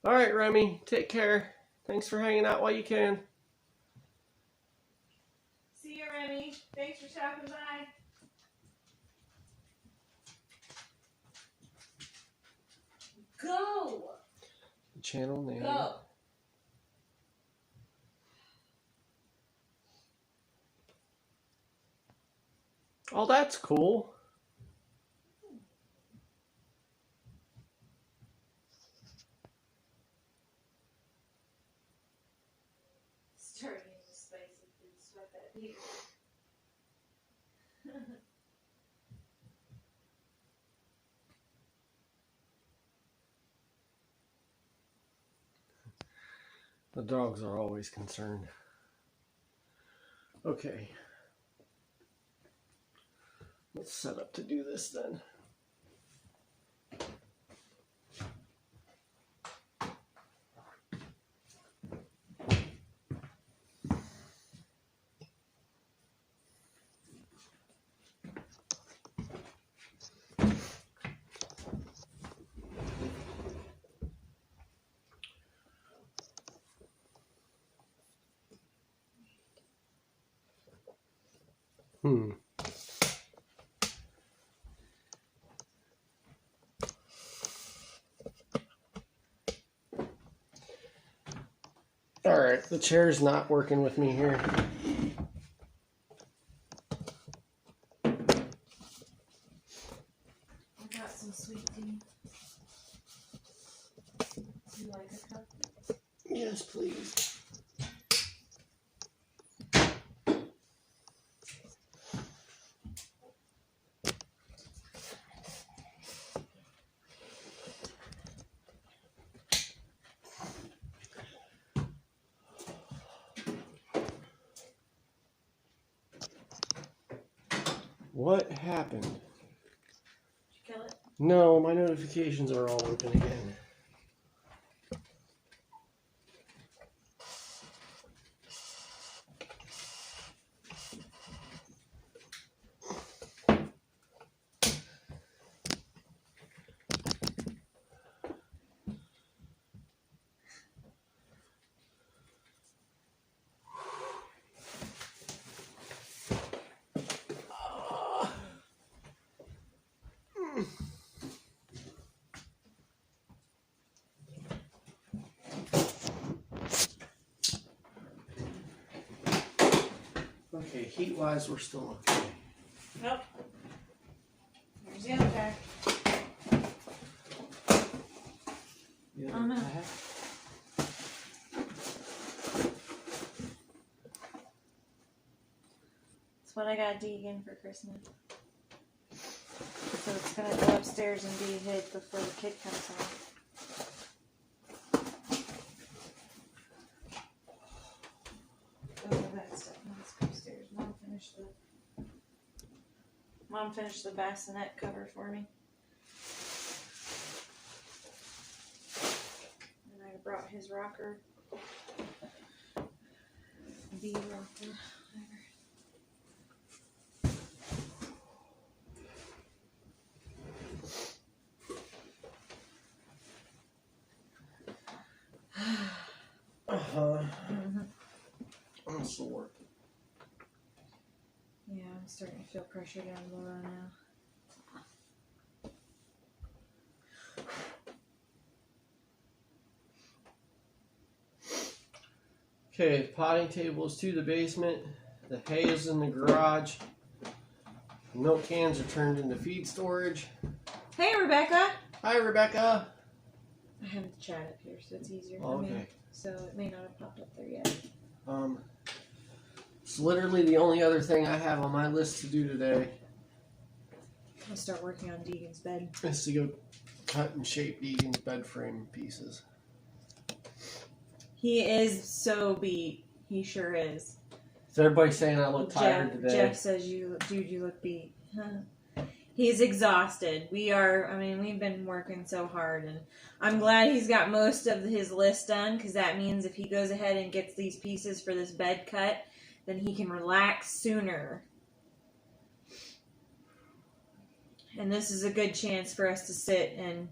Alright, Remy, take care. Thanks for hanging out while you can. See you, Remy. Thanks for stopping by. Go! The channel name. Go! Oh, that's cool. Starting in the space and didn't sweat that heat. The dogs are always concerned. Okay. Let's set up to do this then. Alright, the chair's not working with me here. I got some sweet tea. Do you like a cup? Yes, please. What happened? Did you kill it? No, my notifications are all open again. Okay, heat-wise, we're still okay. Nope. There's the other pack. The other Oh, no. pack? That's what I got Deegan for Christmas. So it's gonna go upstairs and be hid before the kid comes home. Oh, that stuff. Let's go upstairs. Mom finished the bassinet cover for me. And I brought his rocker. The rocker. Whatever. I'm sore. Yeah, I'm starting to feel pressure down below now. Okay, potting table is to the basement. The hay is in the garage. Milk cans are turned into feed storage. Hey, Rebecca! Hi, Rebecca. I have the chat up here, so it's easier Oh, for me. okay. So it may not have popped up there yet. It's literally the only other thing I have on my list to do today I'll start working on Deegan's bed. is to go cut and shape Deegan's bed frame pieces. He is so beat. He sure is. Is everybody saying I look tired today? Jeff says, dude, you look beat. He's exhausted. We've been working so hard, and I'm glad he's got most of his list done, because that means if he goes ahead and gets these pieces for this bed cut, then he can relax sooner. And this is a good chance for us to sit and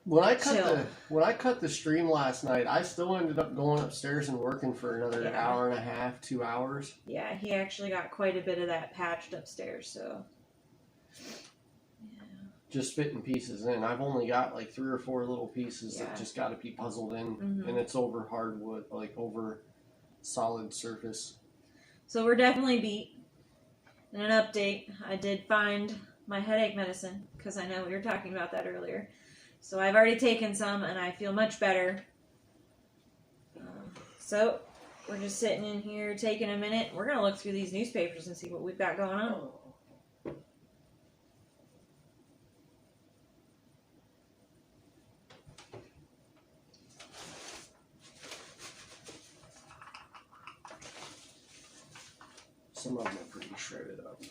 When I chill. cut the stream last night, I still ended up going upstairs and working for another hour and a half, 2 hours. Yeah, he actually got quite a bit of that patched upstairs, so. Yeah. Just fitting pieces in. I've only got like 3 or 4 little pieces that Yeah. just got to be puzzled in, Mhm. and it's over hardwood, like over solid surface. So we're definitely beat. And an update, I did find my headache medicine, because I know we were talking about that earlier. So I've already taken some, and I feel much better. So we're just sitting in here taking a minute. We're going to look through these newspapers and see what we've got going on. Some of them are pretty shredded up.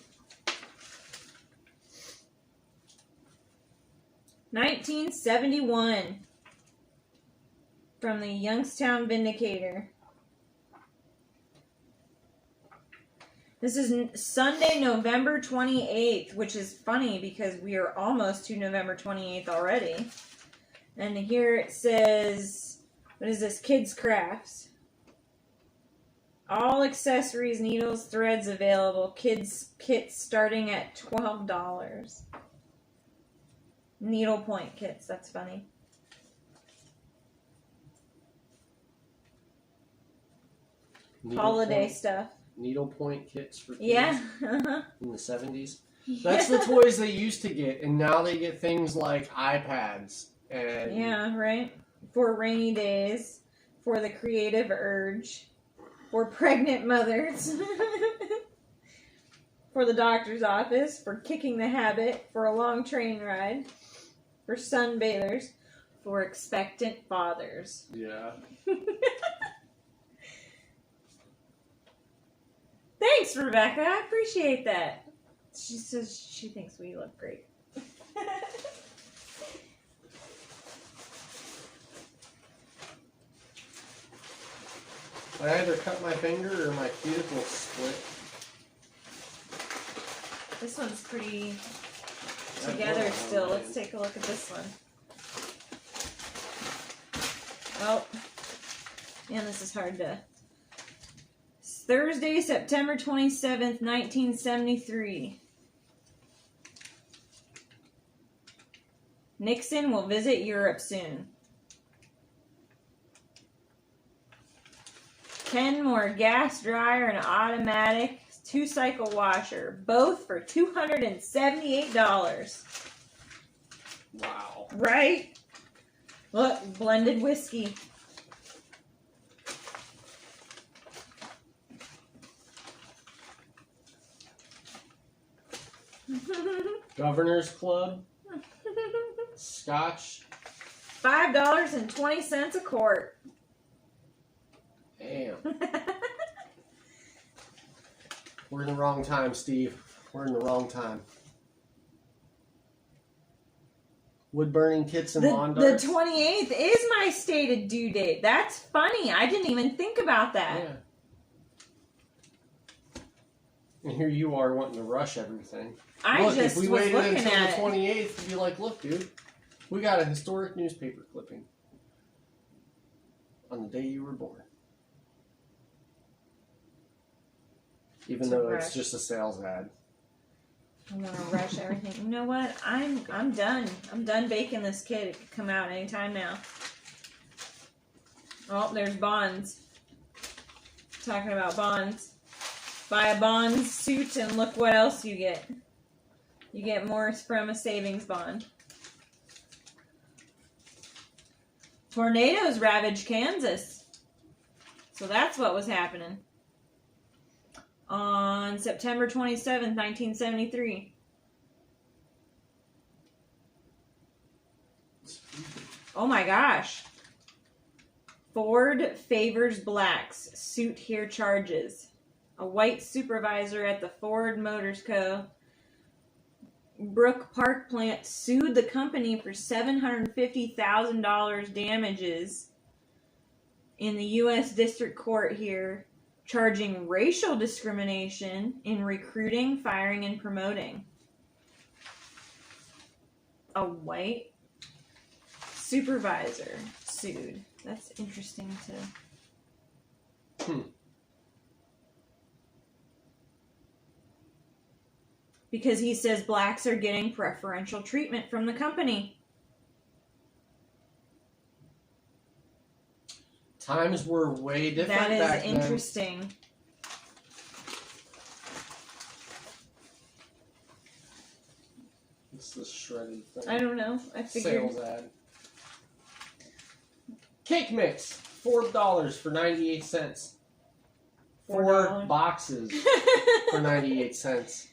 1971 from the Youngstown Vindicator. This is Sunday, November 28th, which is funny because we are almost to November 28th already. And here it says, what is this? Kids Crafts. All accessories, needles, threads available. Kids kits starting at $12. Needlepoint kits, that's funny. holiday stuff. Needlepoint kits for kids. Yeah. In the 70s. That's the toys they used to get, and now they get things like iPads and yeah, right. For rainy days, for the creative urge, for pregnant mothers, for the doctor's office, for kicking the habit, for a long train ride, for sunbathers, for expectant fathers. Yeah. Thanks, Rebecca. I appreciate that. She says she thinks we look great. I either cut my finger or my cuticle split. This one's pretty together still. Let's take a look at this one. Oh, man, this is hard to... It's Thursday, September 27th, 1973. Nixon will visit Europe soon. Kenmore gas dryer and automatic 2-cycle washer, both for $278. Wow. Right? Look, blended whiskey. Governor's Club. Scotch. $5.20 a quart. Damn. We're in the wrong time, Steve. We're in the wrong time. Wood burning kits and lawn darts. The 28th is my stated due date. That's funny. I didn't even think about that. Yeah. And here you are wanting to rush everything. If we waited looking until at the 28th, you'd be like, look, dude, we got a historic newspaper clipping on the day you were born. Even though it's just a sales ad. I'm gonna rush everything. You know what? I'm done. I'm done baking this kit. It could come out anytime now. Oh, there's bonds. Talking about bonds. Buy a bond suit and look what else you get. You get more from a savings bond. Tornadoes ravaged Kansas. So that's what was happening. On September 27th, 1973. Oh my gosh. Ford favors blacks. Suit here charges. A white supervisor at the Ford Motors Co. Brook Park plant sued the company for $750,000 damages in the U.S. District Court here, charging racial discrimination in recruiting, firing, and promoting. A white supervisor sued. That's interesting to... Because he says blacks are getting preferential treatment from the company. Times were way different back then. That is interesting. What's this shredded thing? I don't know. I figured. Sales ad. Cake mix. $4 for 98 cents. $4 boxes for 98 cents.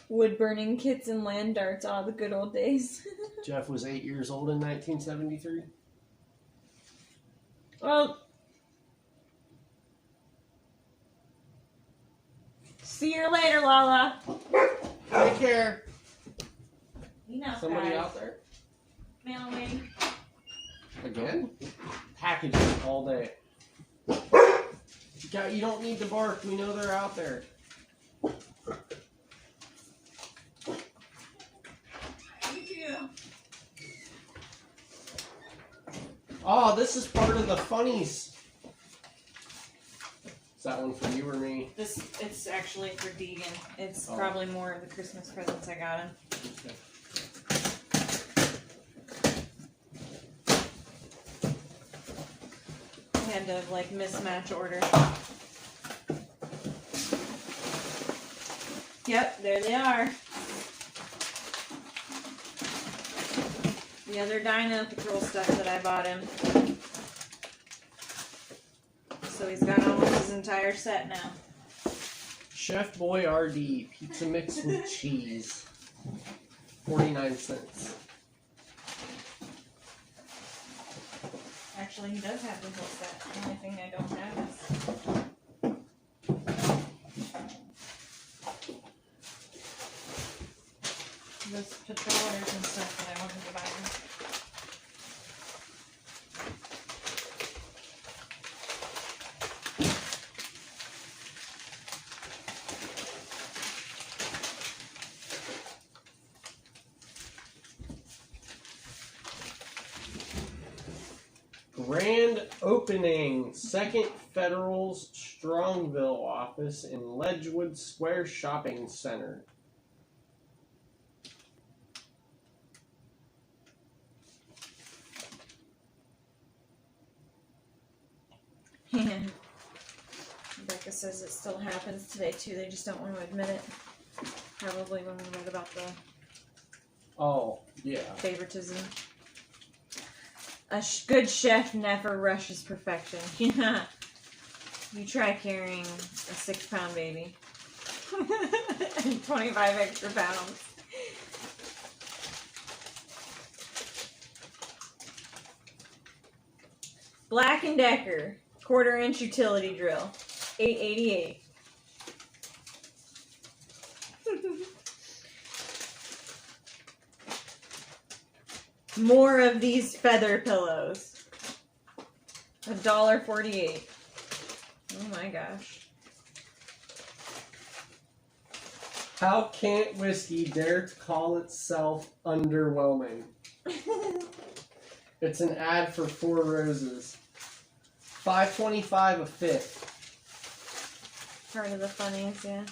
Wood burning kits and land darts, all the good old days. Jeff was 8 years old in 1973. Well, see you later, Lala. Take care. Enough, Somebody guys. out there? Mail lady. Again? Packaging all day. You don't need to bark. We know they're out there. Oh, this is part of the funnies. Is that one for you or me? It's actually for Deegan. It's probably more of the Christmas presents I got him. Okay. had to like mismatch order. Yep, there they are. The other Dino Patrol stuff that I bought him. So he's got almost his entire set now. Chef Boy RD, pizza mix with cheese. 49 cents. Actually, he does have the whole set. The only thing I don't have is those patrollers and stuff that I wanted to buy him. Grand opening, Second Federal's Strongville office in Ledgewood Square Shopping Center. Becca says it still happens today too. They just don't want to admit it. Probably when we read about the favoritism. A good chef never rushes perfection. Yeah. You try carrying a 6-pound baby. And 25 extra pounds. Black & Decker 1/4-inch utility drill. $8.88. More of these feather pillows. $1.48. Oh my gosh. How can't whiskey dare to call itself underwhelming? It's an ad for 4 Roses. $5.25 a fifth. Part of the funnies, yeah.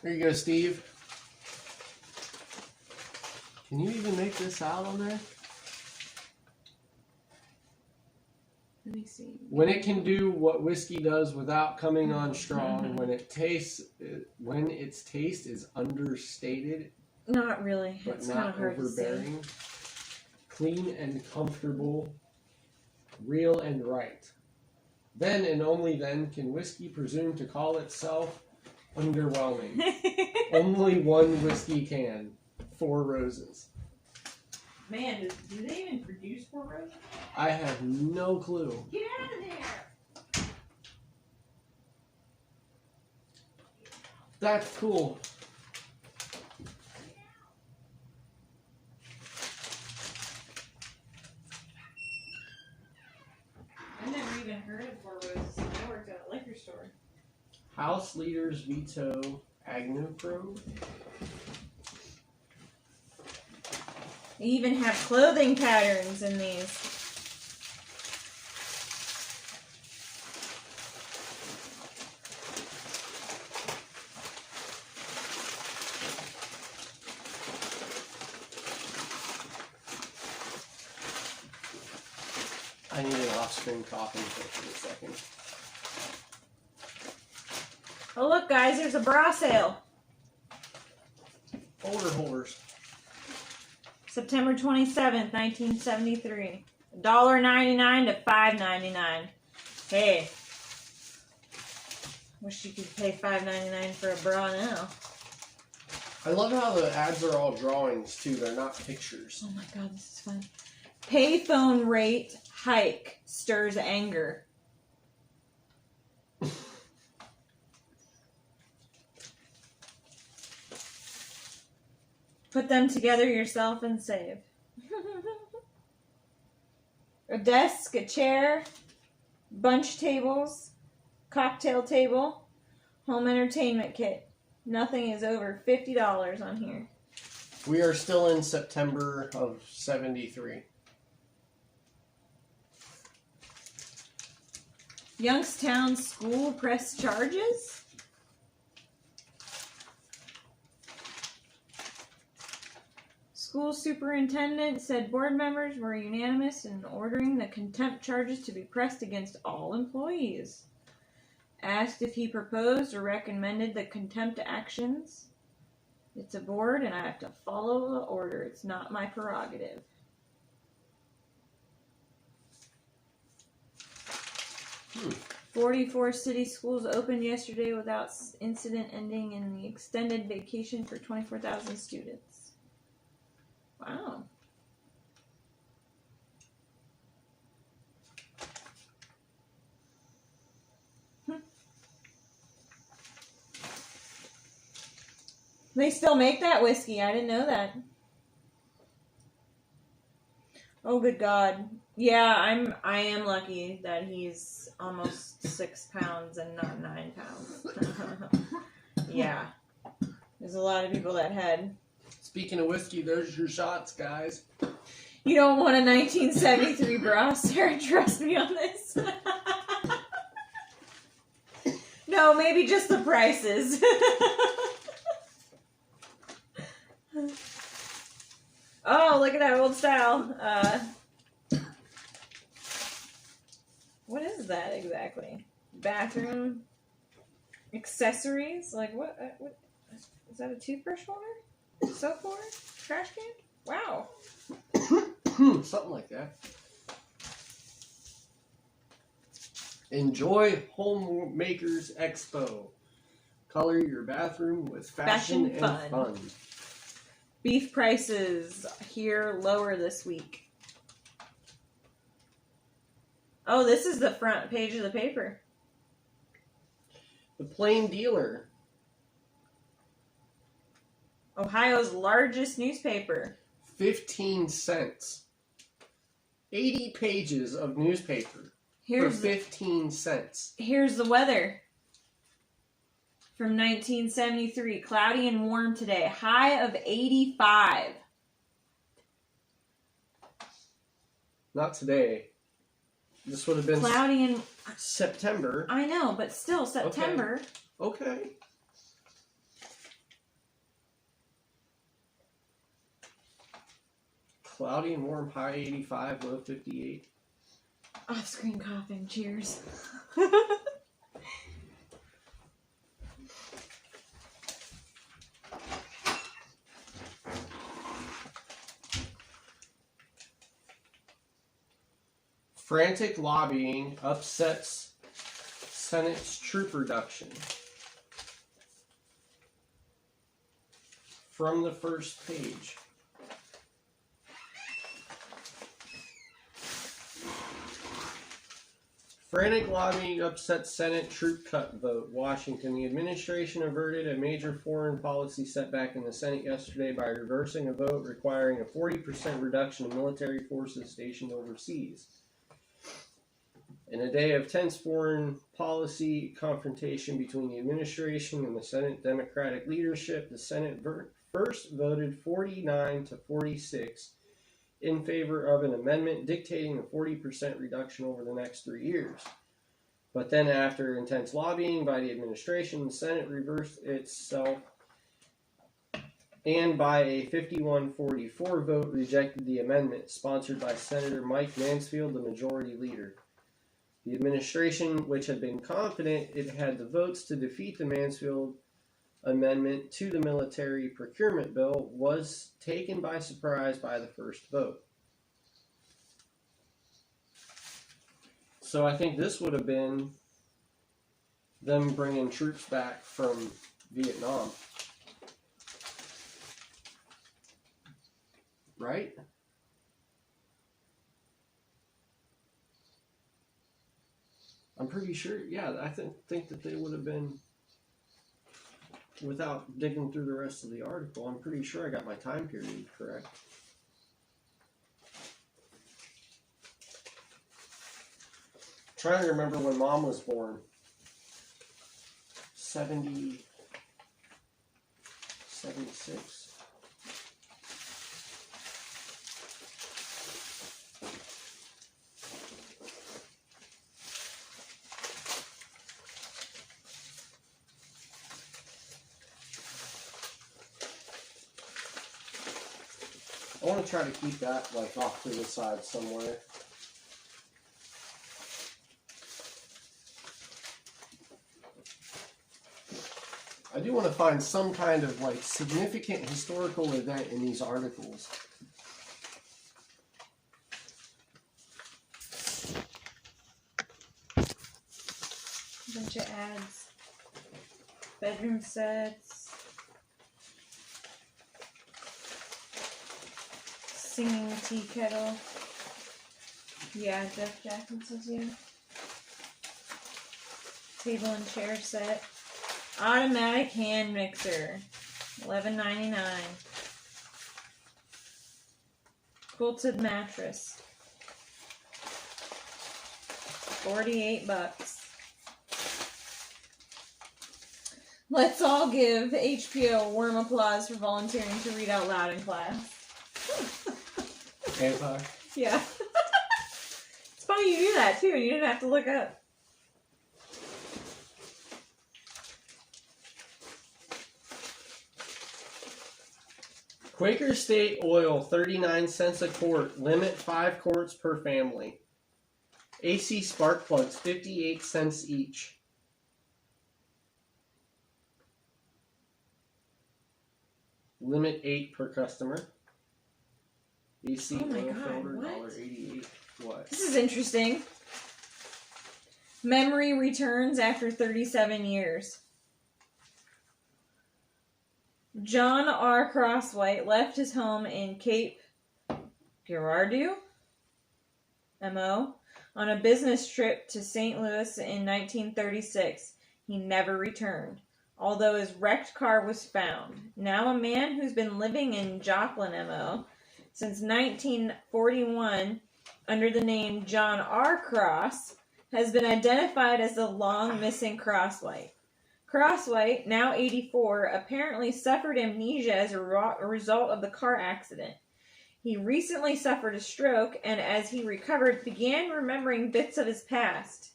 There you go, Steve. Can you even make this out on there? Let me see. When it can do what whiskey does without coming on strong, when its taste is understated, Not really. but It's kind not of hard to see. overbearing, clean and comfortable, real and right. Then and only then can whiskey presume to call itself underwhelming. Only one whiskey can. 4 Roses. Man, do they even produce 4 Roses? I have no clue. Get out of there! That's cool. I've never even heard of 4 Roses. I worked at a liquor store. House Leaders Veto Agnew Pro. They even have clothing patterns in these. I need an off-screen coughing fit for a second. Oh look guys, there's a bra sale. Folder holders. September 27th, 1973. $1.99 to $5.99. Hey. Wish you could pay $5.99 for a bra now. I love how the ads are all drawings too. They're not pictures. Oh my god, this is fun. Payphone rate hike stirs anger. Put them together yourself and save. A desk, a chair, bunch tables, cocktail table, home entertainment kit. Nothing is over $50 on here. We are still in September of 73. Youngstown school press charges? school superintendent said board members were unanimous in ordering the contempt charges to be pressed against all employees. Asked if he proposed or recommended the contempt actions. It's a board and I have to follow the order. It's not my prerogative. Hmm. 44 city schools opened yesterday without incident, ending in the extended vacation for 24,000 students. Wow. They still make that whiskey. I didn't know that. Oh, good God. Yeah, I am lucky that he's almost 6 pounds and not 9 pounds. Yeah. There's a lot of people that had. Speaking of whiskey, there's your shots, guys. You don't want a 1973 bra, Sarah. Trust me on this. No, maybe just the prices. Oh, look at that old style. What is that exactly? Bathroom accessories? Like what is that a toothbrush holder? Soap holder? Trash can? Wow. Something like that. Enjoy Homemakers Expo. Color your bathroom with fashion and fun. Beef prices here lower this week. Oh, this is the front page of the paper. The Plain Dealer. Ohio's largest newspaper. 15 cents. 80 pages of newspaper for 15 cents. Here's the weather. From 1973. Cloudy and warm today. High of 85. Not today. This would have been cloudy and September. I know, but still September. Okay. Cloudy and warm, high 85, low 58. Off-screen coughing. Cheers. Frantic lobbying upsets Senate's troop reduction. From the first page. Frantic lobbying upsets Senate troop cut vote. Washington. The administration averted a major foreign policy setback in the Senate yesterday by reversing a vote requiring a 40% reduction in military forces stationed overseas. In a day of tense foreign policy confrontation between the administration and the Senate Democratic leadership, the Senate first voted 49 to 46 in favor of an amendment dictating a 40% reduction over the next 3 years. But then after intense lobbying by the administration, the Senate reversed itself and by a 51-44 vote rejected the amendment sponsored by Senator Mike Mansfield, the majority leader. The administration, which had been confident it had the votes to defeat the Mansfield amendment to the military procurement bill, was taken by surprise by the first vote. So I think this would have been them bringing troops back from Vietnam. Right? I'm pretty sure, yeah, I think that they would have been, without digging through the rest of the article, I'm pretty sure I got my time period correct. Trying to remember when Mom was born. 76. I want to try to keep that like off to the side somewhere. I do want to find some kind of like significant historical event in these articles. A bunch of ads. Bedroom sets. Singing tea kettle. Yeah, Jeff Jackson says yeah. Table and chair set. Automatic hand mixer. $11.99. Quilted mattress. $48. Let's all give HPO a warm applause for volunteering to read out loud in class. Anti? Yeah. It's funny you do that too, and you didn't have to look up. Quaker State oil, 39 cents a quart. Limit 5 quarts per family. AC spark plugs, 58 cents each. Limit 8 per customer. AC Oh my oil God, filter, what? $1.88. What? This is interesting. Memory returns after 37 years. John R. Crosswhite left his home in Cape Girardeau, MO, on a business trip to St. Louis in 1936. He never returned, although his wrecked car was found. Now a man who's been living in Joplin, MO, since 1941 under the name John R. Cross has been identified as the long-missing Crosswhite. Crosswhite, now 84, apparently suffered amnesia as a result of the car accident. He recently suffered a stroke, and as he recovered, began remembering bits of his past.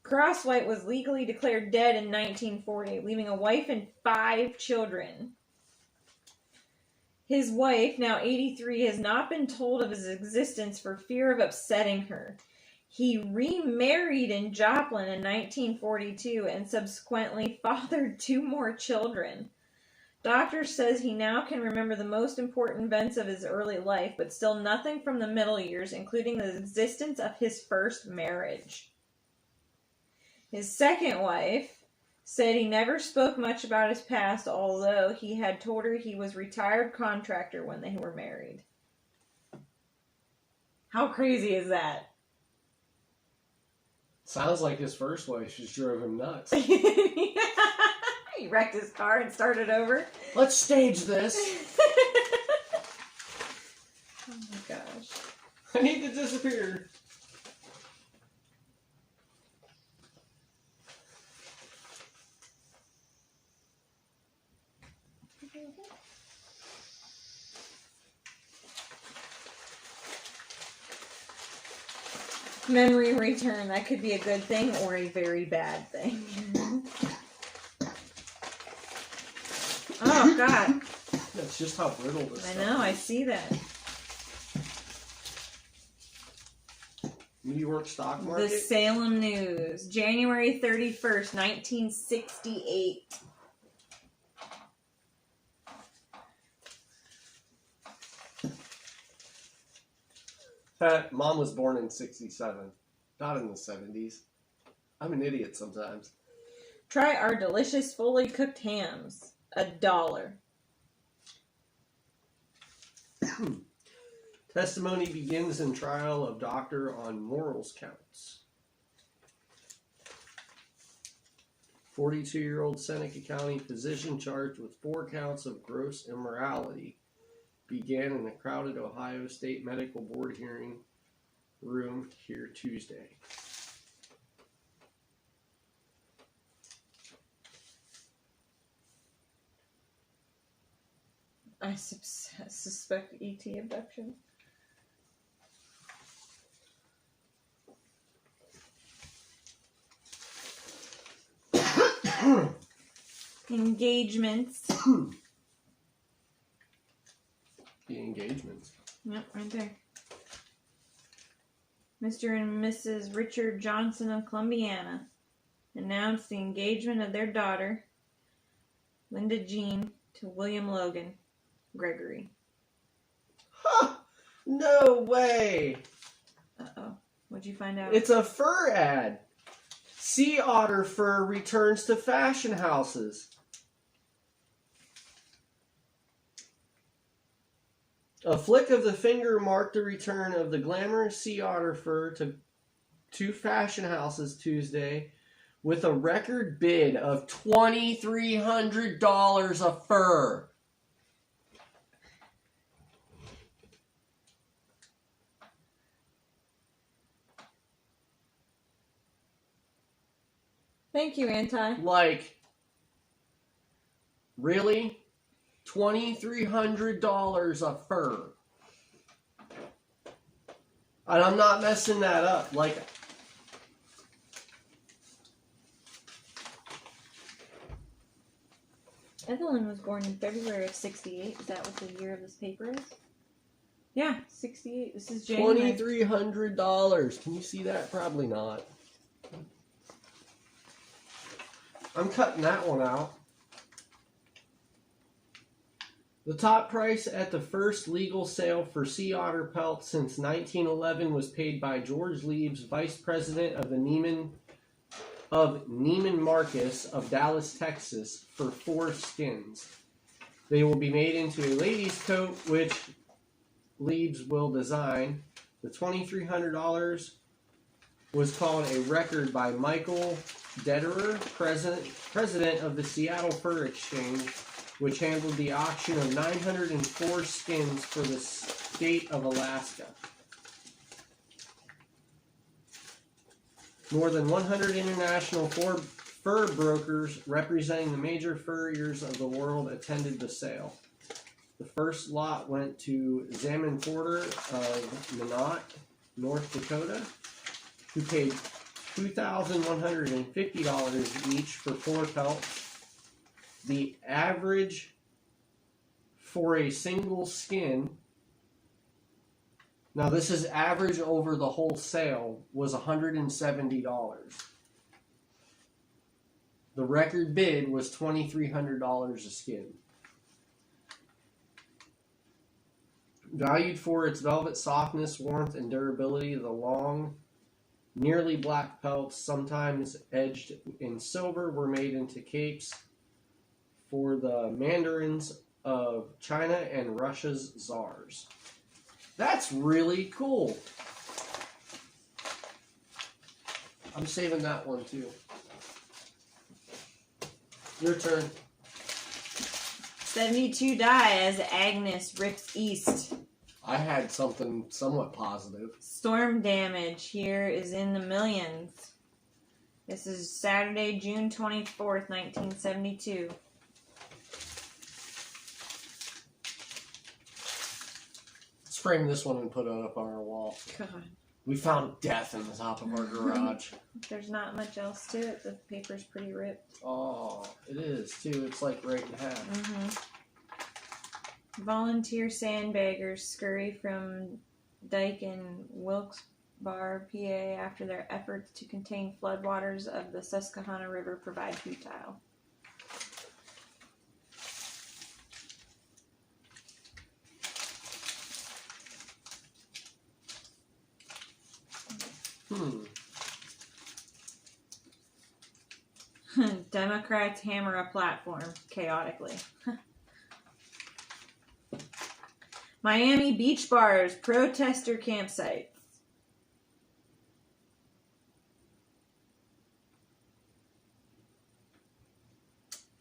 Crosswhite was legally declared dead in 1940, leaving a wife and 5 children. His wife, now 83, has not been told of his existence for fear of upsetting her. He remarried in Joplin in 1942 and subsequently fathered 2 more children. Doctor says he now can remember the most important events of his early life, but still nothing from the middle years, including the existence of his first marriage. His second wife said he never spoke much about his past, although he had told her he was a retired contractor when they were married. How crazy is that? Sounds like his first wife just drove him nuts. He wrecked his car and started over. Let's stage this. Oh my gosh. I need to disappear. Memory return. That could be a good thing or a very bad thing. Oh, God. That's just how brittle this I stuff know, is. I see that. New York stock market? The Salem News, January 31st, 1968. Mom was born in 67, not in the 70s. I'm an idiot sometimes. Try our delicious fully cooked hams. $1. Testimony begins in trial of doctor on morals counts. 42-year-old Seneca County physician charged with 4 counts of gross immorality began in the crowded Ohio State Medical Board hearing room here Tuesday. I suspect ET abduction. Engagements. The engagements. Yep, right there. Mr. and Mrs. Richard Johnson of Columbiana announced the engagement of their daughter, Linda Jean, to William Logan Gregory. Huh! No way! Uh-oh. What'd you find out? It's a fur ad. Sea otter fur returns to fashion houses. A flick of the finger marked the return of the glamorous sea otter fur to fashion houses Tuesday with a record bid of $2,300 a fur. Thank you, Anti. Like, really? $2,300 a fur. And I'm not messing that up. Like, Evelyn was born in February of 68. Is that what the year of this paper is? Yeah, 68. This is January. $2,300. Can you see that? Probably not. I'm cutting that one out. The top price at the first legal sale for sea otter pelts since 1911 was paid by George Leibs, vice president of the Neiman Marcus of Dallas, Texas, for 4 skins. They will be made into a lady's coat, which Leibs will design. The $2,300 was called a record by Michael Detterer, president of the Seattle Fur Exchange, which handled the auction of 904 skins for the state of Alaska. More than 100 international fur brokers representing the major furriers of the world attended the sale. The first lot went to Zaman Porter of Minot, North Dakota, who paid $2,150 each for 4 pelts. The average for a single skin, now this is average over the whole sale, was $170. The record bid was $2,300 a skin. Valued for its velvet softness, warmth, and durability, the long, nearly black pelts, sometimes edged in silver, were made into capes for the mandarins of China and Russia's czars. That's really cool. I'm saving that one too. Your turn. 72 die as Agnes rips east. I had something somewhat positive. Storm damage here is in the millions. This is Saturday, June 24th, 1972. Let's frame this one and put it up on our wall. God. We found death in the top of our garage. There's not much else to it. The paper's pretty ripped. Oh, it is too. It's like right in half. Mm-hmm. Volunteer sandbaggers scurry from dike in Wilkes-Barre, PA, after their efforts to contain floodwaters of the Susquehanna River provide futile. Democrats hammer a platform chaotically. Miami beach bars, protester campsites.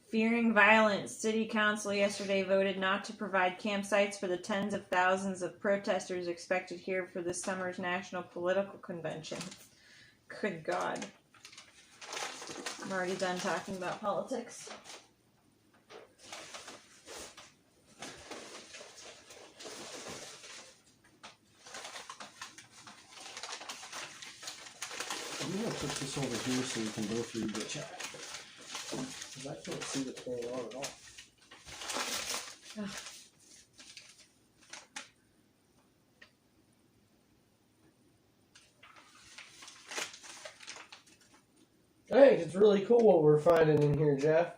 Fearing violence, City Council yesterday voted not to provide campsites for the tens of thousands of protesters expected here for this summer's national political convention. Good God. I'm already done talking about politics. I'm going to put this over here so you can both read the chat. Because I can't see what's going on at all. I think it's really cool what we're finding in here, Jeff.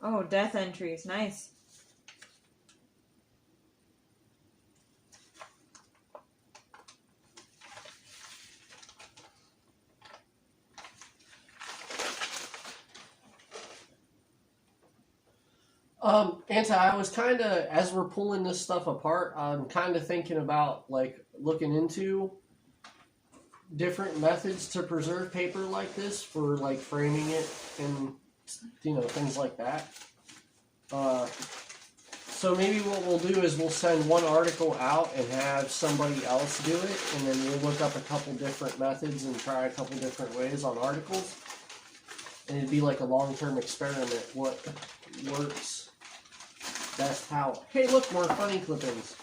Oh, death entries. Nice. I was kind of, as we're pulling this stuff apart, I'm kind of thinking about, like, looking into different methods to preserve paper like this for, like, framing it and, you know, things like that. So maybe what we'll do is we'll send one article out and have somebody else do it, and then we'll look up a couple different methods and try a couple different ways on articles. And it'd be like a long-term experiment, what works best how. Hey, look, more funny clippings.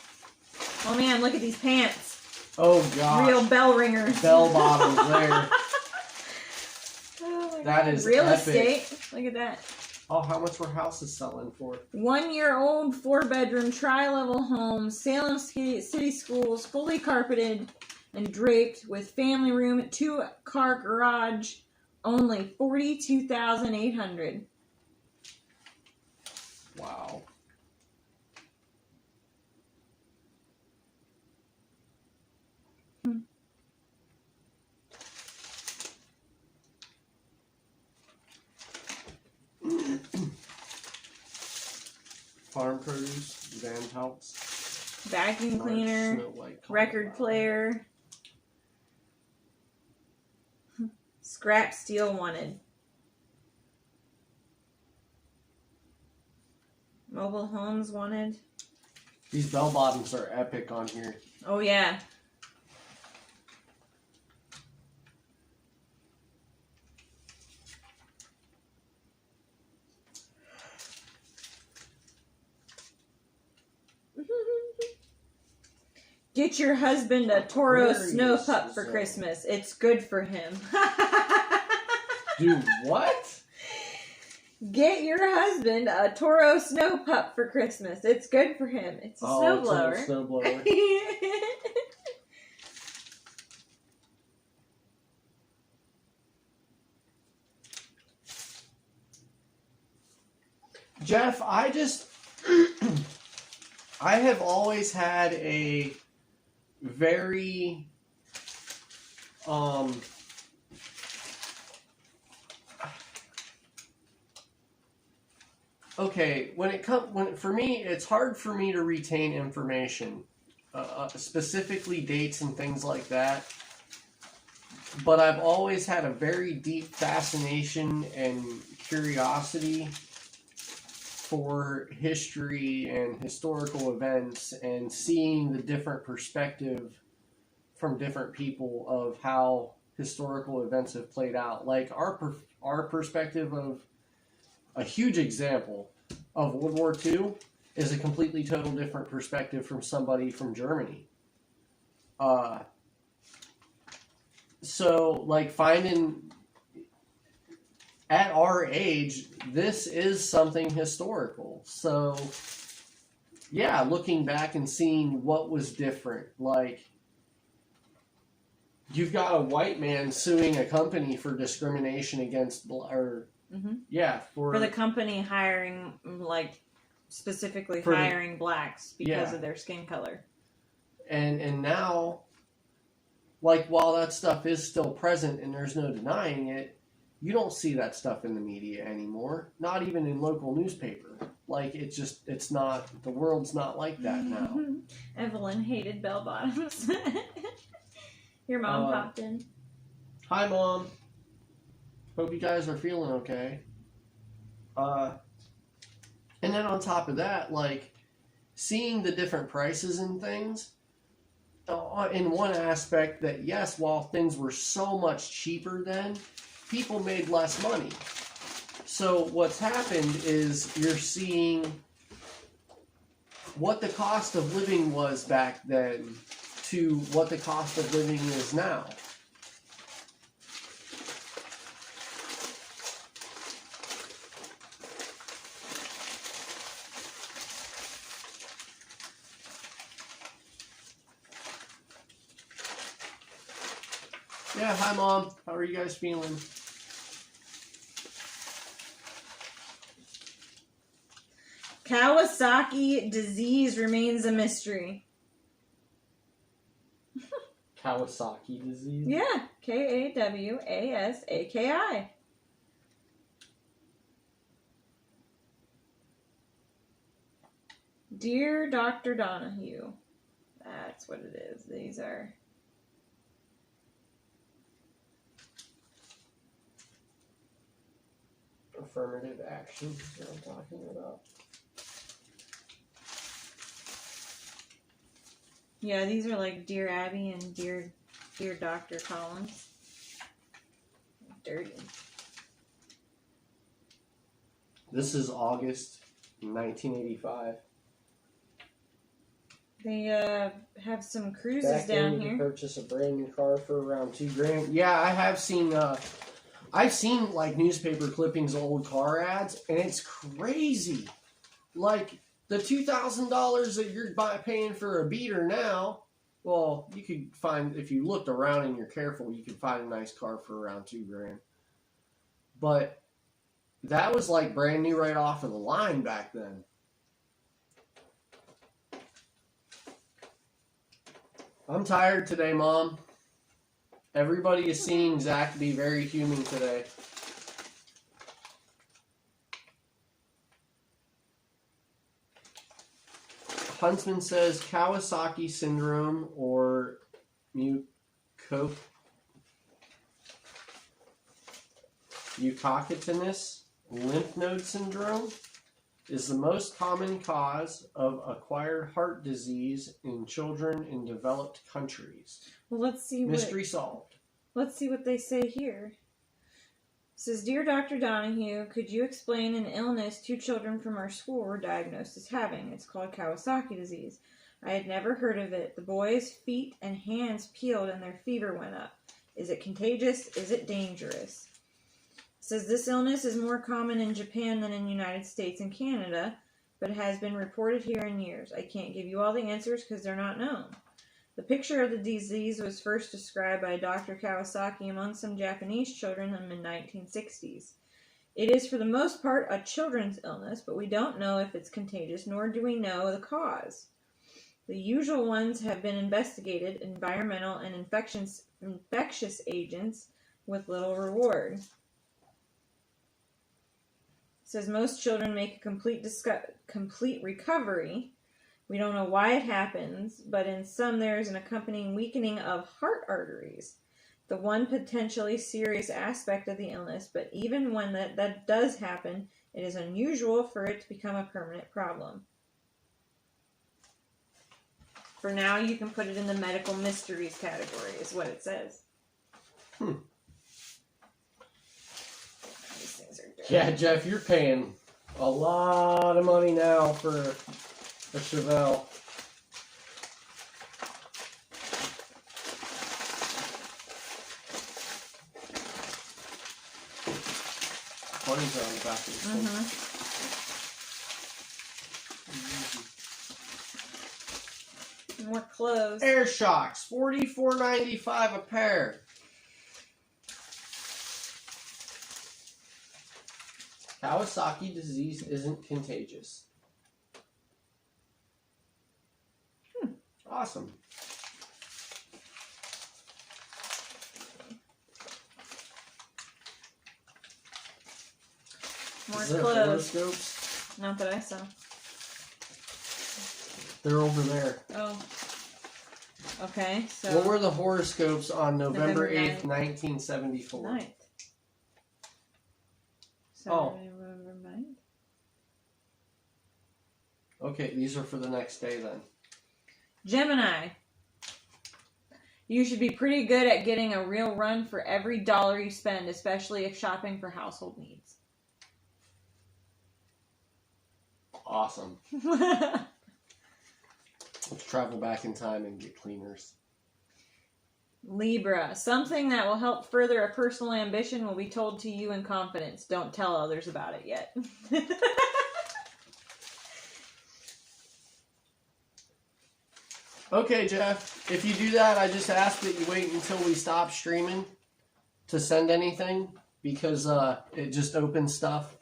Oh man, look at these pants. Oh god. Real bell ringers. Bell bottoms there. Oh my that God. is real epic. estate. Look at that. Oh, how much were houses selling for? 1-year-old 4-bedroom tri-level home, Salem City Schools, fully carpeted and draped with family room, 2-car garage, only $42,800. Wow. Farm produce, van tops, Vacuum cleaner, record player, scrap steel wanted. Mobile homes wanted. These bell bottoms are epic on here. Oh yeah. Get your husband a Toro snow pup for Christmas. It's good for him. Do what? Get your husband a Toro snow pup for Christmas. It's good for him. It's a snowblower. It's a snowblower. Jeff, I have always had a very okay, for me, it's hard for me to retain information, specifically dates and things like that. But I've always had a very deep fascination and curiosity for history and historical events and seeing the different perspective from different people of how historical events have played out. Like our perspective of a huge example of World War II is a completely total different perspective from somebody from Germany. So like finding at our age, this is something historical. So, yeah, looking back and seeing what was different. Like, you've got a white man suing a company for discrimination against, for the company hiring, like, specifically hiring blacks because of their skin color. And now, like, while that stuff is still present and there's no denying it, you don't see that stuff in the media anymore. Not even in local newspaper. Like, it's not, the world's not like that now. Evelyn hated bell bottoms. Your mom popped in. Hi, Mom. Hope you guys are feeling okay. And then on top of that, like, seeing the different prices and things, in one aspect that, yes, while things were so much cheaper then, people made less money. So what's happened is you're seeing what the cost of living was back then to what the cost of living is now. Yeah, hi Mom. How are you guys feeling? Kawasaki disease remains a mystery. Kawasaki disease? Yeah, Kawasaki. Dear Dr. Donahue. That's what it is. These are... Affirmative action is what I'm talking about. Yeah, these are like Dear Abby and Dear Dr. Collins. Dirty. This is August 1985. They have some cruises Back down then, you here. could purchase a brand new car for around $2,000. Yeah, I have seen. I've seen like newspaper clippings of old car ads, and it's crazy. Like the $2,000 that you're paying for a beater now. Well, you could find, if you looked around and you're careful, you could find a nice car for around $2,000. But that was like brand new right off of the line back then. I'm tired today, Mom. Everybody is seeing Zach be very human today. Huntsman says Kawasaki syndrome or mucocutaneous lymph node syndrome is the most common cause of acquired heart disease in children in developed countries. Well, let's see. Mystery solved. Let's see what they say here. It says, Dear Dr. Donahue, could you explain an illness 2 children from our school were diagnosed as having? It's called Kawasaki disease. I had never heard of it. The boys' feet and hands peeled and their fever went up. Is it contagious? Is it dangerous? It says this illness is more common in Japan than in the United States and Canada, but has been reported here in years. I can't give you all the answers because they're not known. The picture of the disease was first described by Dr. Kawasaki among some Japanese children in the mid-1960s. It is for the most part a children's illness, but we don't know if it's contagious, nor do we know the cause. The usual ones have been investigated, environmental and infectious agents, with little reward. It says most children make a complete recovery. We don't know why it happens, but in some there is an accompanying weakening of heart arteries, the one potentially serious aspect of the illness, but even when that does happen, it is unusual for it to become a permanent problem. For now, you can put it in the medical mysteries category, is what it says. These things are dirty. Yeah, Jeff, you're paying a lot of money now for a Chevelle. Bunnies are on the back of this thing. More clothes. Air shocks, $44.95 a pair. Kawasaki disease isn't contagious. Awesome. More Is there clothes. horoscopes? Not that I saw. They're over there. Oh. Okay, so... What were the horoscopes on November 8th, 9th. 1974? 9th. Oh. November 9th. Okay, these are for the next day then. Gemini. You should be pretty good at getting a real run for every dollar you spend, especially if shopping for household needs. Awesome. Let's travel back in time and get cleaners. Libra. Something that will help further a personal ambition will be told to you in confidence. Don't tell others about it yet. Okay, Jeff. If you do that, I just ask that you wait until we stop streaming to send anything, because it just opens stuff.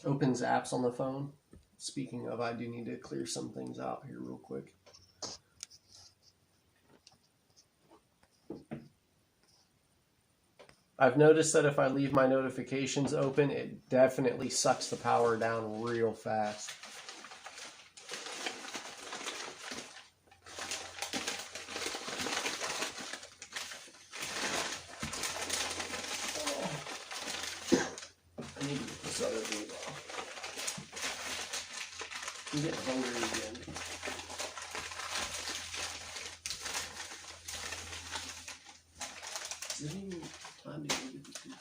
Opens apps on the phone. Speaking of, I do need to clear some things out here real quick. I've noticed that if I leave my notifications open, it definitely sucks the power down real fast. I need to get this other thing off. I'm getting hungry again.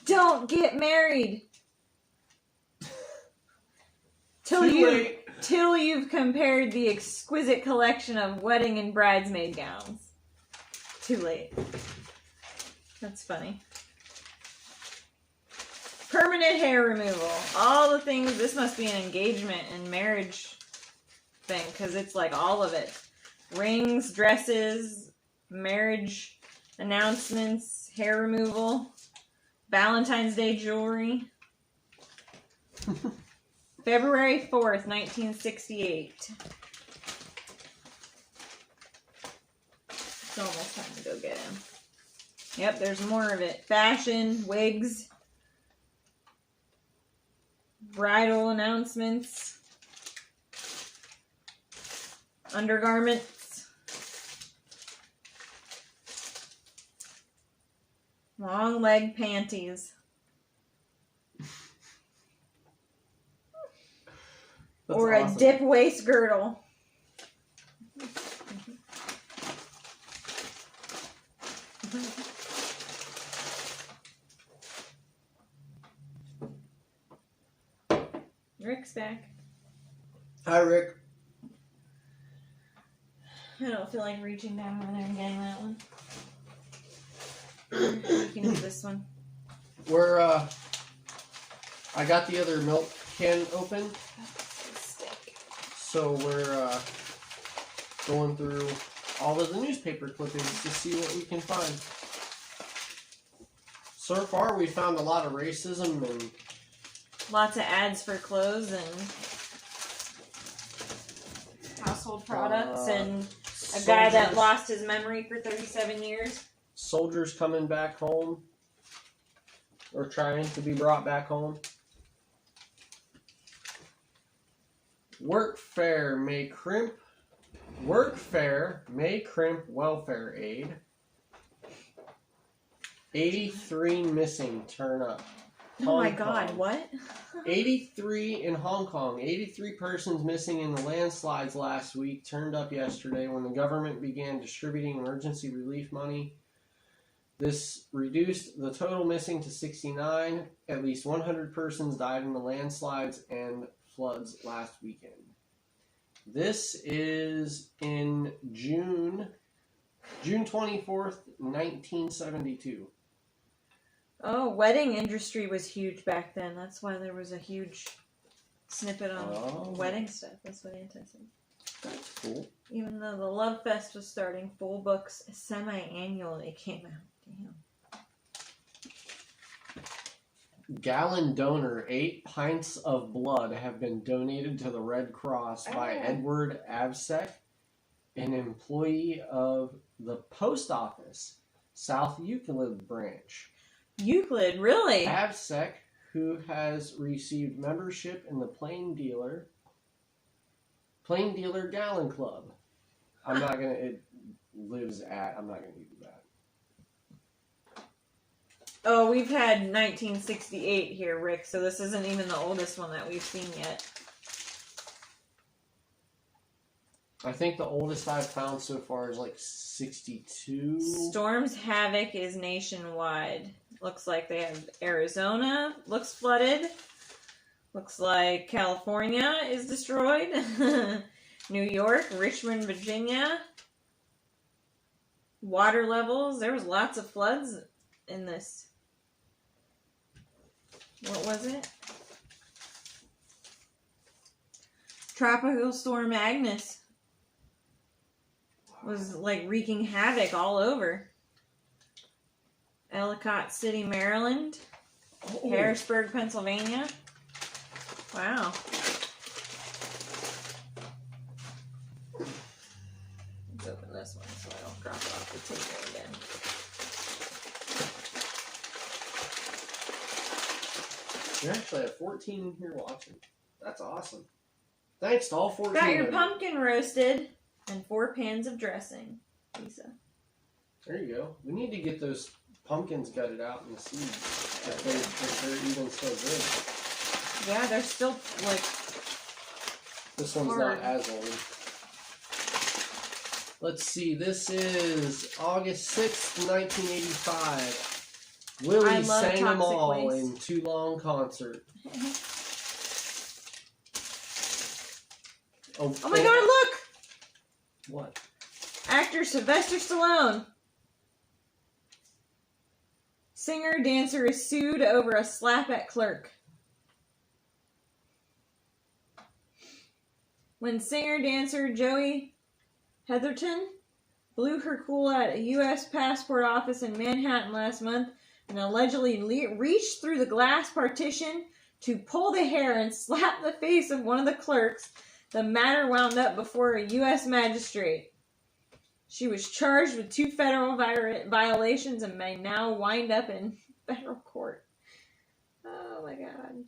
Don't get married till you've compared the exquisite collection of wedding and bridesmaid gowns. Too late. That's funny. Permanent hair removal. All the things. This must be an engagement and marriage thing, because it's like all of it. Rings, dresses, marriage announcements, hair removal, Valentine's Day jewelry. February 4th, 1968. It's almost time to go get him. Yep, there's more of it. Fashion, wigs, bridal announcements, undergarments. Long leg panties. Or awesome. A dip waist girdle. Rick's back. Hi, Rick. I don't feel like reaching down over there and getting that one. You can do this one. We're, I got the other milk can open. So we're, going through all of the newspaper clippings to see what we can find. So far, we found a lot of racism and... Lots of ads for clothes and household products and a guy that lost his memory for 37 years. Soldiers coming back home, or trying to be brought back home. Workfare may crimp welfare aid. 83 missing turn up. Oh my God, what? 83 in Hong Kong. 83 persons missing in the landslides last week turned up yesterday when the government began distributing emergency relief money. This reduced the total missing to 69. At least 100 persons died in the landslides and floods last weekend. This is in June 24th, 1972. Oh, wedding industry was huge back then. That's why there was a huge snippet on wedding stuff. That's what Anton said. That's cool. Even though the Love Fest was starting, full books semi-annually came out. Damn. Gallon donor, 8 pints of blood have been donated to the Red Cross by Edward Absek, an employee of the post office, South Euclid branch. Euclid, really? Absek, who has received membership in the Plain Dealer Gallon Club. I'm not going to, it lives at, I'm not going to do that. Oh, we've had 1968 here, Rick, so this isn't even the oldest one that we've seen yet. I think the oldest I've found so far is like 62. Storm's havoc is nationwide. Looks like they have Arizona, looks flooded. Looks like California is destroyed. New York, Richmond, Virginia. Water levels. There was lots of floods in this. What was it? Tropical Storm Agnes. was like wreaking havoc all over. Ellicott City, Maryland. Oh. Harrisburg, Pennsylvania. Wow. Let's open this one so I don't drop it off the table again. You actually have 14 in here watching. That's awesome. Thanks to all 14. Got your pumpkin roasted and 4 pans of dressing, Lisa. There you go. We need to get those pumpkins gutted out in the seeds if they're even so good. Yeah, they're still like. This one's hard. not as old. Let's see. This is August 6th, 1985. Willie sang them all waste. In Too Long concert. Oh my God! Look. What? Actor Sylvester Stallone. Singer dancer is sued over a slap at clerk. When singer dancer Joey Heatherton blew her cool at a U.S. passport office in Manhattan last month and allegedly reached through the glass partition to pull the hair and slap the face of one of the clerks, the matter wound up before a U.S. magistrate. She was charged with 2 federal violations and may now wind up in federal court. Oh my God.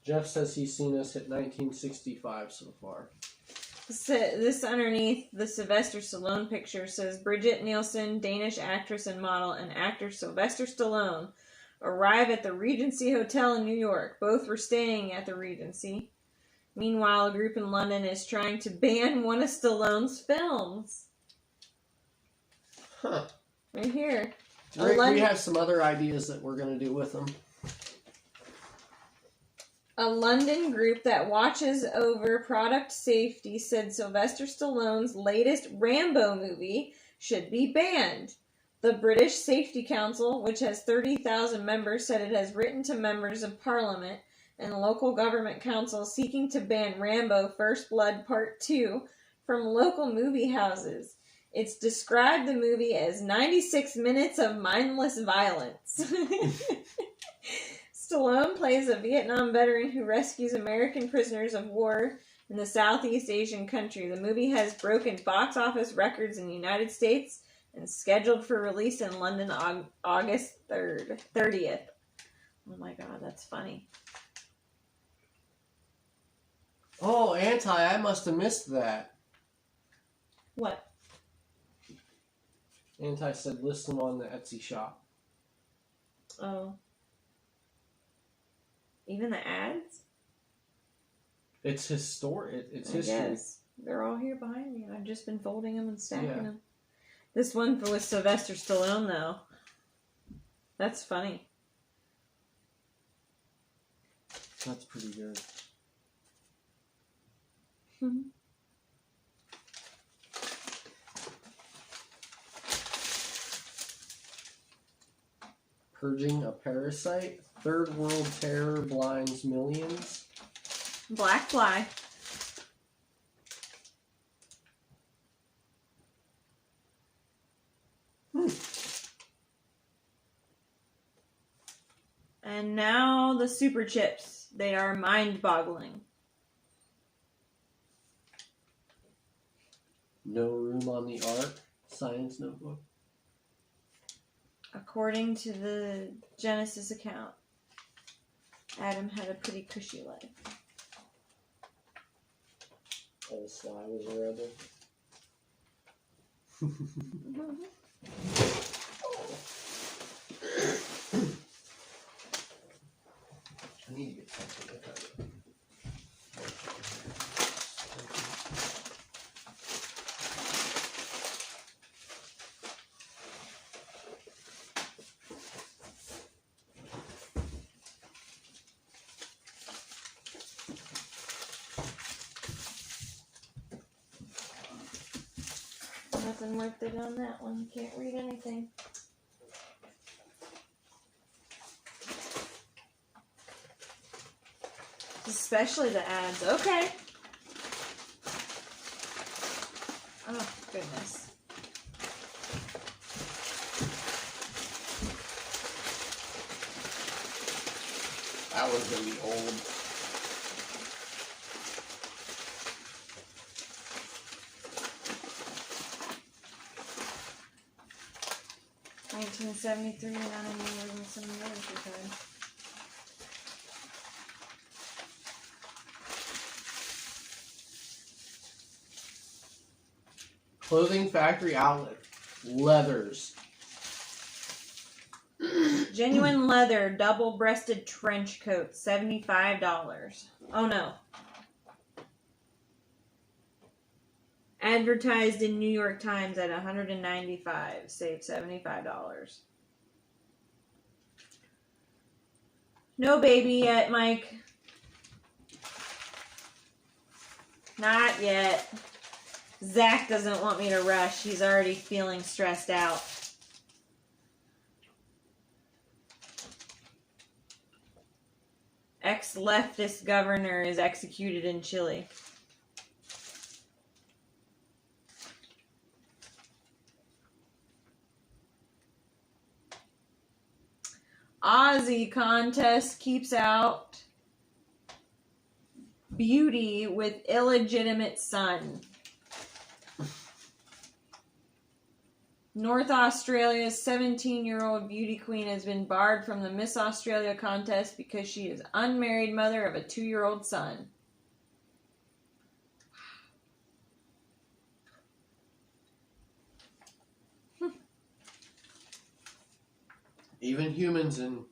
Jeff says he's seen us hit 1965 so far. This underneath the Sylvester Stallone picture says Bridget Nielsen, Danish actress and model, and actor Sylvester Stallone arrive at the Regency Hotel in New York. Both were staying at the Regency. Meanwhile, a group in London is trying to ban one of Stallone's films. Huh. Right here. We have some other ideas that we're going to do with them. A London group that watches over product safety said Sylvester Stallone's latest Rambo movie should be banned. The British Safety Council, which has 30,000 members, said it has written to members of Parliament and local government councils seeking to ban Rambo First Blood Part 2 from local movie houses. It's described the movie as 96 minutes of mindless violence. Stallone plays a Vietnam veteran who rescues American prisoners of war in the Southeast Asian country. The movie has broken box office records in the United States and scheduled for release in London August 30th. Oh my God, that's funny. Oh, I must have missed that. What? Said list them on the Etsy shop. Oh. Even the ads? It's his story. It's I history. Guess. They're all here behind me. I've just been folding them and stacking them. This one was Sylvester Stallone, though. That's funny. That's pretty good. Purging a parasite. Third world terror blinds millions. Black fly. And now the super chips. They are mind-boggling. No room on the ark. Science notebook. According to the Genesis account, Adam had a pretty cushy life. Old Sly was a rebel. I need to get something to cut it. Nothing worth it on that one. Can't read anything. Especially the ads. Okay. Goodness. That one's gonna be old. $1973, not any more than some of the others we've had. Clothing factory outlet. Leathers. Genuine leather, double-breasted trench coat, $75. Oh no. Advertised in New York Times at $195, saved $75. No baby yet, Mike. Not yet. Zach doesn't want me to rush. He's already feeling stressed out. Ex-leftist governor is executed in Chile. Aussie contest keeps out beauty with illegitimate son. North Australia's 17-year-old beauty queen has been barred from the Miss Australia contest because she is unmarried mother of a 2-year-old son. Even humans in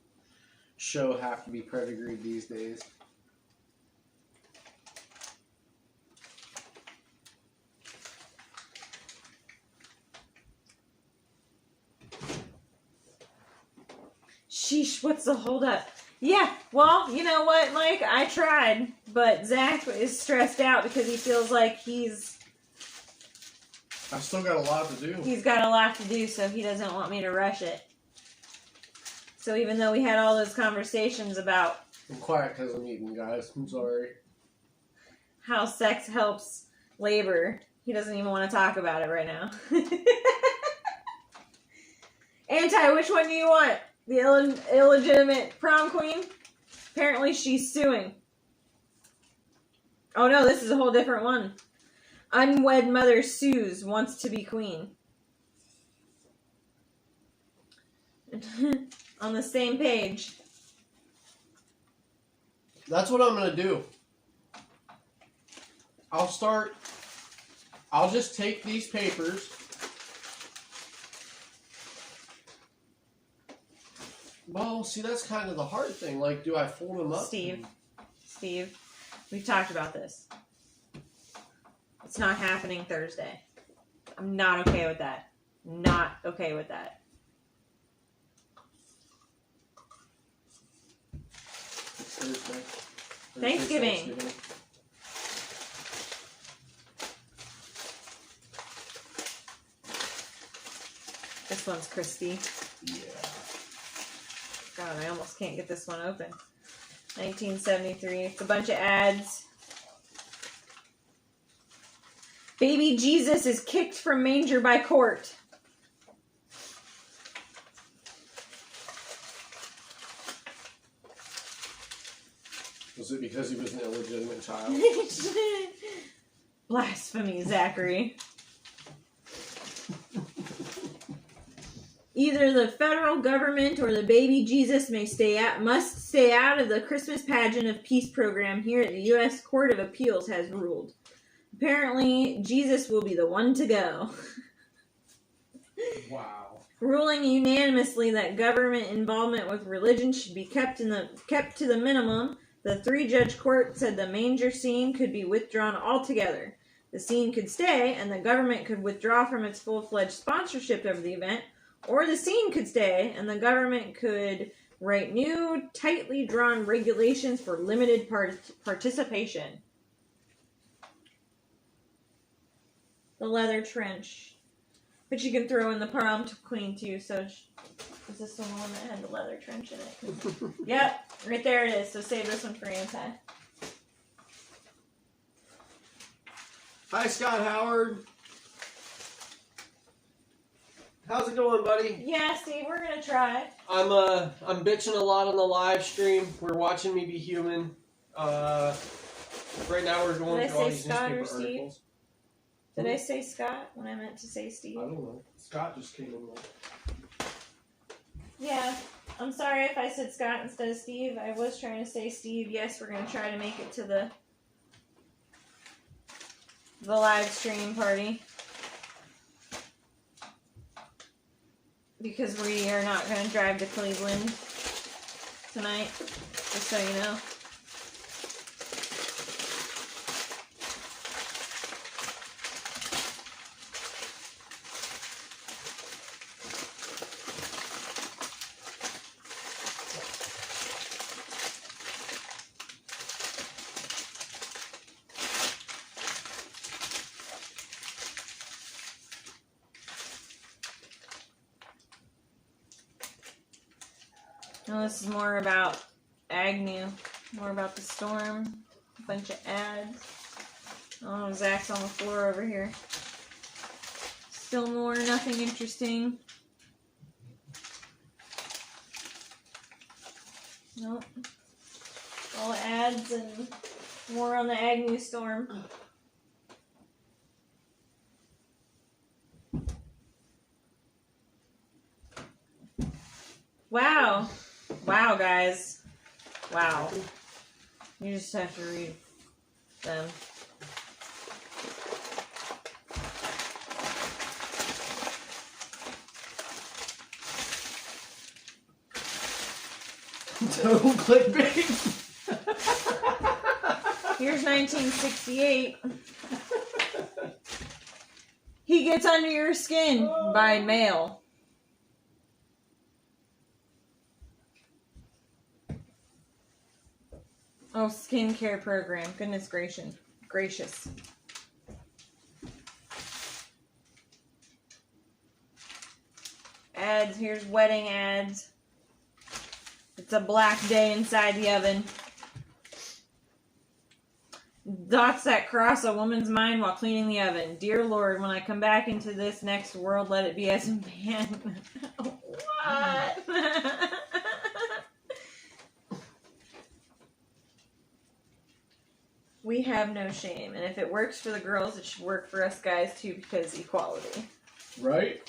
show have to be pedigreed these days. Sheesh, what's the holdup? Yeah, well, you know what, Mike? I tried, but Zach is stressed out because he feels like I've still got a lot to do. he's got a lot to do, so he doesn't want me to rush it. So even though we had all those conversations about I'm quiet because I'm eating, guys. I'm sorry. how sex helps labor, he doesn't even want to talk about it right now. Anti, which one do you want? The illegitimate prom queen? Apparently she's suing. Oh no, this is a whole different one. Unwed mother sues, wants to be queen. On the same page. That's what I'm going to do. I'll just take these papers. Well, see, that's kind of the hard thing. Like, do I fold them up? Steve, we've talked about this. It's not happening Thursday. I'm not okay with that. Not okay with that. It's Thursday. Thanksgiving. This one's Christy. Yeah. God, I almost can't get this one open. 1973. It's a bunch of ads. Baby Jesus is kicked from manger by court. Was it because he was an illegitimate child? Blasphemy, Zachary. Either the federal government or the baby Jesus must stay out of the Christmas pageant of peace program here at the U.S. Court of Appeals has ruled. Apparently, Jesus will be the one to go. Wow. Ruling unanimously that government involvement with religion should be kept to the minimum, the 3-judge court said the manger scene could be withdrawn altogether. The scene could stay, and the government could withdraw from its full-fledged sponsorship of the event, or the scene could stay, and the government could write new, tightly drawn regulations for limited participation. The leather trench. But you can throw in the prom queen, too, so... Is this the one that had the leather trench in it? Yep, right there it is, so save this one for Anti. Hi, Scott Howard. how's it going, buddy? Yeah, Steve, we're gonna try. I'm bitching a lot on the live stream. We're watching me be human. Right now we're going through all these newspaper articles. Did I say Scott when I meant to say Steve? I don't know. Scott just came in there. Yeah, I'm sorry if I said Scott instead of Steve. I was trying to say Steve. Yes, we're going to try to make it to the live stream party. Because we are not going to drive to Cleveland tonight, just so you know. Well, this is more about Agnew, more about the storm, a bunch of ads. Oh, Zach's on the floor over here. Still more, nothing interesting. Nope. All ads and more on the Agnew storm. Wow. Wow, guys. Wow. You just have to read them. Total clickbait. Here's 1968. He gets under your skin by mail. Oh, skincare program. Goodness gracious. Ads. Here's wedding ads. It's a black day inside the oven. Dots that cross a woman's mind while cleaning the oven. Dear Lord, when I come back into this next world, let it be as a man. What? We have no shame. And if it works for the girls, it should work for us guys too, because equality. Right?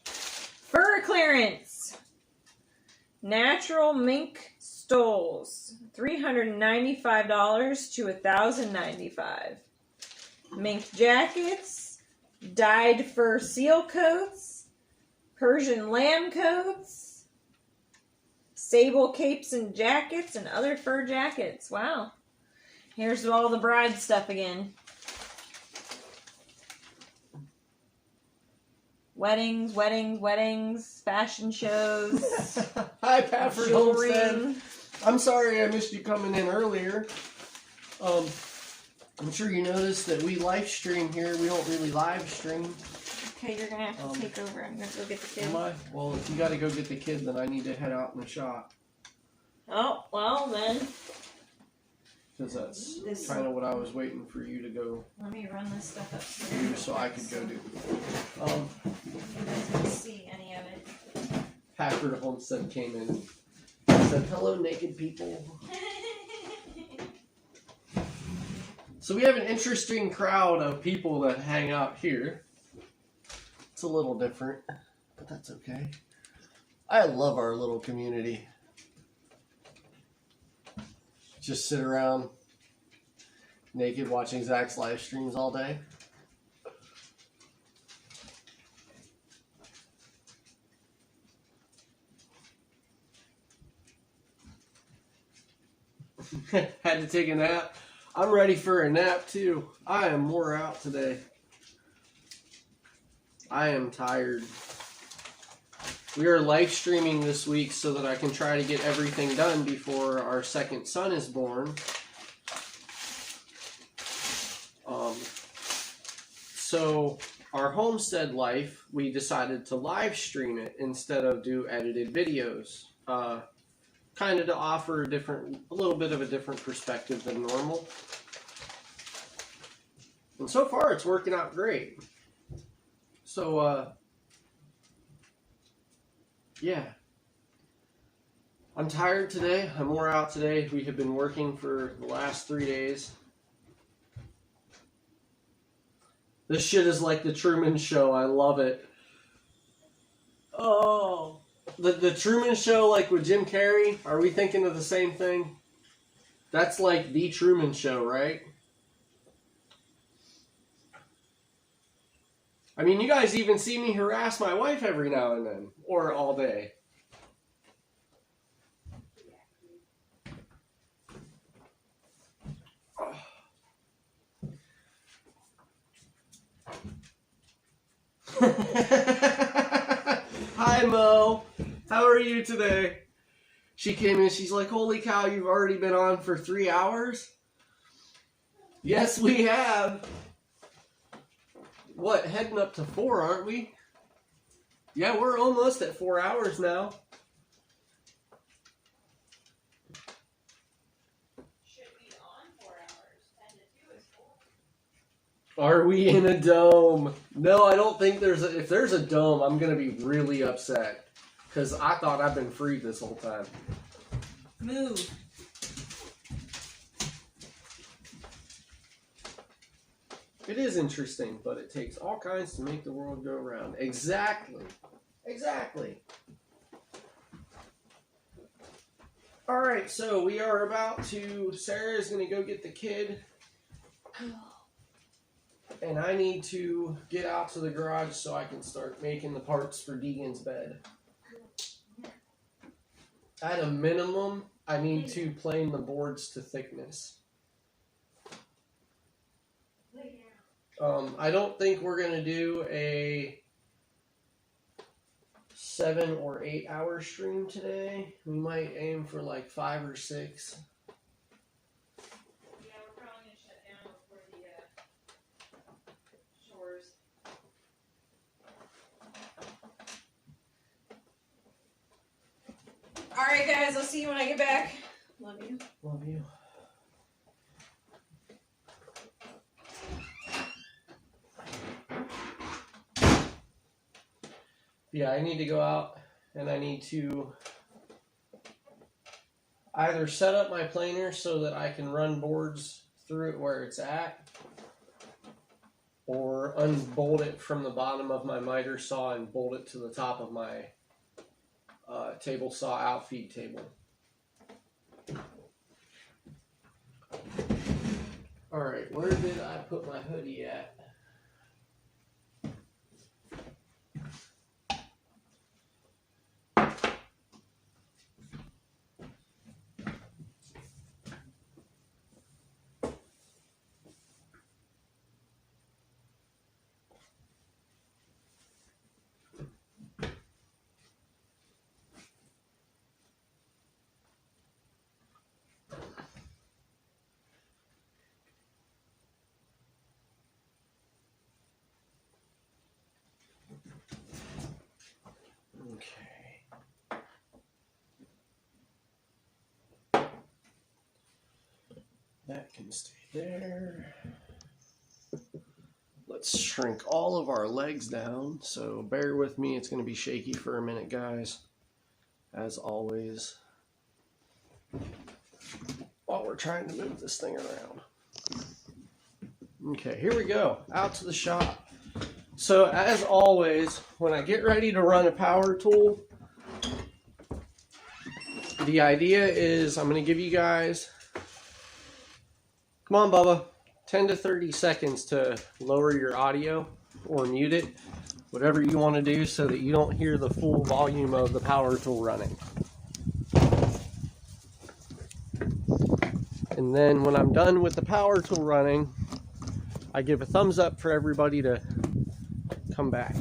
Fur clearance. Natural mink stoles. $395 to $1,095. Mink jackets. Dyed fur seal coats. Persian lamb coats. Sable capes and jackets and other fur jackets. Wow. Here's all the bride stuff again. Weddings, fashion shows. Hi, Pafford Homestead. I'm sorry I missed you coming in earlier. I'm sure you noticed that we live stream here. We don't really live stream. Okay, you're going to have to take over. I'm going to go get the kid. Am I? Well, if you got to go get the kid, then I need to head out in the shop. Oh, well then. Because that's kind of what I was waiting for you to go. Let me run this stuff upstairs. So I could go do. You guys can see any of it. Pafford Homestead came in and said, "Hello, naked people." So we have an interesting crowd of people that hang out here. It's a little different, but that's okay. I love our little community. Just sit around naked watching Zach's live streams all day. Had to take a nap. I'm ready for a nap too. I am wore out today. I am tired. We are live streaming this week so that I can try to get everything done before our second son is born. So our homestead life, we decided to live stream it instead of do edited videos. Kind of to offer a little bit of a different perspective than normal. And so far it's working out great. So, yeah. I'm tired today. I'm wore out today. We have been working for the last 3 days. This shit is like the Truman Show. I love it. Oh. The Truman Show, like with Jim Carrey, are we thinking of the same thing? That's like the Truman Show, right? I mean, you guys even see me harass my wife every now and then, or all day. Hi, Mo. How are you today? She came in, she's like, holy cow, you've already been on for 3 hours? Yes, we have. What, heading up to 4, aren't we? Yeah, we're almost at 4 hours now. Should be on 4 hours. 10 to 2 is 4. Are we in a dome? No, I don't think there's a... If there's a dome, I'm going to be really upset. Because I thought I've been free this whole time. Move. It is interesting, but it takes all kinds to make the world go round. Exactly. Exactly. All right, so we are about to... Sarah's going to go get the kid. And I need to get out to the garage so I can start making the parts for Deegan's bed. At a minimum, I need to plane the boards to thickness. I don't think we're going to do a 7 or 8 hour stream today. We might aim for like 5 or 6. Yeah, we're probably going to shut down before the shores. Alright guys, I'll see you when I get back. Love you. Love you. Yeah, I need to go out and I need to either set up my planer so that I can run boards through it where it's at, or unbolt it from the bottom of my miter saw and bolt it to the top of my table saw outfeed table. Alright, where did I put my hoodie at? That can stay there. Let's shrink all of our legs down. So bear with me. It's going to be shaky for a minute, guys. As always. While we're trying to move this thing around. Okay, here we go. Out to the shop. So as always, when I get ready to run a power tool, the idea is I'm going to give you guys... Come on, Bubba. 10 to 30 seconds to lower your audio or mute it. Whatever you want to do so that you don't hear the full volume of the power tool running. And then when I'm done with the power tool running, I give a thumbs up for everybody to come back.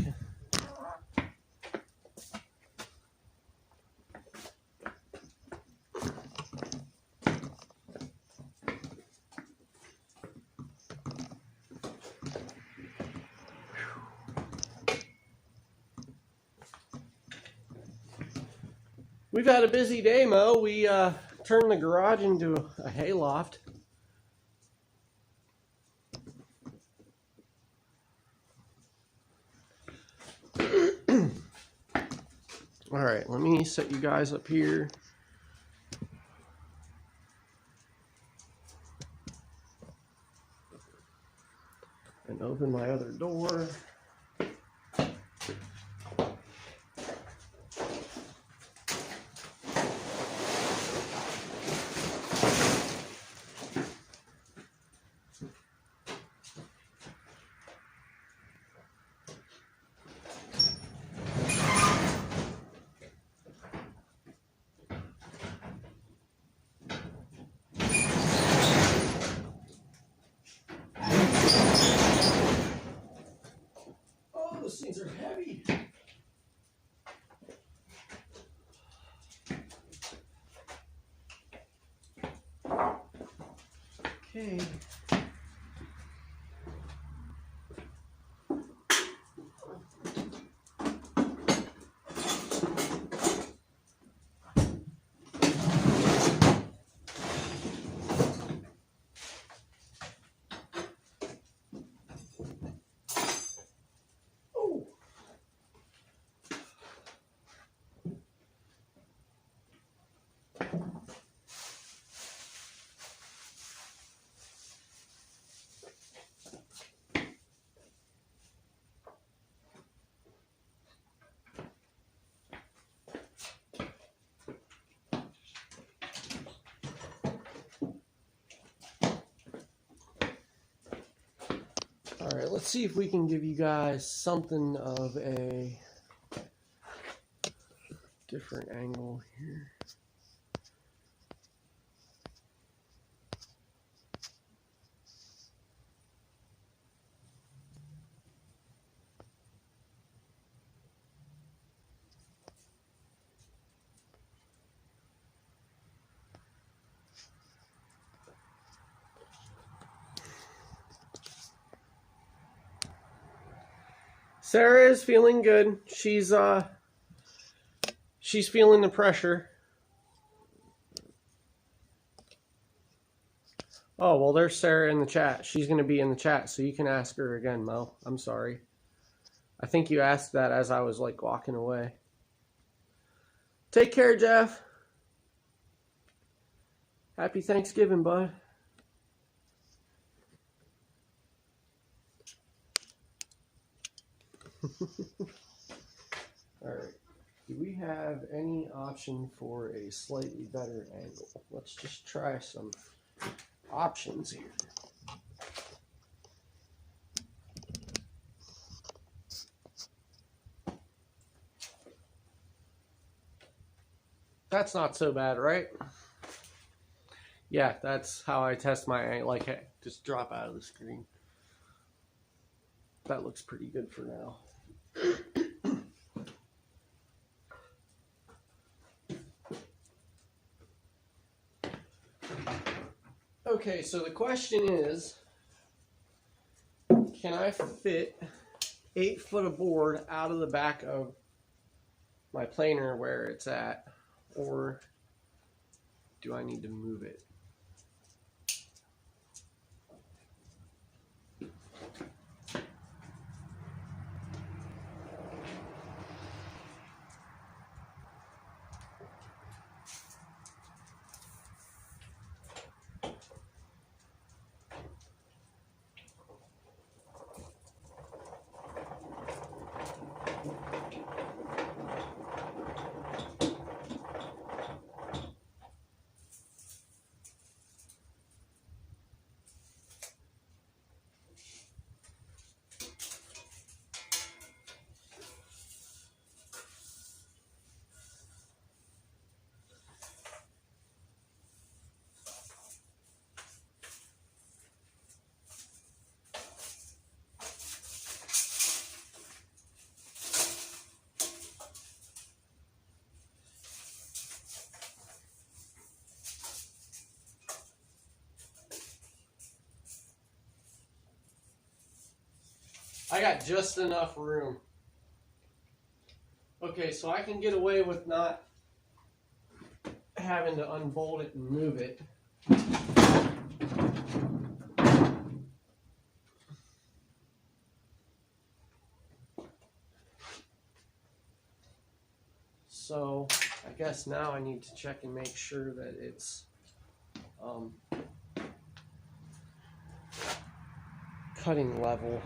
We've had a busy day, Mo. We turned the garage into a hayloft. All right, let me set you guys up here. And open my other door. Those things are heavy. Okay. All right, let's see if we can give you guys something of a different angle here. Sarah is feeling good. She's feeling the pressure. Oh, well, there's Sarah in the chat. She's going to be in the chat, so you can ask her again, Mo. I'm sorry. I think you asked that as I was, like, walking away. Take care, Jeff. Happy Thanksgiving, bud. All right. Do we have any option for a slightly better angle? Let's just try some options here. That's not so bad, right? Yeah, that's how I test my angle. Like, hey, just drop out of the screen. That looks pretty good for now. Okay, so the question is, can I fit 8 foot of board out of the back of my planer where it's at, or do I need to move it? I got just enough room. Okay, so I can get away with not having to unbolt it and move it. So I guess now I need to check and make sure that it's cutting level.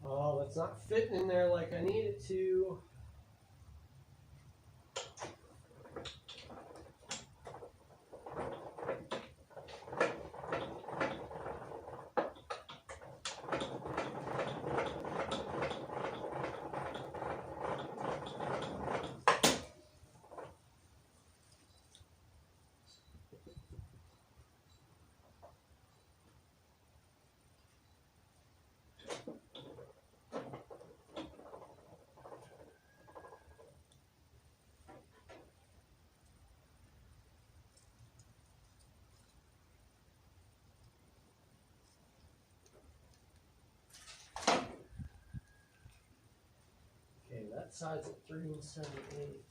Oh, it's not fitting in there like I need it to. That side's at 3 7/8.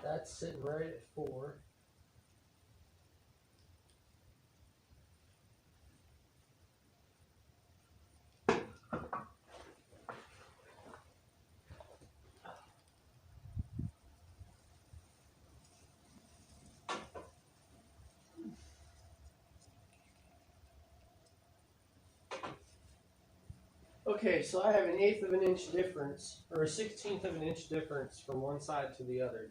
That's sitting right at 4. Okay, so I have an 1/8 of an inch difference, or a 1/16 of an inch difference from one side to the other.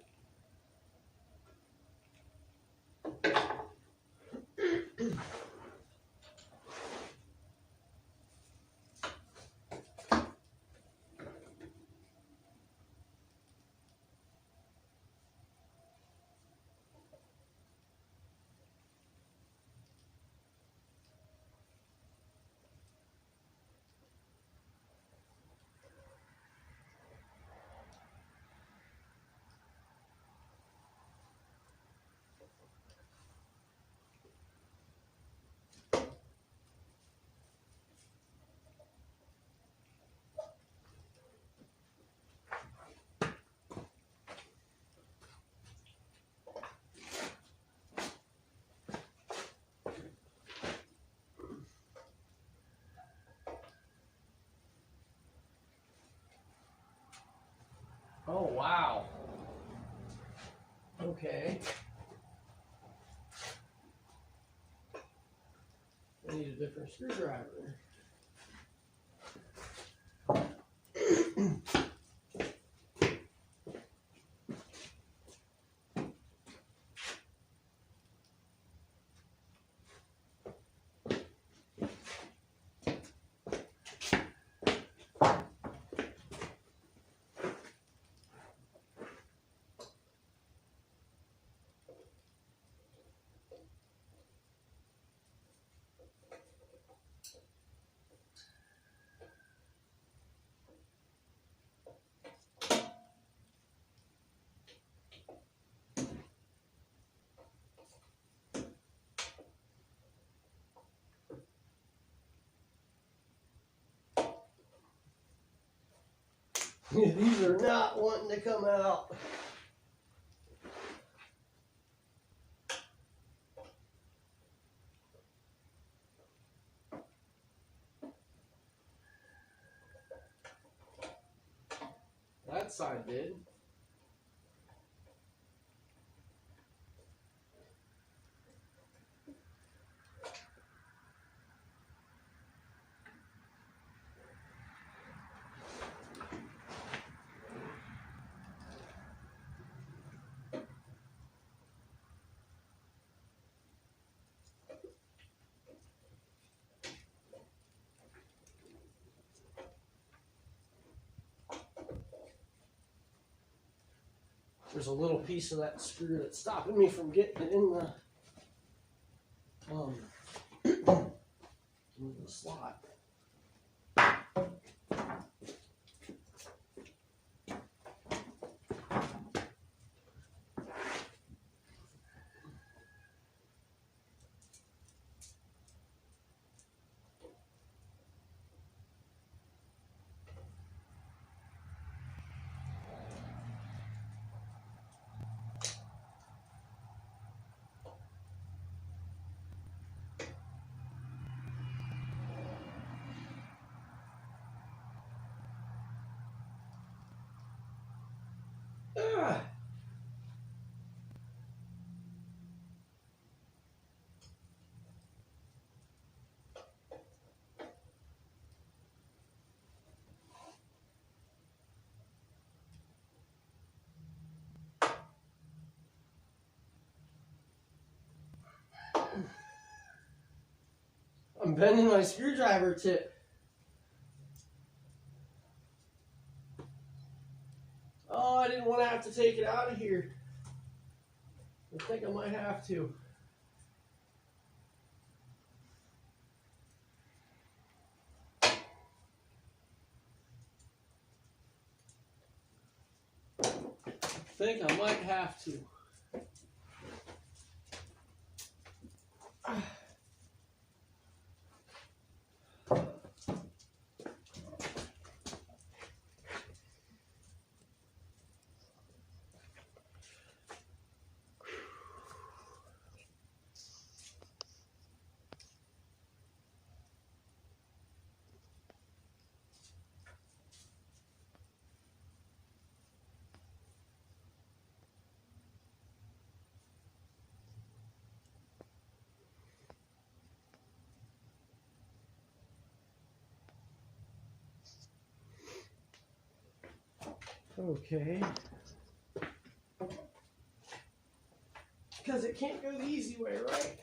Oh, wow. Okay. I need a different screwdriver. These are not wanting to come out. That side did. There's a little piece of that screw that's stopping me from getting it in the slot. I'm bending my screwdriver tip. Oh, I didn't want to have to take it out of here. I think I might have to. I think I might have to. Okay. Because it can't go the easy way, right?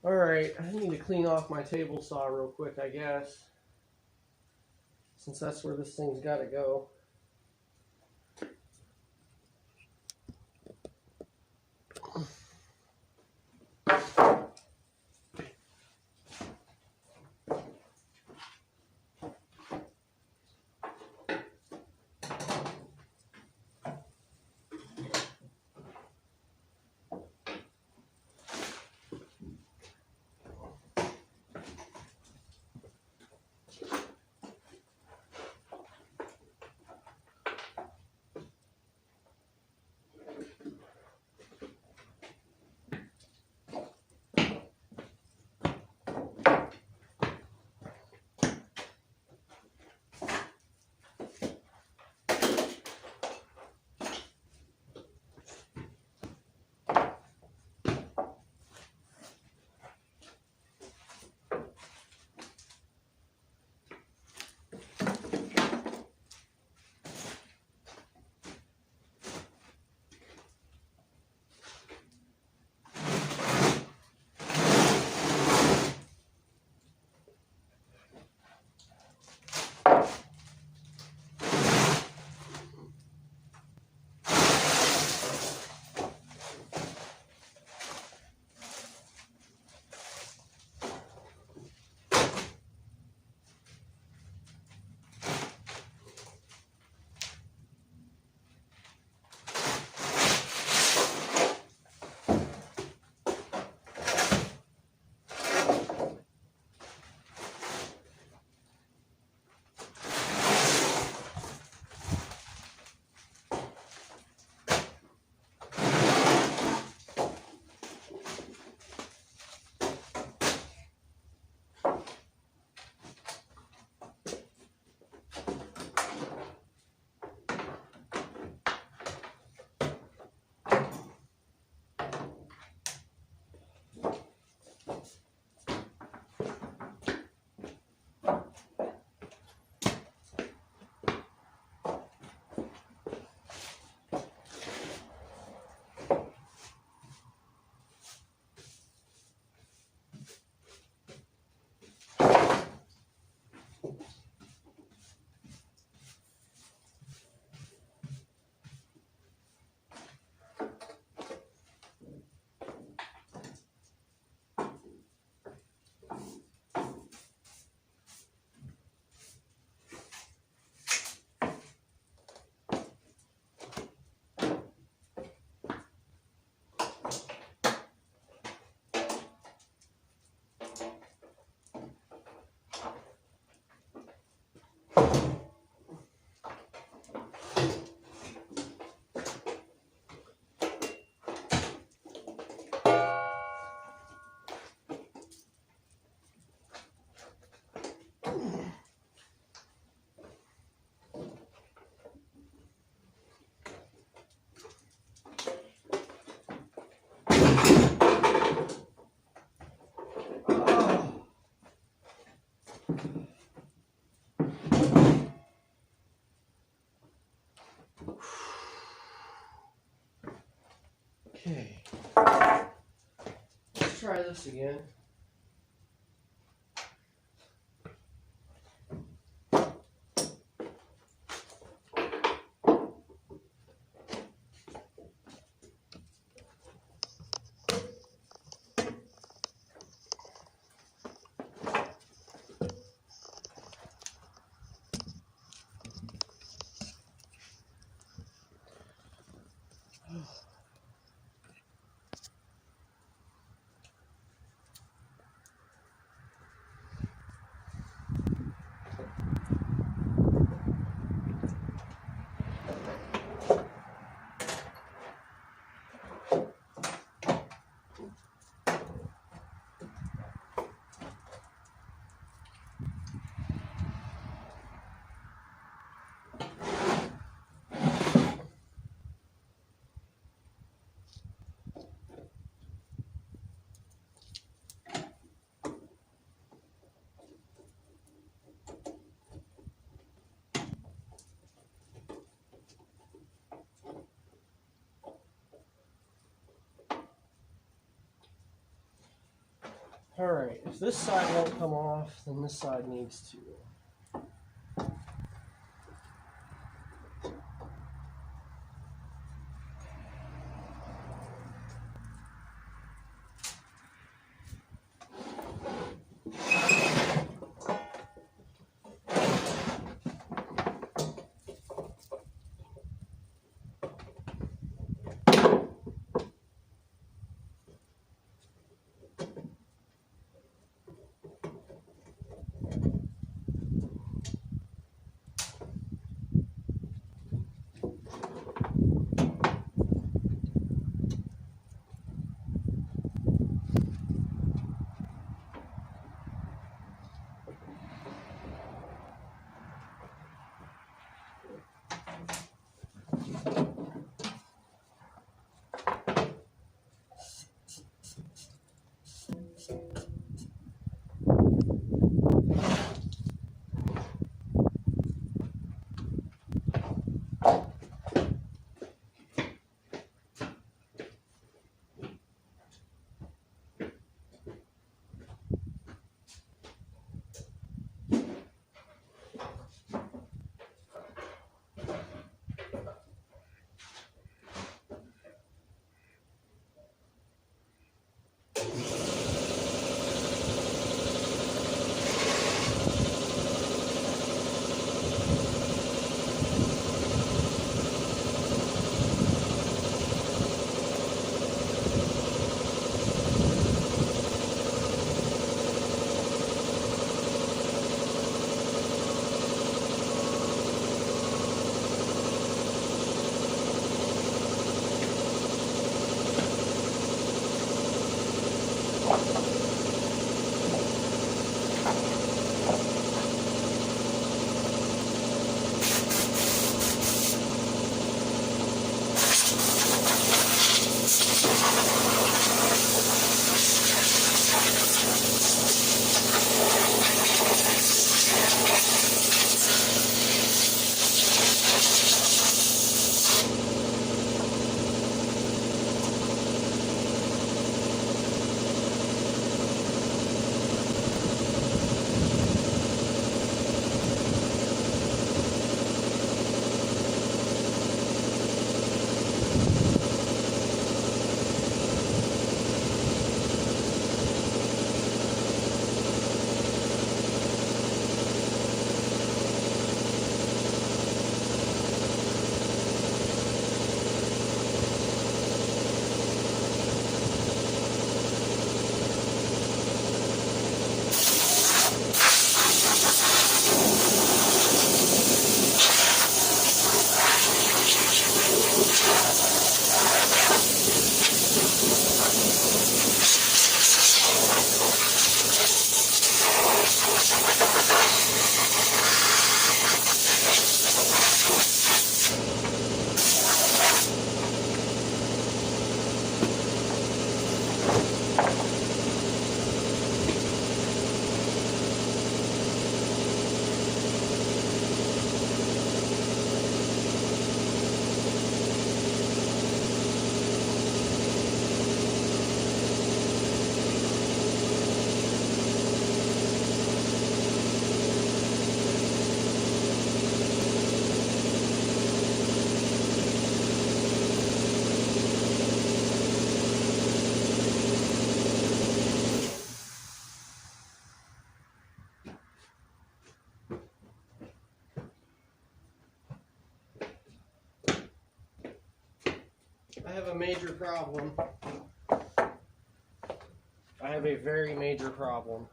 Alright, I need to clean off my table saw real quick, I guess. Since that's where this thing's got to go. Okay. Let's try this again. Alright, if this side won't come off, then this side needs to. I have a major problem. I have a very major problem.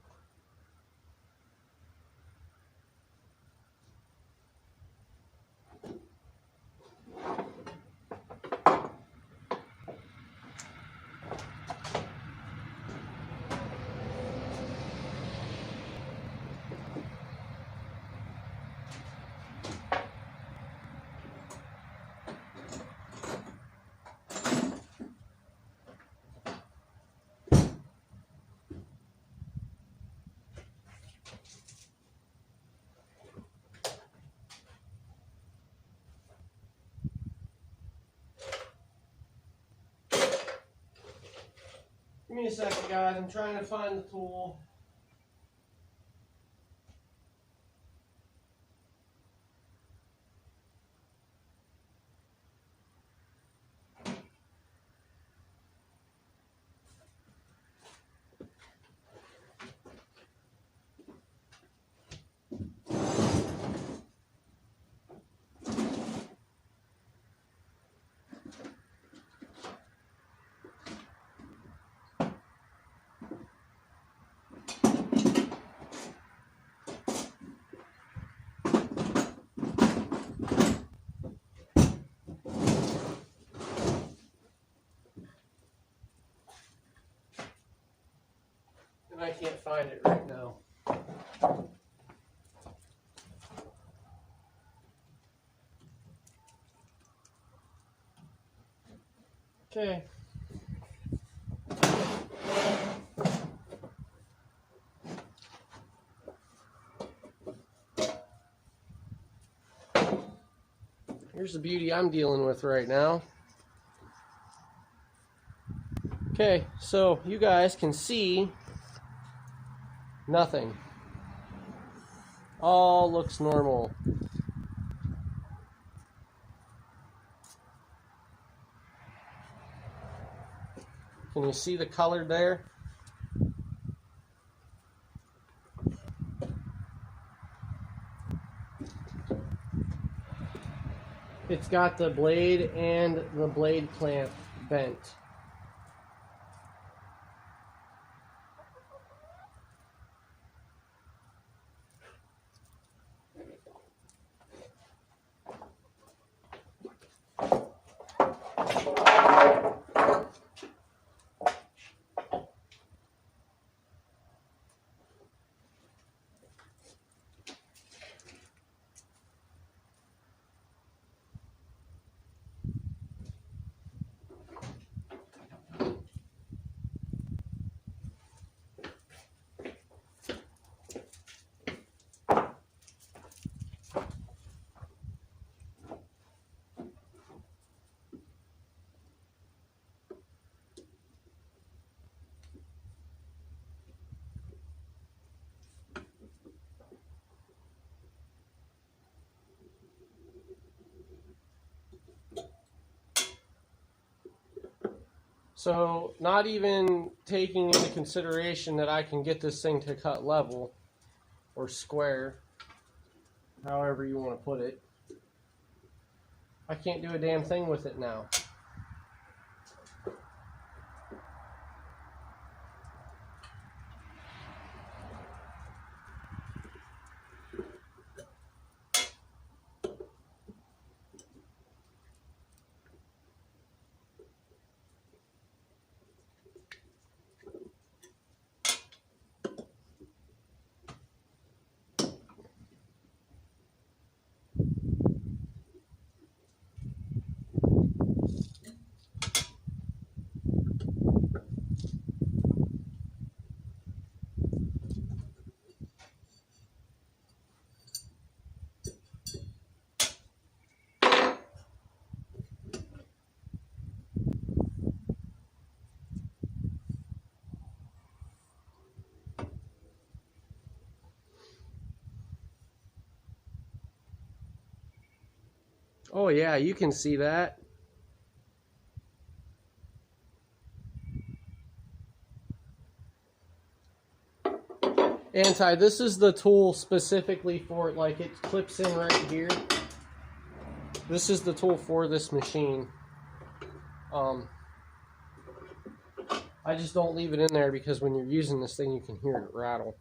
Give me a second, guys. I'm trying to find the tool. I can't find it right now. Okay. Here's the beauty I'm dealing with right now. Okay, so you guys can see nothing. All looks normal. Can you see the color there? It's got the blade and the blade clamp bent. So not even taking into consideration that I can get this thing to cut level or square, however you want to put it, I can't do a damn thing with it now. Oh yeah, you can see that. Anti, this is the tool specifically for it, like it clips in right here. This is the tool for this machine. I just don't leave it in there because when you're using this thing, you can hear it rattle.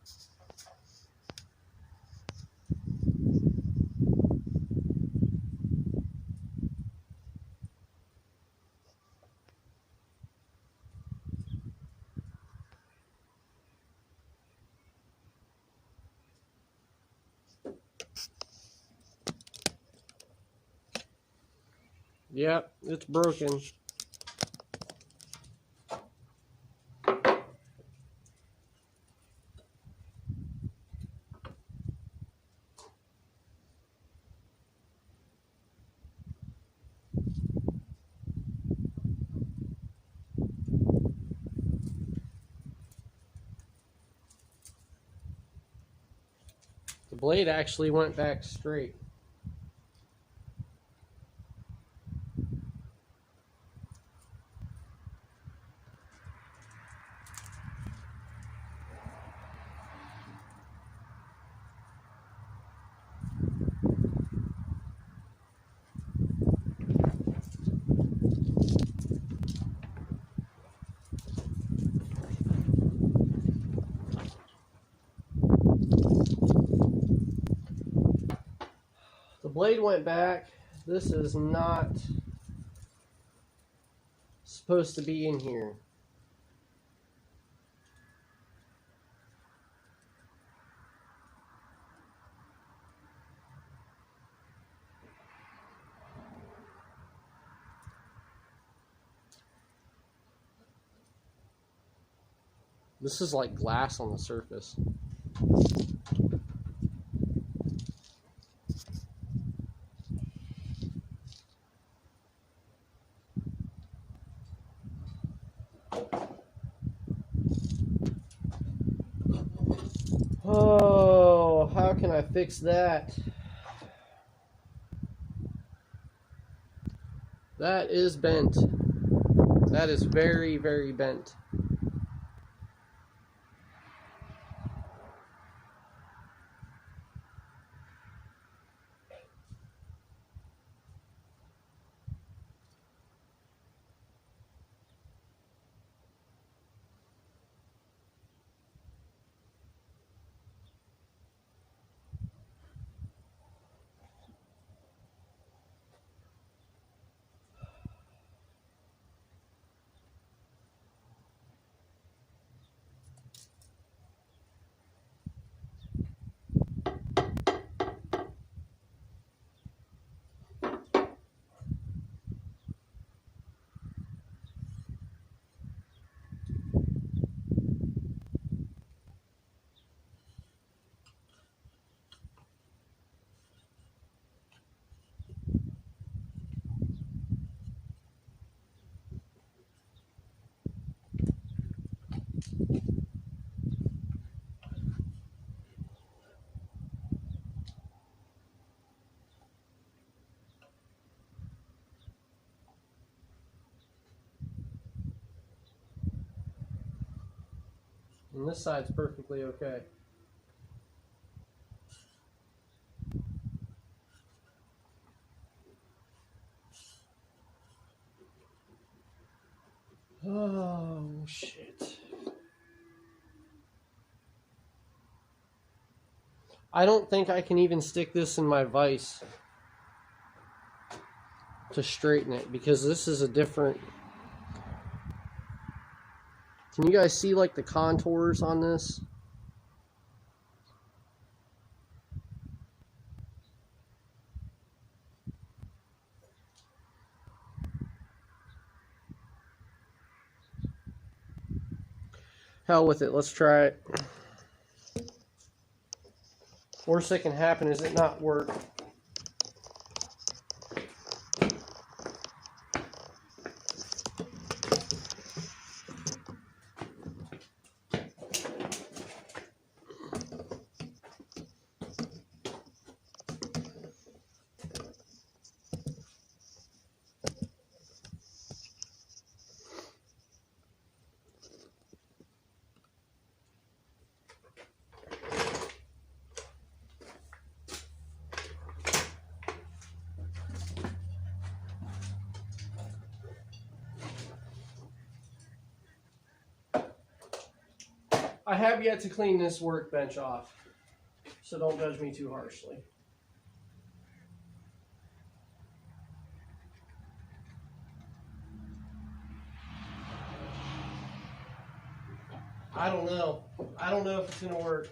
Yep, it's broken. The blade actually went back straight. The blade went back. This is not supposed to be in here. This is like glass on the surface. Oh, how can I fix that? That is bent. That is very, very bent. And this side's perfectly okay. Oh, shit. I don't think I can even stick this in my vise to straighten it because this is a different... Can you guys see like the contours on this? Hell with it, let's try it. Worst that can happen is it not work. I have yet to clean this workbench off, so don't judge me too harshly. I don't know. I don't know if it's going to work.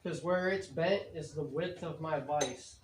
Because where it's bent is the width of my vise.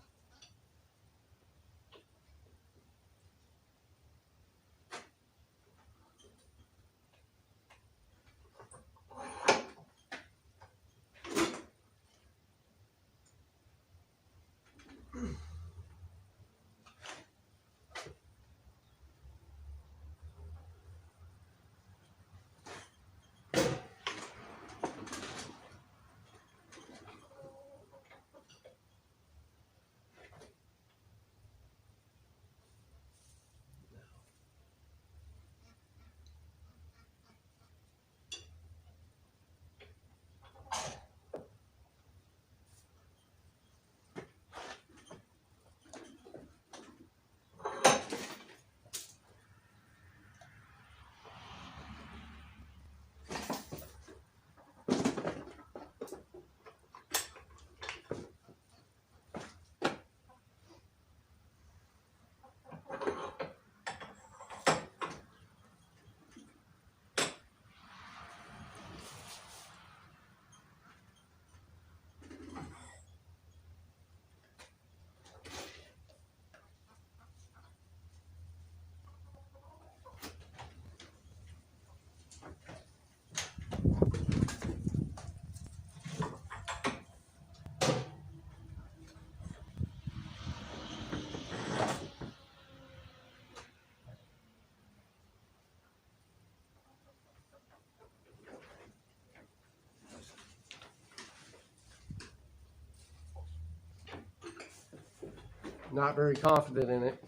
Not very confident in it.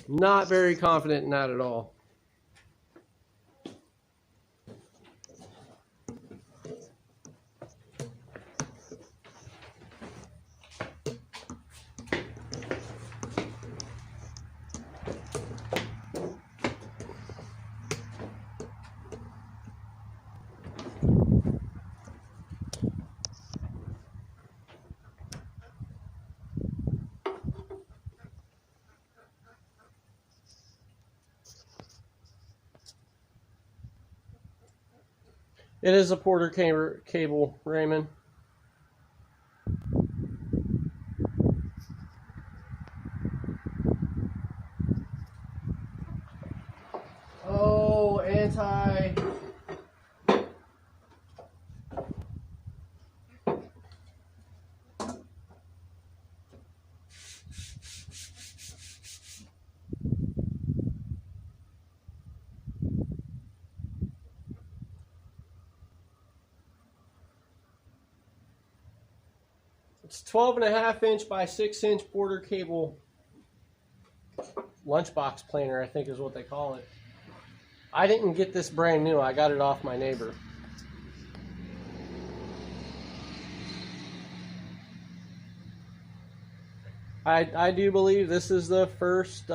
Not very confident in that at all. It is a Porter cable, Raymond. Oh, anti. It's 12.5 inch by 6 inch Porter cable lunchbox planer, I think is what they call it. I didn't get this brand new. I got it off my neighbor. I do believe this is the first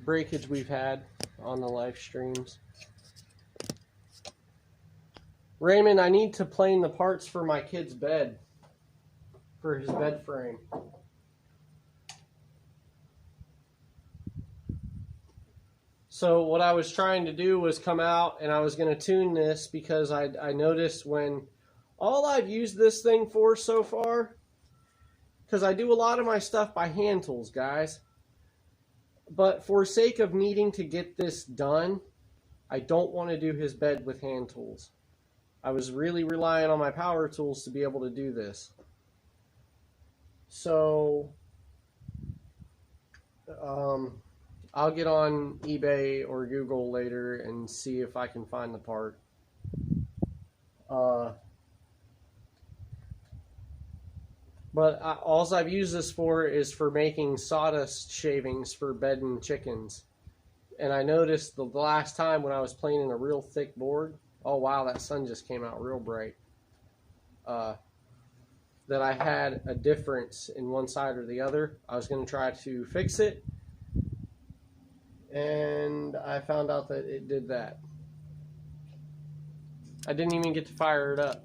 breakage we've had on the live streams. Raymond, I need to plane the parts for my kid's bed, for his bed frame. So what I was trying to do was come out and I was going to tune this because I noticed when all I've used this thing for so far, because I do a lot of my stuff by hand tools, guys. But for sake of needing to get this done, I don't want to do his bed with hand tools. I was really relying on my power tools to be able to do this. So, I'll get on eBay or Google later and see if I can find the part. But all I've used this for is for making sawdust shavings for bedding chickens. And I noticed the last time when I was planing a real thick board, oh wow, that sun just came out real bright, that I had a difference in one side or the other. I was going to try to fix it, and I found out that it did that. I didn't even get to fire it up.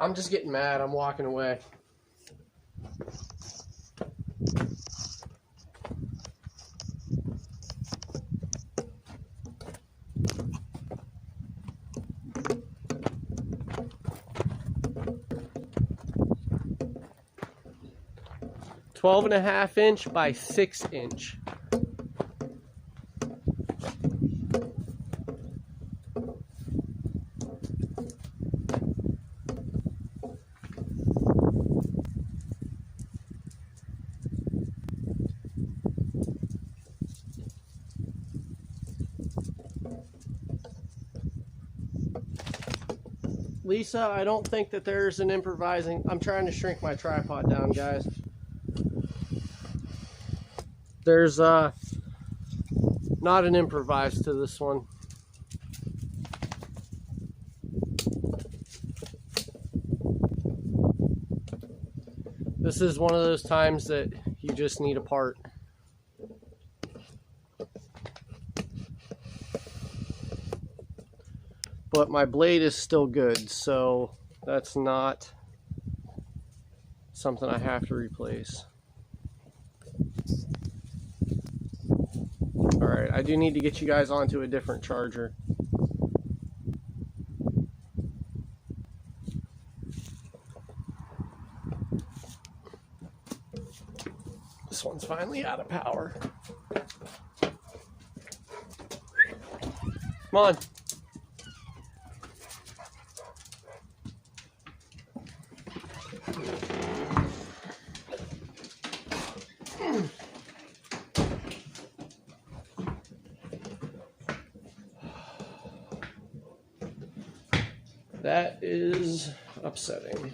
I'm just getting mad. I'm walking away. Twelve and a half inch by 6 inch. Lisa, I don't think that there's an improvising. I'm trying to shrink my tripod down, guys. There's not an improvise to this one. This is one of those times that you just need a part. But my blade is still good, so that's not something I have to replace. Alright, I do need to get you guys onto a different charger. This one's finally out of power. Come on. That is upsetting.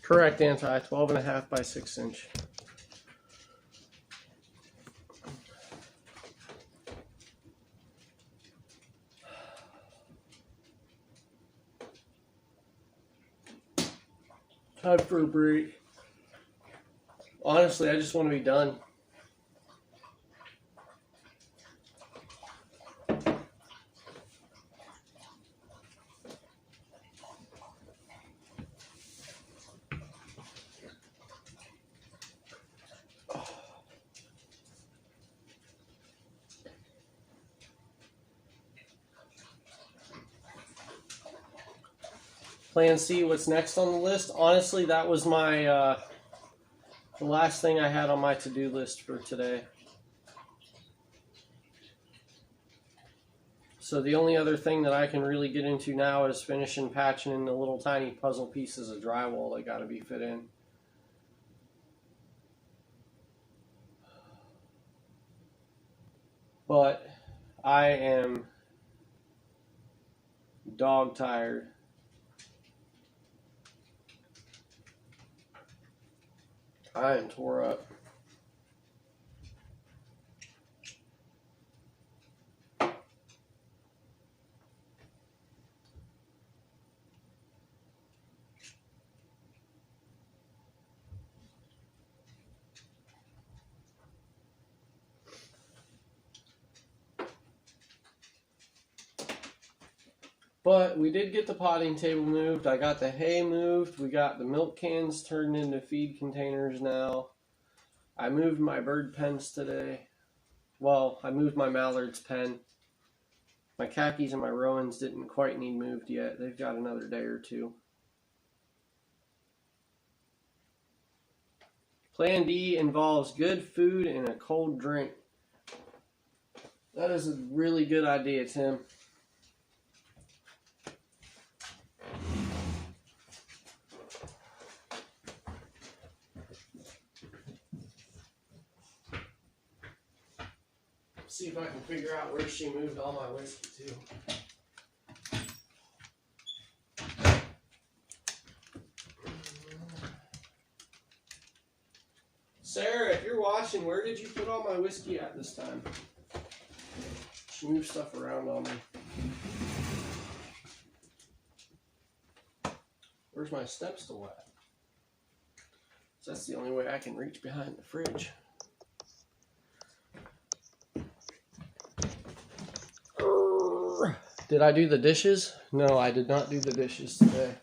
Correct, anti 12 and a half by 6 inch. Time for a break. Honestly, I just want to be done. Plan C, what's next on the list? Honestly, that was my the last thing I had on my to-do list for today. So the only other thing that I can really get into now is finishing patching in the little tiny puzzle pieces of drywall that got to be fit in. But I am dog tired. I am tore up. But we did get the potting table moved. I got the hay moved. We got the milk cans turned into feed containers now. I moved my bird pens today. Well, I moved my mallard's pen. My khakis and my Rowans didn't quite need moved yet. They've got another day or two. Plan D involves good food and a cold drink. That is a really good idea, Tim. See if I can figure out where she moved all my whiskey to. Sarah, if you're watching, where did you put all my whiskey at this time? She moved stuff around on me. Where's my step stool at? So that's the only way I can reach behind the fridge. Did I do the dishes? No, I did not do the dishes today.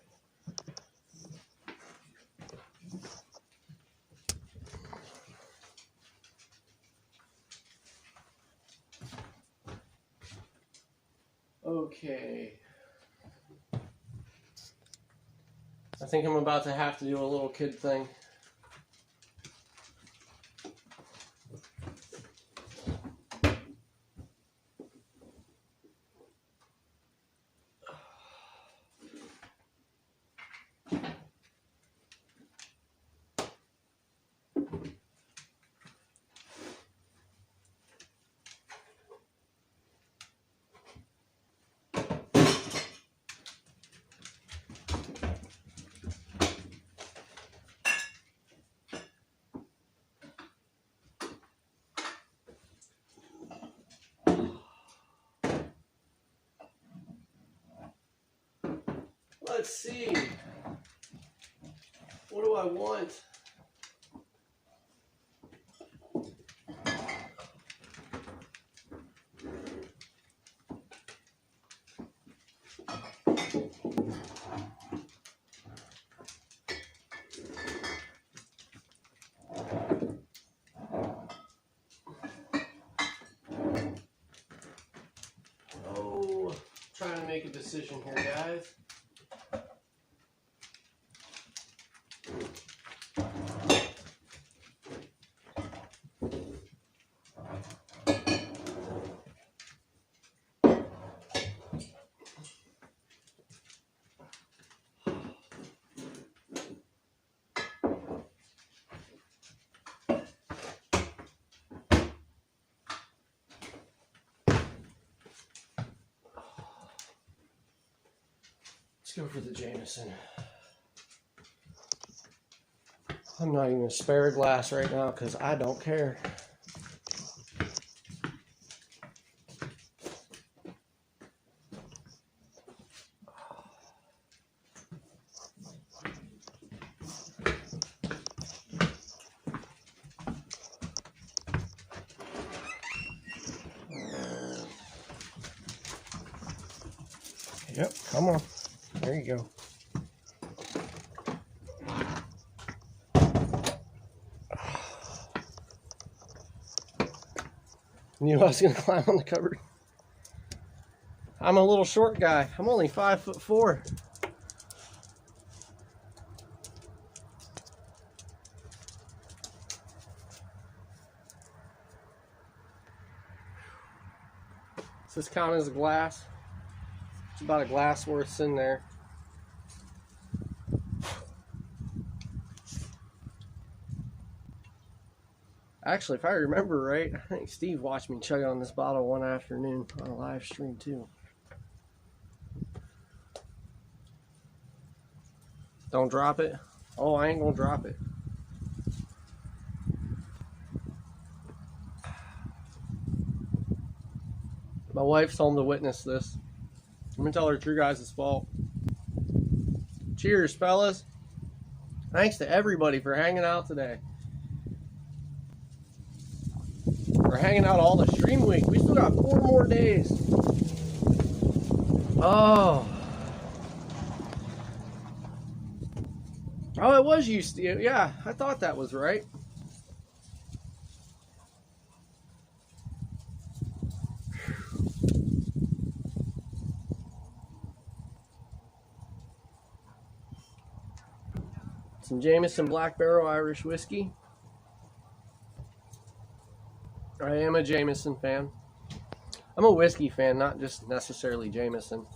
Okay. I think I'm about to have to do a little kid thing. Let's see. What do I want? Oh, trying to make a decision here, guys. Let's go for the Jameson. I'm not even going to spare a glass right now because I don't care. Yep, come on. There you go. Knew I was going to climb on the cupboard. I'm a little short guy. I'm only 5'4". Does this count as a glass? It's about a glass worth in there. Actually, if I remember right, I think Steve watched me chug on this bottle one afternoon on a live stream too. Don't drop it. Oh, I ain't gonna drop it. My wife's home to witness this. I'm gonna tell her it's your guys' fault. Cheers, fellas. Thanks to everybody for hanging out today. We're hanging out all the stream week. We still got 4 more days. Oh. Oh, it was you, Steve. Yeah, I thought that was right. Some Jameson Black Barrel Irish whiskey. I am a Jameson fan. I'm a whiskey fan, not just necessarily Jameson.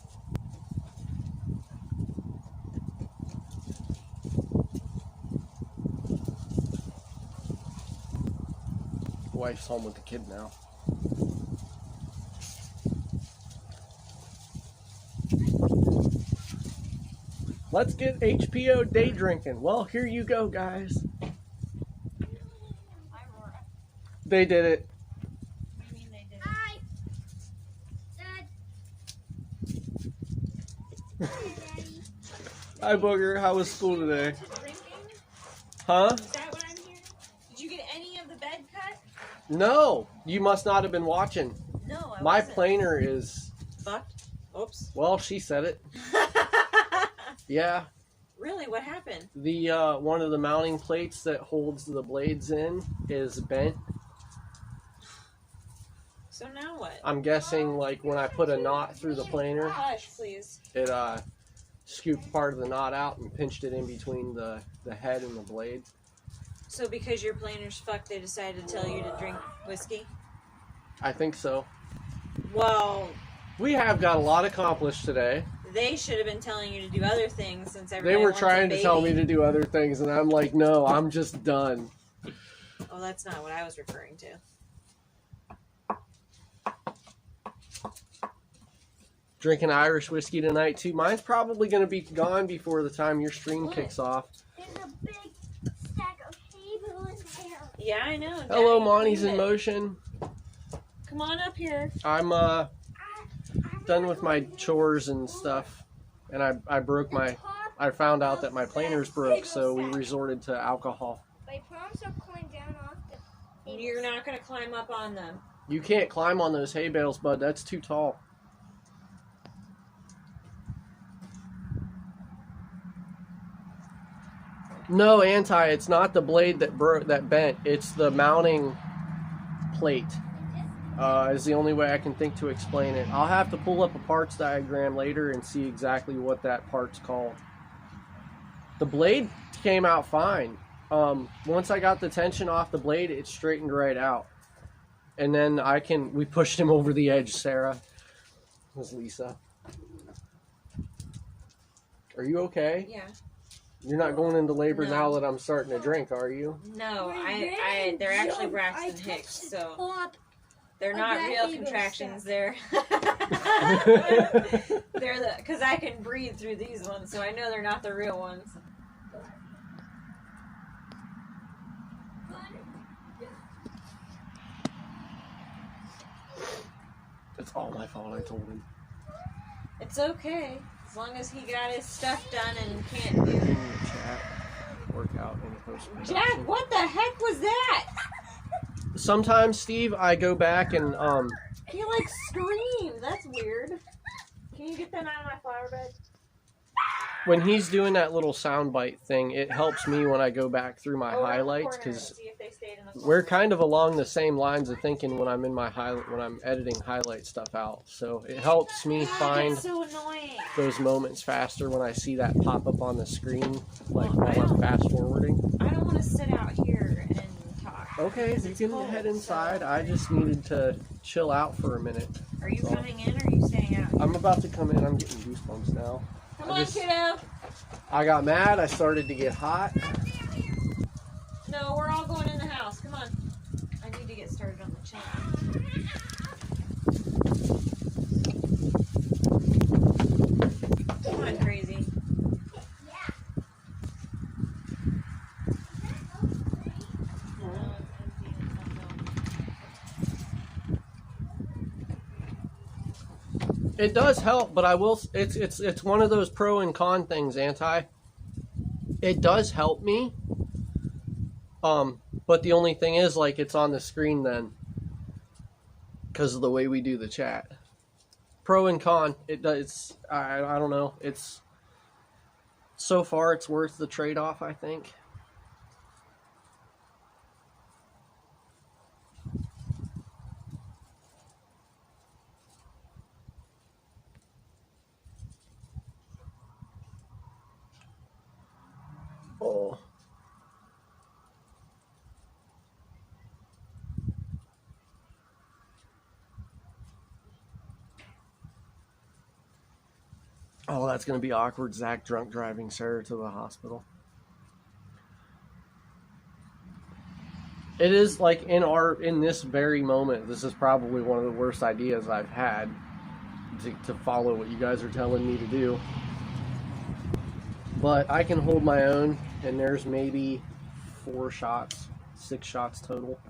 Wife's home with the kid now. Let's get HPO day drinking. Well, here you go, guys. They did it. What do you mean they did it? Hi. Dad. Daddy. Hi, Booger. How was school today? Drinking? Huh? Is that what I'm hearing? Did you get any of the bed cut? No. You must not have been watching. No, I My wasn't. planer is... Fucked? Oops. Well, she said it. Yeah. Really? What happened? The one of the mounting plates that holds the blades in is bent. So now what? I'm guessing like when I put a knot through the planer, Hush, please. it scooped part of the knot out and pinched it in between the head and the blade. So because your planer's fucked, they decided to tell you to drink whiskey? I think so. Well, We have got a lot accomplished today. they should have been telling you to do other things since They everybody were wants trying a to tell me baby. to do other things, and I'm like, no, I'm just done. Oh, that's not what I was referring to. Drinking Irish whiskey tonight, too. Mine's probably going to be gone before the time your stream kicks off. There's a big stack of hay balloons there. Yeah, I know. Hello, Daddy Monty's cleaned in it. motion. Come on up here. I'm done with my chores and stuff, and I broke my... I found out that my planers broke, so we resorted to alcohol. My palms are going down off the You're not going to climb up on them. You can't climb on those hay bales, bud. That's too tall. No, it's not the blade that bent. It's the mounting plate. Is the only way I can think to explain it. I'll have to pull up a parts diagram later and see exactly what that part's called. The blade came out fine. Once I got the tension off the blade, it straightened right out. And then we pushed him over the edge, Sarah. It was Lisa. Are you okay? Yeah. You're not going into labor No. now that I'm starting to drink, are you? No, they're actually Braxton Hicks, so they're not real contractions. They're because I can breathe through these ones, so I know they're not the real ones. It's all my fault, I told him. It's okay, as long as he got his stuff done and can't do. Chat, workout, and post-production. Jack, what the heck was that? Sometimes, Steve, I go back and He like screamed. That's weird. Can you get that out of my flower bed? when he's doing that little soundbite thing, it helps me when I go back through my Go around the highlights corner and because see if they stayed in the corner. we're kind of along the same lines of thinking when I'm in my when I'm editing highlight stuff out. So it helps me find That's so annoying. those moments faster when I see that pop up on the screen, like Well, I while I'm don't- fast forwarding. I don't want to sit out here and talk. Okay, because you it's can cold, head inside. so- I just needed to chill out for a minute. Are you So- coming in or are you staying out? I'm about to come in. I'm getting goosebumps now. Come I on, just- kiddo. I got mad. I started to get hot. No, we're all going in the house. Come on. I need to get started on the chat. Come on, crazy. It does help, but I will. It's one of those pro and con things. It does help me. But the only thing is, like, it's on the screen then, because of the way we do the chat. Pro and con. It does. I don't know. It's so far it's worth the trade-off, I think. Oh. Oh, that's going to be awkward. Zach drunk driving Sarah to the hospital. It is like in this very moment, this is probably one of the worst ideas I've had to follow what you guys are telling me to do. But I can hold my own, and there's maybe 6 shots total.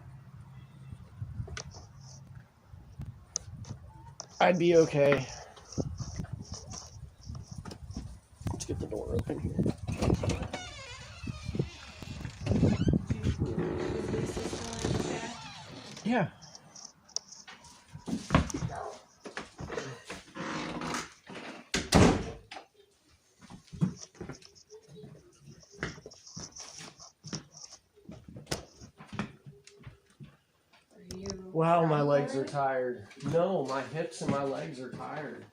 I'd be okay. Let's get the door open here. Yeah. Wow, my legs are tired. No, my hips and my legs are tired.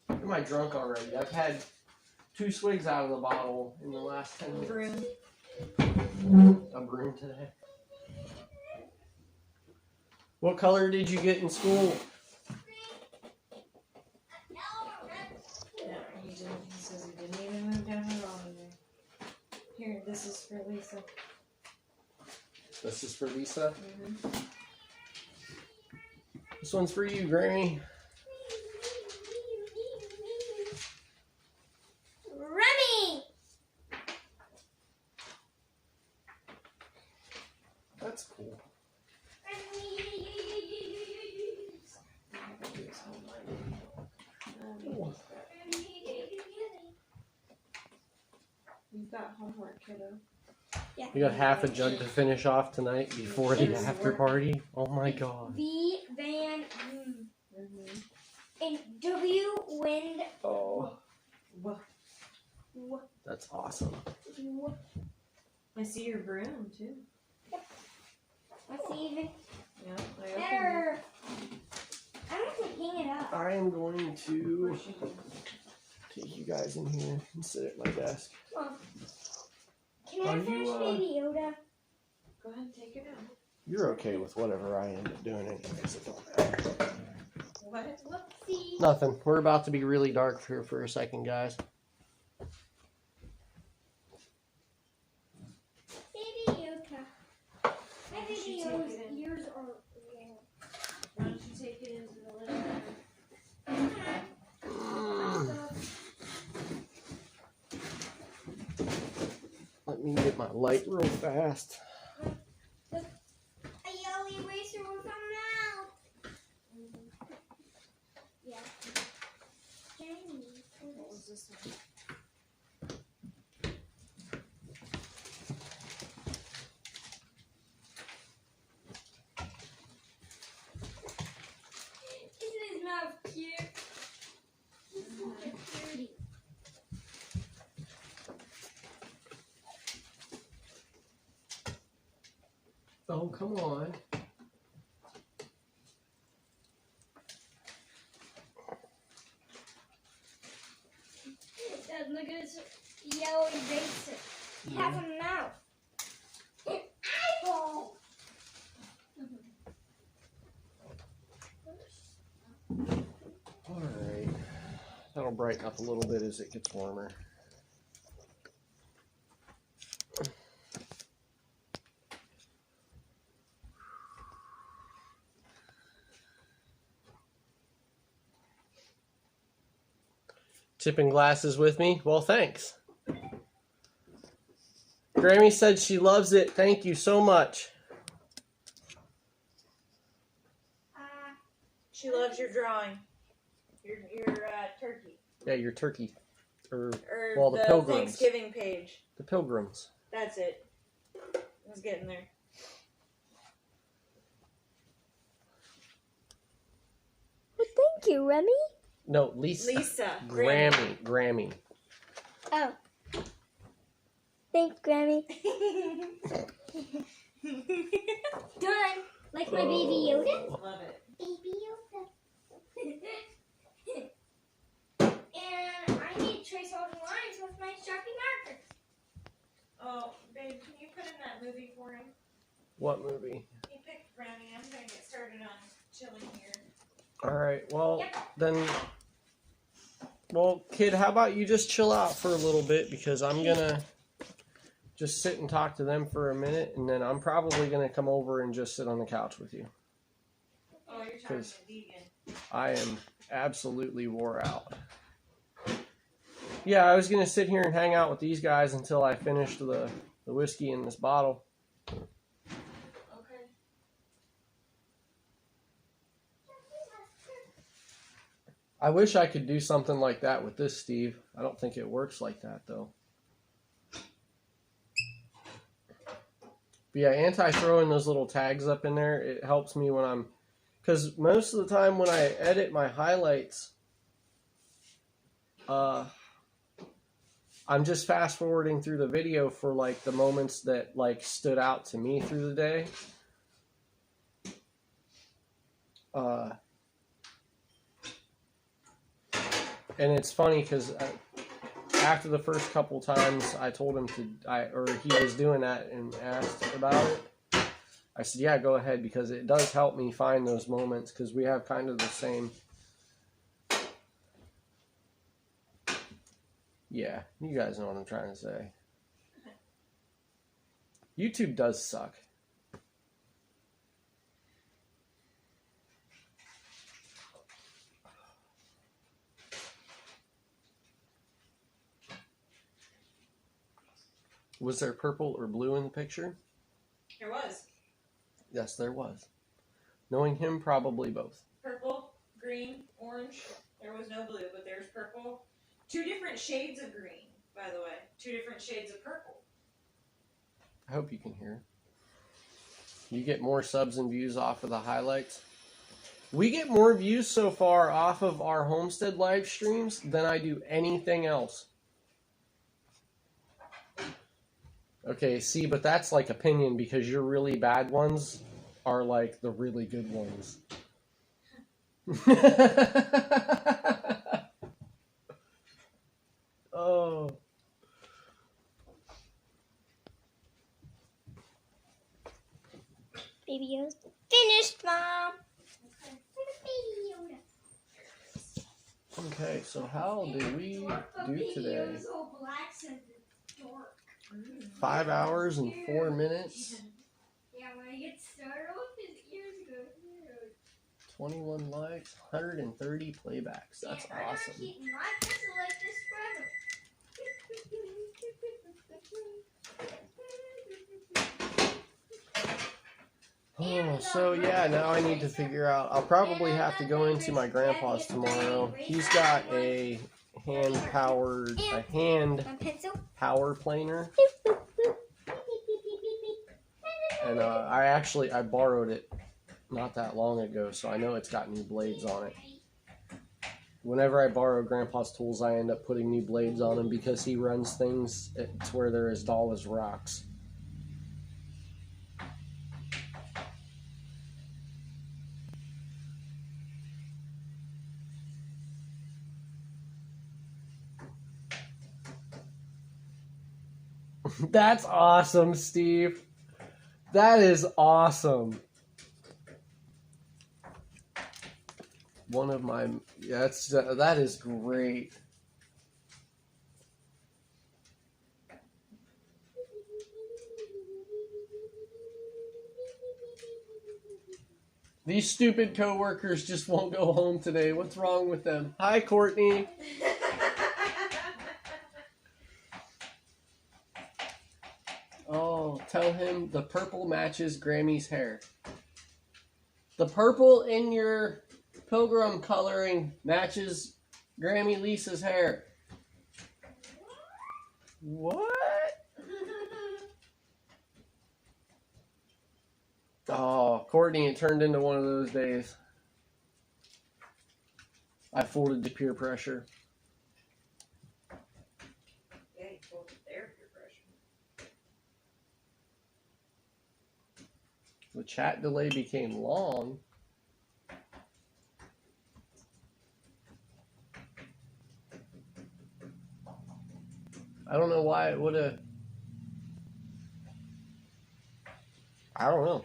Am I drunk already? I've had 2 swigs out of the bottle in the last 10 minutes. A broom today. What color did you get in school? Yeah, he didn't. He says he didn't even move down at all either. Here, this is for Lisa. This is for Lisa. Mm-hmm. This one's for you, Granny. Remy! That's cool. You've got homework, kiddo. Yeah. You got half a jug to finish off tonight before the after party. Oh my god. V Van and W Wind. Oh, What? that's awesome. I see your broom too. Let's see even Yeah, I opened better. I don't have to hang it up. I am going it. to Where's she going? take you guys in here and sit at my desk. Mom, can I Are you, finish Baby Yoda? Go ahead and take it out. You're okay with whatever I end up doing anyways. It don't matter. What? Whoopsie. Nothing. We're about to be really dark here for a second, guys. Baby Yoda. My Baby Yoda's ears are red. Why don't you take it into the living room? Let me get my light real fast. A yellow eraser will come out. Yeah. Jamie. What was this one? Isn't his mouth cute? He's so pretty. Oh, come on. Dad, look at his yellow eraser. Half a mouth. An eyeball. Alright. That'll brighten up a little bit as it gets warmer. Tipping glasses with me? Well, thanks. Grammy said she loves it. Thank you so much. She loves your drawing. Your turkey. Yeah, your turkey. Or Or the the pilgrims. Thanksgiving page. The pilgrims. That's it. I was getting there. Well, thank you, Remy. No, Lisa. Lisa. Grammy. Oh. Thanks, Grammy. Done. Like my Baby Yoda? Love it. Baby Yoda. And I need to trace all the lines with my Sharpie marker. Oh, babe, can you put in that movie for him? What movie? He picked Brownie. I'm going to get started on chilling here. Alright, well, Yep. then Well, kid, how about you just chill out for a little bit, because I'm gonna just sit and talk to them for a minute, and then I'm probably gonna come over and just sit on the couch with you. Oh, you're talking to vegan. I am absolutely wore out. Yeah, I was gonna sit here and hang out with these guys until I finished the whiskey in this bottle. Okay. I wish I could do something like that with this, Steve. I don't think it works like that, though. But yeah, anti-throwing those little tags up in there, it helps me when I'm... Because most of the time when I edit my highlights, I'm just fast-forwarding through the video for, like, the moments that, like, stood out to me through the day. And it's funny because after the first couple times I told him or he was doing that and asked about it, I said, yeah, go ahead, because it does help me find those moments, because we have kind of the same. Yeah, you guys know what I'm trying to say. YouTube does suck. Was there purple or blue in the picture? There was. Yes, there was. Knowing him, probably both. Purple, green, orange. There was no blue, but there's purple. 2 different shades of green, by the way. 2 different shades of purple. I hope you can hear. You get more subs and views off of the highlights. We get more views so far off of our Homestead live streams than I do anything else. Okay, see, but that's like opinion, because your really bad ones are like the really good ones. Oh. Baby Yoda's finished, Mom. Baby Yoda. Okay, so how do we do today? 5 hours and 4 minutes. Yeah, when I get started with his ears go huge. 21 likes, 130 playbacks. That's awesome. I'm not keeping my pistol like this forever. Oh, so yeah, now I need to figure out. I'll probably have to go into my grandpa's tomorrow. He's got a hand power planer. And I borrowed it not that long ago, so I know it's got new blades on it. Whenever I borrow Grandpa's tools, I end up putting new blades on them, because he runs things to where they're as dull as rocks. That's awesome, Steve. That is awesome. One of my, that is great. These stupid coworkers just won't go home today. What's wrong with them? Hi, Courtney. Oh, tell him the purple matches Grammy's hair. The purple in your pilgrim coloring matches Grammy Lisa's hair. What? Oh, Courtney, it turned into one of those days. I folded to peer pressure. Yeah, you folded their peer pressure. The chat delay became long. I don't know why it would have. I don't know.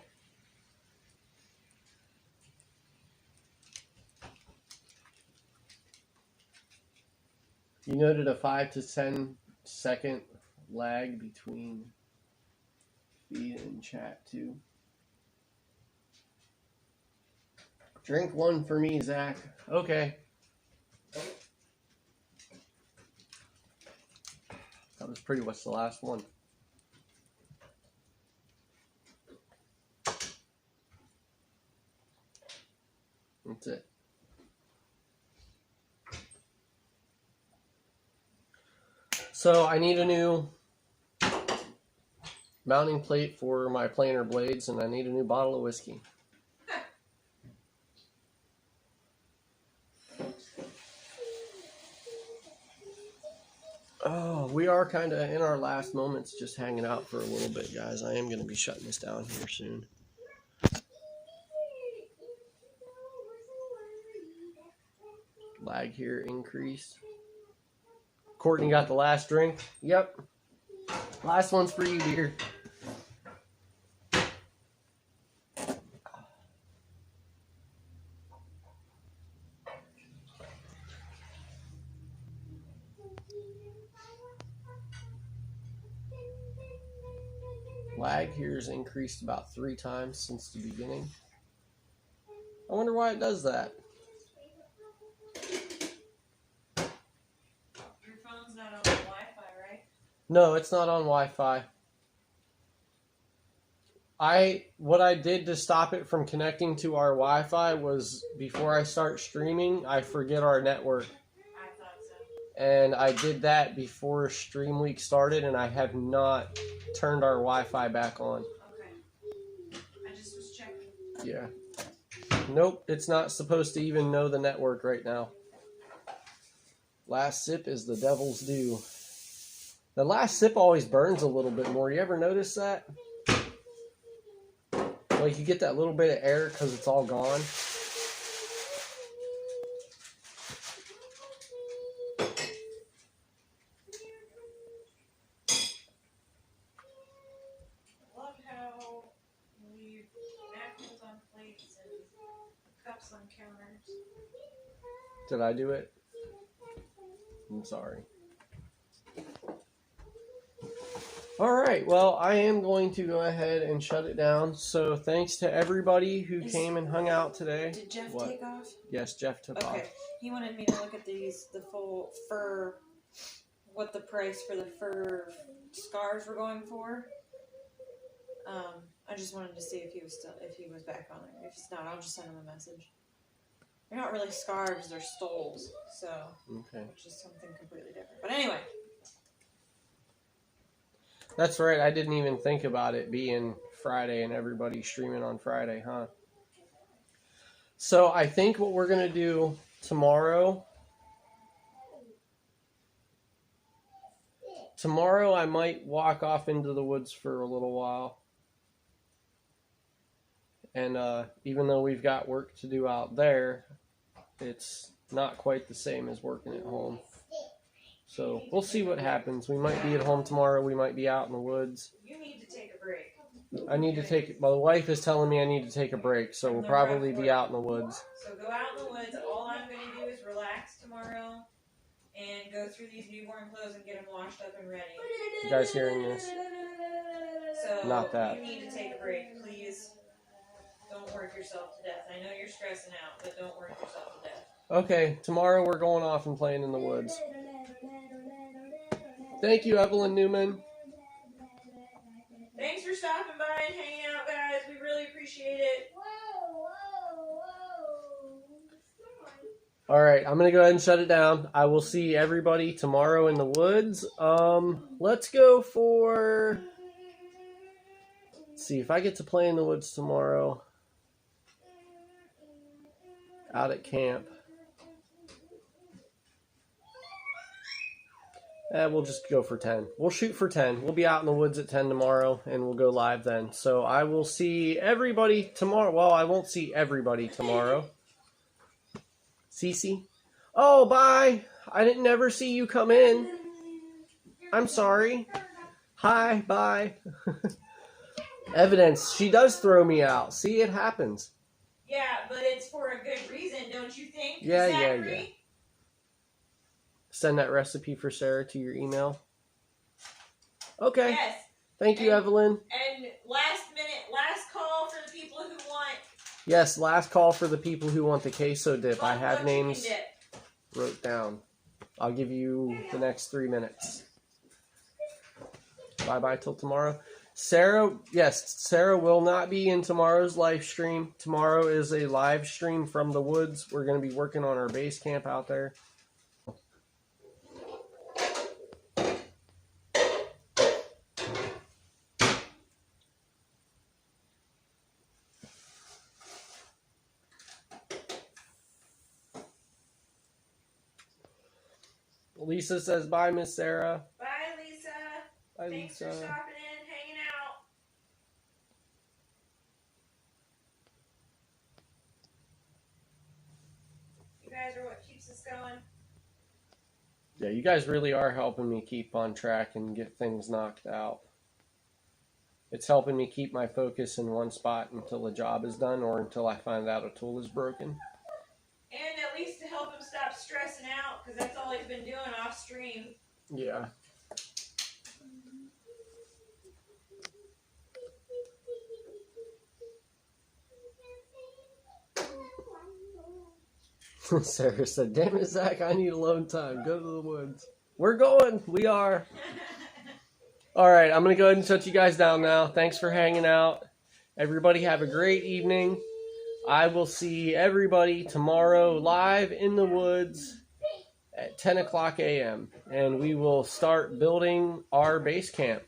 You noted a 5 to 10 second lag between feed and chat too. Drink one for me, Zach. Okay. That was pretty much the last one. That's it. So I need a new mounting plate for my planer blades, and I need a new bottle of whiskey. Oh, we are kind of in our last moments, just hanging out for a little bit, guys. I am going to be shutting this down here soon. Lag here increased. Courtney got the last drink. Yep. Last one's for you, dear. Lag here has increased about 3 times since the beginning. I wonder why it does that. Your phone's not on Wi-Fi, right? No, it's not on Wi-Fi. What I did to stop it from connecting to our Wi-Fi was before I start streaming, I forget our network. I thought so. And I did that before Stream Week started, and I have not turned our Wi-Fi back on. Okay. I just was checking. Yeah. Nope, it's not supposed to even know the network right now. Last sip is the devil's due. The last sip always burns a little bit more. You ever notice that? Like you get that little bit of air because it's all gone. Love how we've napkins on plates and cups on counters. Did I do it? I'm sorry. Alright, well, I am going to go ahead and shut it down. So thanks to everybody who came and hung out today. Did Jeff What? take off? Yes, Jeff took off. Okay. He wanted me to look at the full fur, what the price for the fur scarves were going for. I just wanted to see if he was back on it. If he's not, I'll just send him a message. They're not really scarves, they're stoles. So, Okay. which is something completely different. But anyway. That's right, I didn't even think about it being Friday and everybody streaming on Friday, huh? So I think what we're going to do tomorrow I might walk off into the woods for a little while. And even though we've got work to do out there, it's not quite the same as working at home. So we'll see what happens. We might be at home tomorrow. We might be out in the woods. You need to take a break. I need to take... My wife is telling me I need to take a break, so we'll probably be out in the woods. So go out in the woods. All I'm going to do is relax tomorrow and go through these newborn clothes and get them washed up and ready. You guys hearing this? So Not that. You need to take a break, please. Don't work yourself to death. I know you're stressing out, but don't work yourself to death. Okay, tomorrow we're going off and playing in the woods. Thank you, Evelyn Newman. Thanks for stopping by and hanging out, guys. We really appreciate it. All right, I'm going to go ahead and shut it down. I will see everybody tomorrow in the woods. Let's go for... Let's see, if I get to play in the woods tomorrow, out at camp, we'll just go for 10. We'll shoot for 10. We'll be out in the woods at 10 tomorrow, and we'll go live then. So I will see everybody tomorrow. Well, I won't see everybody tomorrow. Cece? Oh, bye. I didn't never see you come in. I'm sorry. Hi, bye. Evidence. She does throw me out. See, it happens. Yeah, but it's for a good reason, don't you think? Yeah. send that recipe for Sarah to your email? Okay. Yes. Thank you, Evelyn. And last call for the people who want. Yes, last call for the people who want the queso dip. I have buffalo names chicken dip. wrote down. I'll give you the next 3 minutes. Bye-bye till tomorrow. Sarah will not be in tomorrow's live stream. Tomorrow is a live stream from the woods. We're going to be working on our base camp out there. Lisa says bye, Miss Sarah. Bye, Lisa. Bye, Thanks Lisa. for stopping in, hanging out. You guys are what keeps us going. Yeah, you guys really are helping me keep on track and get things knocked out. It's helping me keep my focus in one spot until the job is done or until I find out a tool is broken. And at least to help him stop stressing out, because that's all he's been doing off stream. Yeah. Sarah said, damn it, Zach, I need alone time. Go to the woods. We're going. We are. All right, I'm going to go ahead and shut you guys down now. Thanks for hanging out. Everybody have a great evening. I will see everybody tomorrow live in the woods at 10 o'clock a.m. And we will start building our base camp.